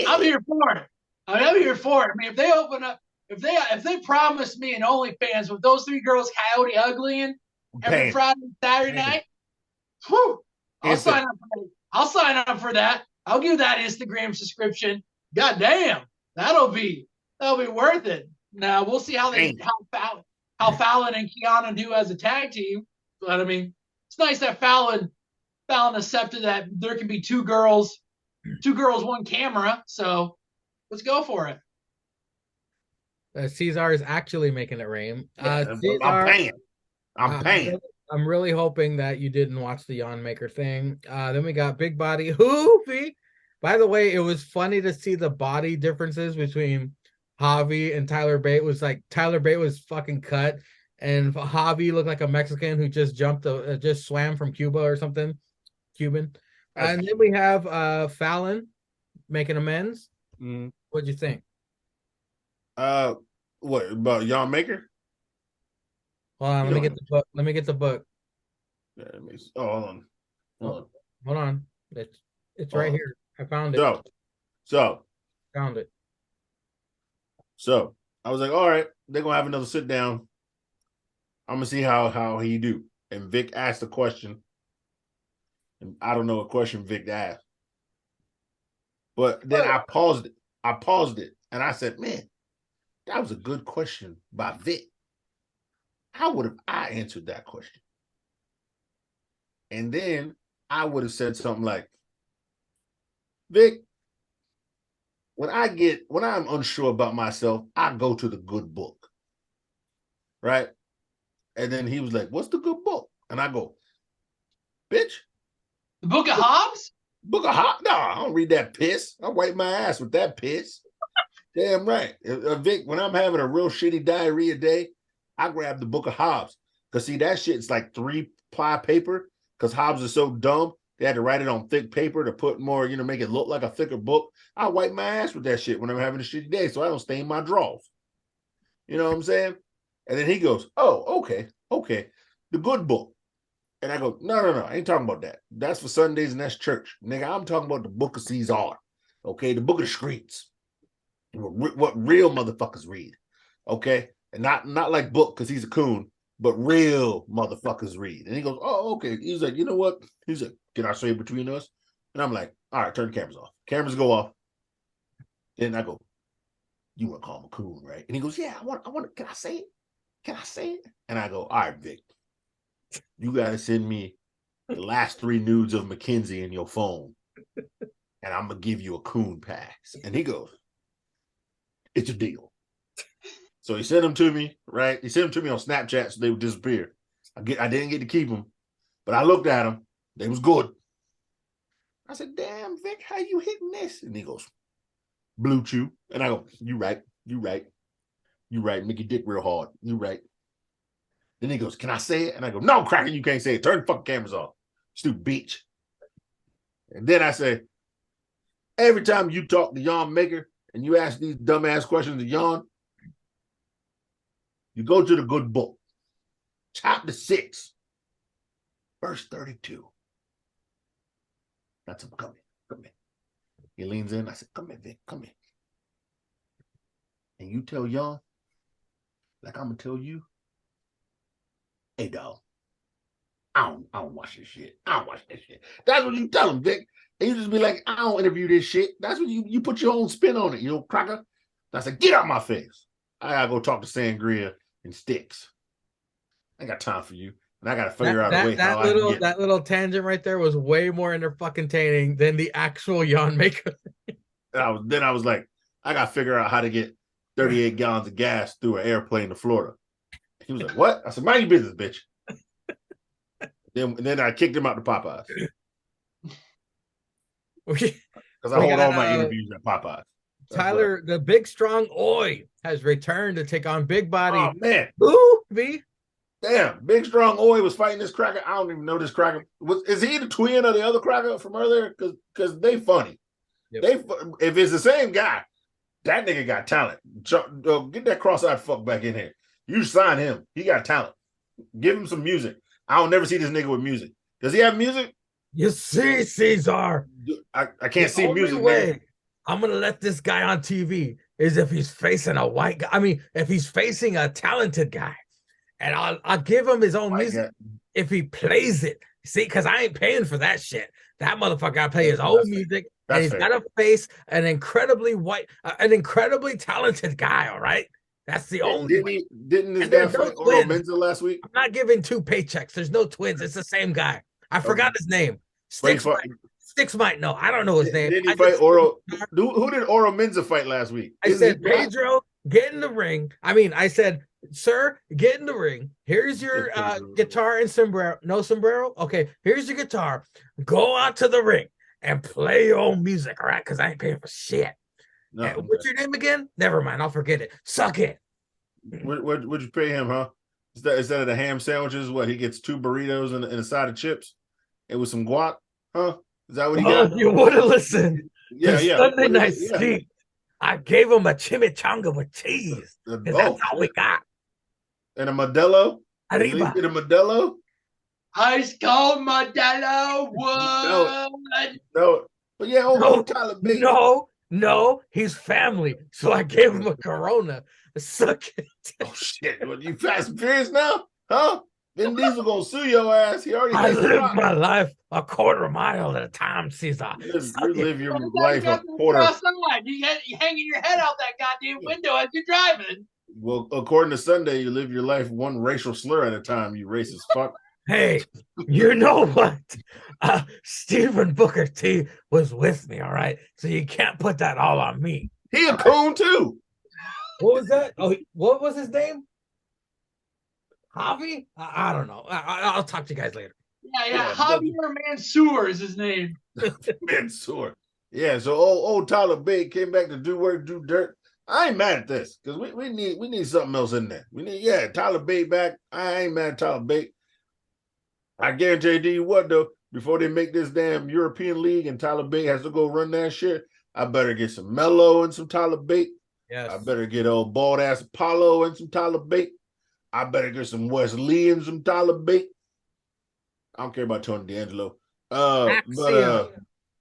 I'm here for it. I'm here for it. I mean, if they open up, if they promise me an OnlyFans with those 3 girls, Coyote Ugly, in every Friday and Saturday night, whew, I'll sign up for that. I'll give that Instagram subscription. God damn, that'll be worth it. Now we'll see how Fallon and Kiana do as a tag team. But I mean, it's nice that Fallon accepted that there can be 2 girls, 1 camera. So let's go for it. Cesar is actually making it rain. Cesar, I'm paying. I'm really hoping that you didn't watch the Jan Maker thing. Then we got Big Body Hoovy. By the way, it was funny to see the body differences between Javi and Tyler Bate. Was like Tyler Bate was fucking cut, and Javi looked like a Mexican who just just swam from Cuba or something, Cuban. And then we have Fallon making amends. What'd you think? What about Yon Maker? Hold on, let me get the book. Let me get the book. Yeah, hold on. Hold on. It's right Hold on. here. I found it. So Found it. So I was like, all right, they're gonna have another sit down. I'm gonna see how he do. And Vic asked a question, and I don't know what question Vic asked, but then I paused it. And I said, man, that was a good question by Vic. How would have I answered that question? And then I would have said something like, Vic, when I'm unsure about myself, I go to the good book. Right? And then he was like, what's the good book? And I go, bitch. The Book of Hobbes? Book of Hobbes? No, I don't read that piss. I wipe my ass with that piss. Damn right. Vic, when I'm having a real shitty diarrhea day, I grab the Book of Hobbes. Because see, that shit's like 3-ply paper. Because Hobbes is so dumb, they had to write it on thick paper to put more, make it look like a thicker book. I wipe my ass with that shit when I'm having a shitty day so I don't stain my drawers. You know what I'm saying? And then he goes, oh, okay. The good book. And I go, no, I ain't talking about that. That's for Sundays and that's church. Nigga, I'm talking about the book of Caesar. Okay, the book of the streets. What real motherfuckers read. Okay? And not like book because he's a coon, but real motherfuckers read. And he goes, oh, okay. He's like, you know what? He's like, can I say between us? And I'm like, all right, turn the cameras off. Cameras go off. Then I go, you want to call him a coon, right? And he goes, yeah, I want. Can I say it? Can I say it? And I go, all right, Vic, you got to send me the last 3 nudes of Mackenzie in your phone, and I'm going to give you a coon pass. And he goes, it's a deal. So he sent them to me, right? He sent them to me on Snapchat so they would disappear. I didn't get to keep them, but I looked at them. They was good. I said, damn, Vic, how you hitting this? And he goes, Blue Chew. And I go, you right. Make your dick real hard. You right. Then he goes, can I say it? And I go, no, Cracker, you can't say it. Turn the fucking cameras off. Stupid bitch. And then I say, every time you talk to Yon Maker and you ask these dumbass questions to Yon, you go to the good book. Chapter 6, verse 32. That's him. Come here. He leans in. I said, come here, Vic. Come here. And you tell Yon, like I'm gonna tell you, hey dog, I don't watch this shit. I don't watch that shit. That's what you tell him, Vic. And you just be like, I don't interview this shit. That's what you put your own spin on it, Cracker. And I said, get out my face. I gotta go talk to Sangria and Sticks. I ain't got time for you. And I gotta figure out a way how I can get that little tangent right there was way more entertaining than the actual Yon Maker. Then I was like, I gotta figure out how to get 38 gallons of gas through an airplane to Florida. He was like, what? I said, mind your business, bitch. Then I kicked him out to Popeyes. Because I hold all my interviews at Popeyes. Tyler, the big strong Oi has returned to take on Big Body. Oh, man. Who, V? Damn, Big Strong Oi was fighting this cracker. I don't even know this cracker. Is he the twin of the other cracker from earlier? Because they funny. Yep. If it's the same guy, that nigga got talent. Get that cross-eyed fuck back in here. You sign him. He got talent. Give him some music. I don't never see this nigga with music. Does he have music? You see, Caesar. I can't see music. The only way I'm going to let this guy on TV is if he's facing a white guy. I mean, if he's facing a talented guy. And I'll give him his own music if he plays it. See, because I ain't paying for that shit. That motherfucker got to play his own music. And he's got to face an incredibly talented guy, all right? That's the only Didn't this guy fight Oro Menza last week? I'm not giving 2 paychecks. There's no twins. It's the same guy. I forgot his name. Sticks might know. I don't know his name. Didn't he fight Oro? Who did Oro Menza fight last week? I said, Pedro, get in the ring. I said, sir, get in the ring. Here's your guitar and sombrero. No sombrero? Okay, here's your guitar. Go out to the ring and play your own music, all right? Because I ain't paying for shit. No, what's your name again? Never mind, I'll forget it. Suck it. What'd you pay him, huh? Instead of the ham sandwiches, what, he gets 2 burritos and a side of chips? It was some guac, huh? Is that what he got? You would have listened. Yeah. Sunday night ski. I gave him a chimichanga with cheese. 'Cause that's all we shit. got. And a Modelo? At least Arriba. get a Modelo? Ice cold Modelo No, wood. no. But yeah, No, Tyler Bate. no, he's family. So I gave him a Corona. Suck it. Oh shit! What, you Fast and Furious now? Huh? Vin Diesel gonna sue your ass. He already I thinks live about my life a quarter mile at a time, Caesar. you Suck it. live your You life got a to quarter. cross the line. You hanging your head out that goddamn window as you're driving. Well, according to Sunday, you live your life one racial slur at a time. You racist fuck. Hey, you know what? Stephen Booker T was with me, all right? So you can't put that all on me. He a coon too. What was that? Oh, what was his name? Javi? I don't know. I'll talk to you guys later. Yeah. Javier Mansour is his name. Mansoor. Yeah, so old Tyler Bate came back to do work, do dirt. I ain't mad at this because we need something else in there. We need Tyler Bate back. I ain't mad at Tyler Bate. I guarantee you what though, before they make this damn European League and Tyler Bate has to go run that shit, I better get some Melo and some Tyler Bate. Yes. I better get old bald ass Apollo and some Tyler Bate. I better get some Wes Lee and some Tyler Bate. I don't care about Tony D'Angelo. Axiom.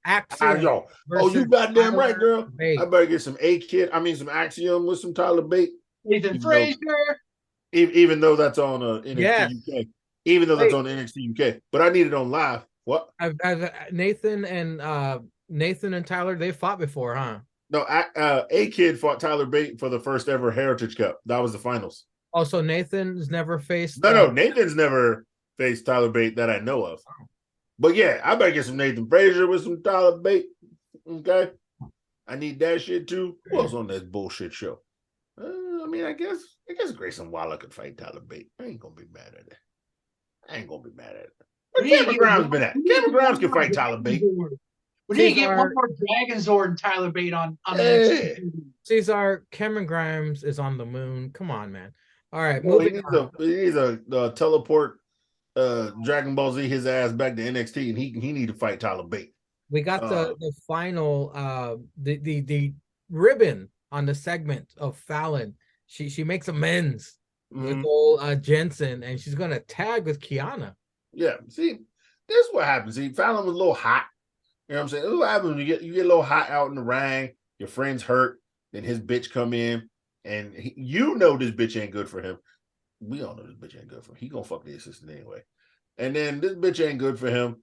You goddamn right, girl. Bate. I better get some some Axiom with some Tyler Bate. Nathan Frazier. Even though that's on NXT UK. Even though that's on NXT UK. But I need it on live. What? Nathan and Tyler, they fought before, huh? No, A Kid fought Tyler Bate for the first ever Heritage Cup. That was the finals. Oh, so Nathan's never faced. No, Nathan's never faced Tyler Bate that I know of. But yeah, I better get some Nathan Frazier with some Tyler Bate. Okay, I need that shit too. Who else on this bullshit show? I guess Grayson Waller could fight Tyler Bate. I ain't gonna be mad at it. Where Cameron Grimes been at? Cameron Grimes can fight Tyler Bate. We need to get one more Dragon Zord and Tyler Bate on the next. Caesar, Cameron Grimes is on the moon. Come on, man. All right, he needs a teleport Dragon Ball Z his ass back to NXT, and he need to fight Tyler Bate. We got the final the ribbon on the segment of Fallon. She makes amends with old Jensen, and she's gonna tag with Kiana. Yeah, see, this is what happens. See, Fallon was a little hot. You know what I'm saying? This is what happens when you get a little hot out in the ring. Your friend's hurt, then his bitch come in, and this bitch ain't good for him. We all know this bitch ain't good for him. He gonna fuck the assistant anyway. And then this bitch ain't good for him.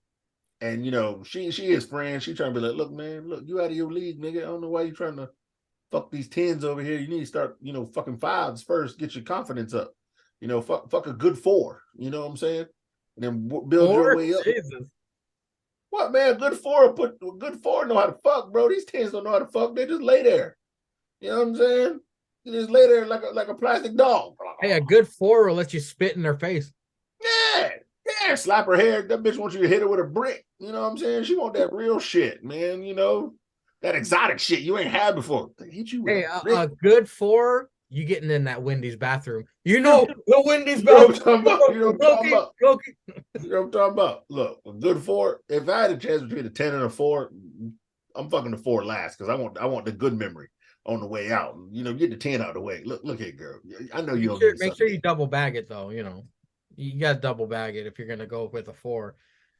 And she is friend. She trying to be like, look, man, you out of your league, nigga. I don't know why you trying to fuck these 10s over here. You need to start, fucking 5s first. Get your confidence up. Fuck a good 4. You know what I'm saying? And then build your way up. Jesus. What, man? Good 4 know how to fuck, bro. These 10s don't know how to fuck. They just lay there. You know what I'm saying? You just lay there like a plastic dog. Hey, a good 4 will let you spit in their face. Yeah, slap her hair. That bitch wants you to hit her with a brick. You know what I'm saying? She want that real shit, man. That exotic shit you ain't had before. They hit you with a good 4, you getting in that Wendy's bathroom. The Wendy's bathroom. You know what I'm talking about? Look, a good 4. If I had a chance between a 10 and a 4, I'm fucking the 4 last because I want the good memory on the way out. Get the 10 out of the way. Look here, girl. I know you don't make sure you double bag it though. You got to double bag it if you're gonna go with a 4.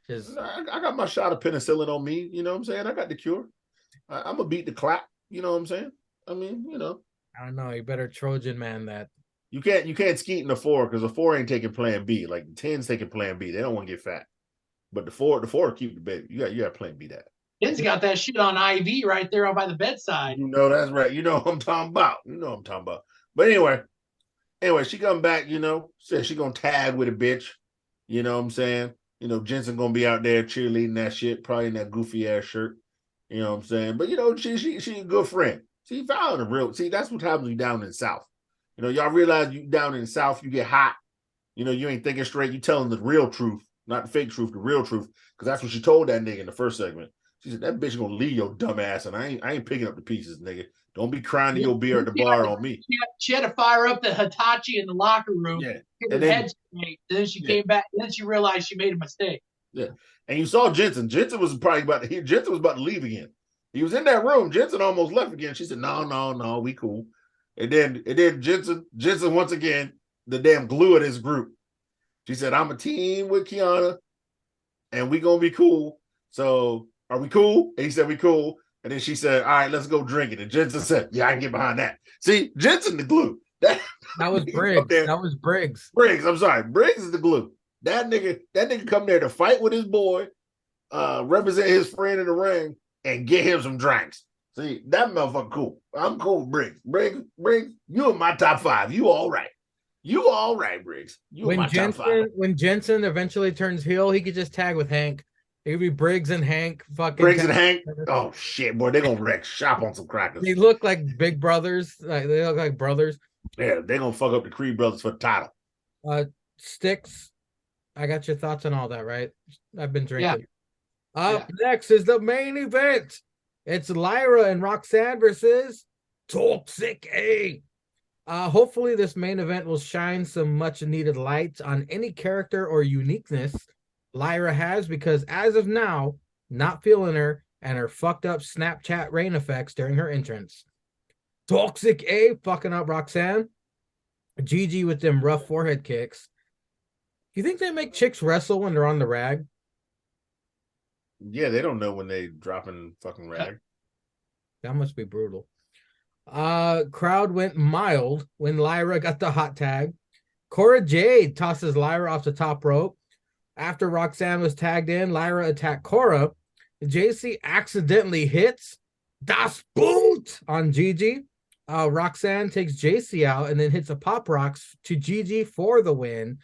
I got my shot of penicillin on me. You know what I'm saying? I got the cure. I'm gonna beat the clap. You know what I'm saying? I don't know. You better Trojan man that. You can't skeet in the 4 because the 4 ain't taking plan B. Like the 10's taking plan B. They don't want to get fat. But the 4 keep the baby. You got plan B that. Ken's got that shit on IV right there by the bedside. That's right. You know what I'm talking about. But anyway, she come back, said she gonna tag with a bitch. You know what I'm saying? Jensen gonna be out there cheerleading that shit, probably in that goofy ass shirt. You know what I'm saying? But she a good friend. See, Fallon a real. See, that's what happens when you down in the South. Y'all realize you down in the South, you get hot. You ain't thinking straight. You telling the real truth, not the fake truth, the real truth. Because that's what she told that nigga in the first segment. She said, that bitch gonna leave your dumb ass, and I ain't picking up the pieces, nigga. Don't be crying to your beer at the bar on me. She had to fire up the Hitachi in the locker room. Yeah. And then she came back. And then she realized she made a mistake. Yeah. And you saw Jensen. Jensen was about to leave again. He was in that room. Jensen almost left again. She said, no, we cool. And then Jensen once again, the damn glue of this group. She said, I'm a team with Kiana, and we gonna be cool. So are we cool? And he said, we cool. And then she said, all right, let's go drink it. And Jensen said, yeah, I can get behind that. See, Jensen the glue. That was Briggs. That was Briggs. Briggs, I'm sorry. Briggs is the glue. That nigga come there to fight with his boy, represent his friend in the ring, and get him some drinks. See, that motherfucker cool. I'm cool with Briggs. Briggs, you in my top 5. You all right. You all right, Briggs. You in my top 5. When Jensen eventually turns heel, he could just tag with Hank. It could be Briggs and Hank. Briggs and Hank. Oh shit, boy, they're gonna wreck shop on some crackers. They look like big brothers. They look like brothers. Yeah, they're gonna fuck up the Creed brothers for the title. Sticks. I got your thoughts on all that, right? I've been drinking. Up next is the main event. It's Lyra and Roxanne versus Toxic A. Hopefully this main event will shine some much needed light on any character or uniqueness Lyra has, because as of now, not feeling her and her fucked up Snapchat rain effects during her entrance. Toxic A fucking up Roxanne. Gigi with them rough forehead kicks. Do you think they make chicks wrestle when they're on the rag? Yeah, they don't know when they dropping fucking rag. That must be brutal. Crowd went mild when Lyra got the hot tag. Cora Jade tosses Lyra off the top rope. After Roxanne was tagged in, Lyra attacked Cora. JC accidentally hits Das Boot on Gigi. Roxanne takes JC out and then hits a pop rocks to Gigi for the win.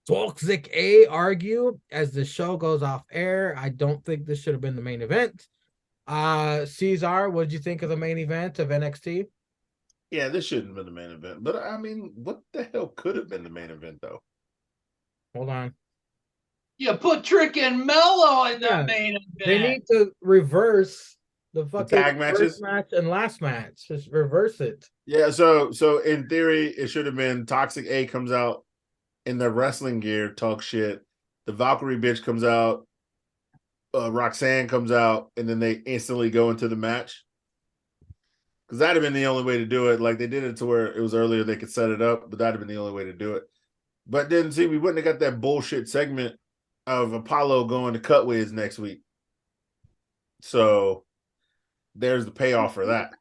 Toxic A argue as the show goes off air. I don't think this should have been the main event. Cesar, what did you think of the main event of NXT? Yeah, this shouldn't have been the main event. But I mean, what the hell could have been the main event though? Hold on. You put Trick and Mello in the main event. They need to reverse the fucking tag matches match and last match. Just reverse it. Yeah, so in theory, it should have been Toxic A comes out in their wrestling gear, talk shit. The Valkyrie bitch comes out, Roxanne comes out, and then they instantly go into the match. Because that'd have been the only way to do it. Like they did it to where it was earlier, they could set it up, but that'd have been the only way to do it. But then see, we wouldn't have got that bullshit segment of Apollo going to Cutways next week. So there's the payoff for that.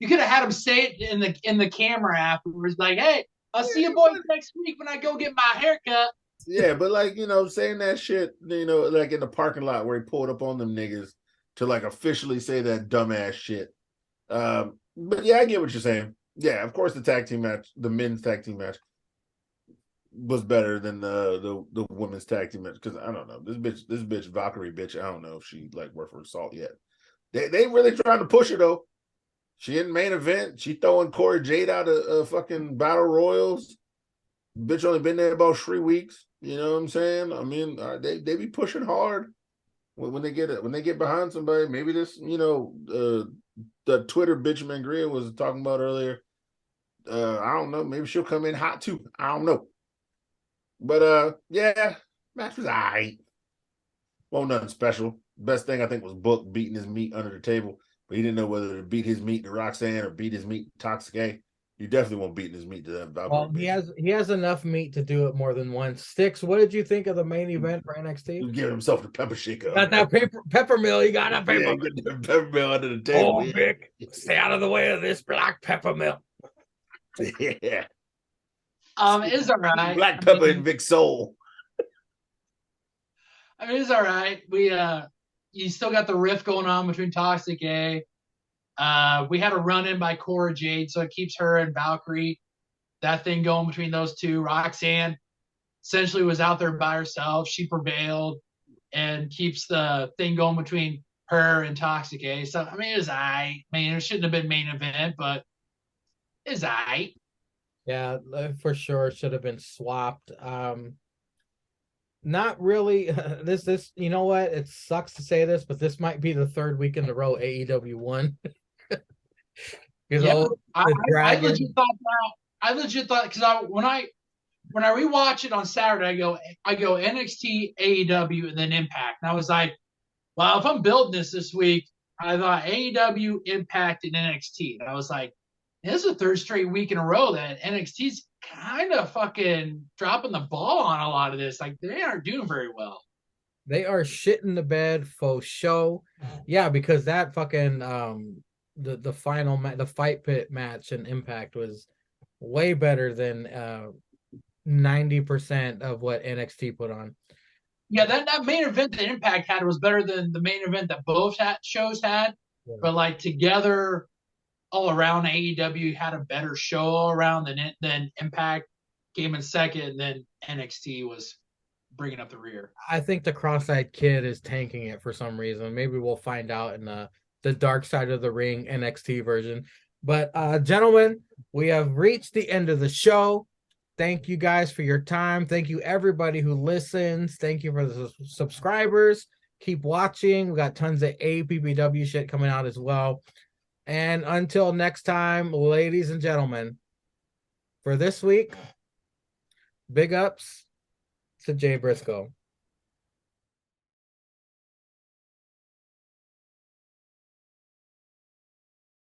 You could have had him say it in the camera afterwards, like, "Hey, I'll see you boys next week when I go get my haircut." Yeah, but like, saying that shit, like in the parking lot where he pulled up on them niggas to like officially say that dumbass shit. But yeah, I get what you're saying. Yeah, of course the men's tag team match was better than the women's tag team match, because I don't know, this bitch Valkyrie bitch, I don't know if she like worth her salt yet. They really trying to push her though. She in main event. She throwing Cora Jade out of fucking battle royals. Bitch only been there about 3 weeks. You know what I'm saying? I mean, they be pushing hard when they get behind somebody. Maybe this, the Twitter bitch Mangria was talking about earlier. I don't know. Maybe she'll come in hot too. I don't know. But yeah, match was alright. Well, nothing special. Best thing I think was Book beating his meat under the table, but he didn't know whether to beat his meat to Roxanne or beat his meat to Toxic A. You definitely won't beat his meat to that. Well, he has enough meat to do it more than once. Sticks, what did you think of the main event for NXT? He's giving himself the pepper shaker. Got that Peppermill. You got a Peppermill. Yeah, get the Peppermill under the table. Oh, Vic, stay out of the way of this black Peppermill. Yeah. It's all right. Black pepper and Vic Soul. I mean, it's all right. You still got the rift going on between Toxic A. We had a run in by Cora Jade, so it keeps her and Valkyrie, that thing going between those two. Roxanne essentially was out there by herself. She prevailed and keeps the thing going between her and Toxic A. So, I mean, it was all right. I mean, it shouldn't have been main event, but it's all right. Yeah, for sure. Should have been swapped. Not really. This, you know what? It sucks to say this, but this might be the third week in a row AEW won. Yeah, I legit thought because when I rewatch it on Saturday, I go NXT, AEW, and then Impact, and I was like, well, if I'm building this week, I thought AEW, Impact, and NXT. And I was like, this is the third straight week in a row that NXT's kind of fucking dropping the ball on a lot of this. Like they aren't doing very well. They are shit in the bed for show. Yeah, because that fucking the final the fight pit match and Impact was way better than 90% of what NXT put on. Yeah, that main event that Impact had was better than the main event that both shows had. Yeah. But like together, all around, AEW had a better show all around than Impact. Came in second, and then NXT was bringing up the rear. I think the cross-eyed kid is tanking it for some reason. Maybe we'll find out in the dark side of the ring NXT version. But gentlemen, we have reached the end of the show. Thank you guys for your time. Thank you everybody who listens. Thank you for the subscribers. Keep watching. We got tons of APPW shit coming out as well. And until next time, ladies and gentlemen, for this week, big ups to Jay Briscoe.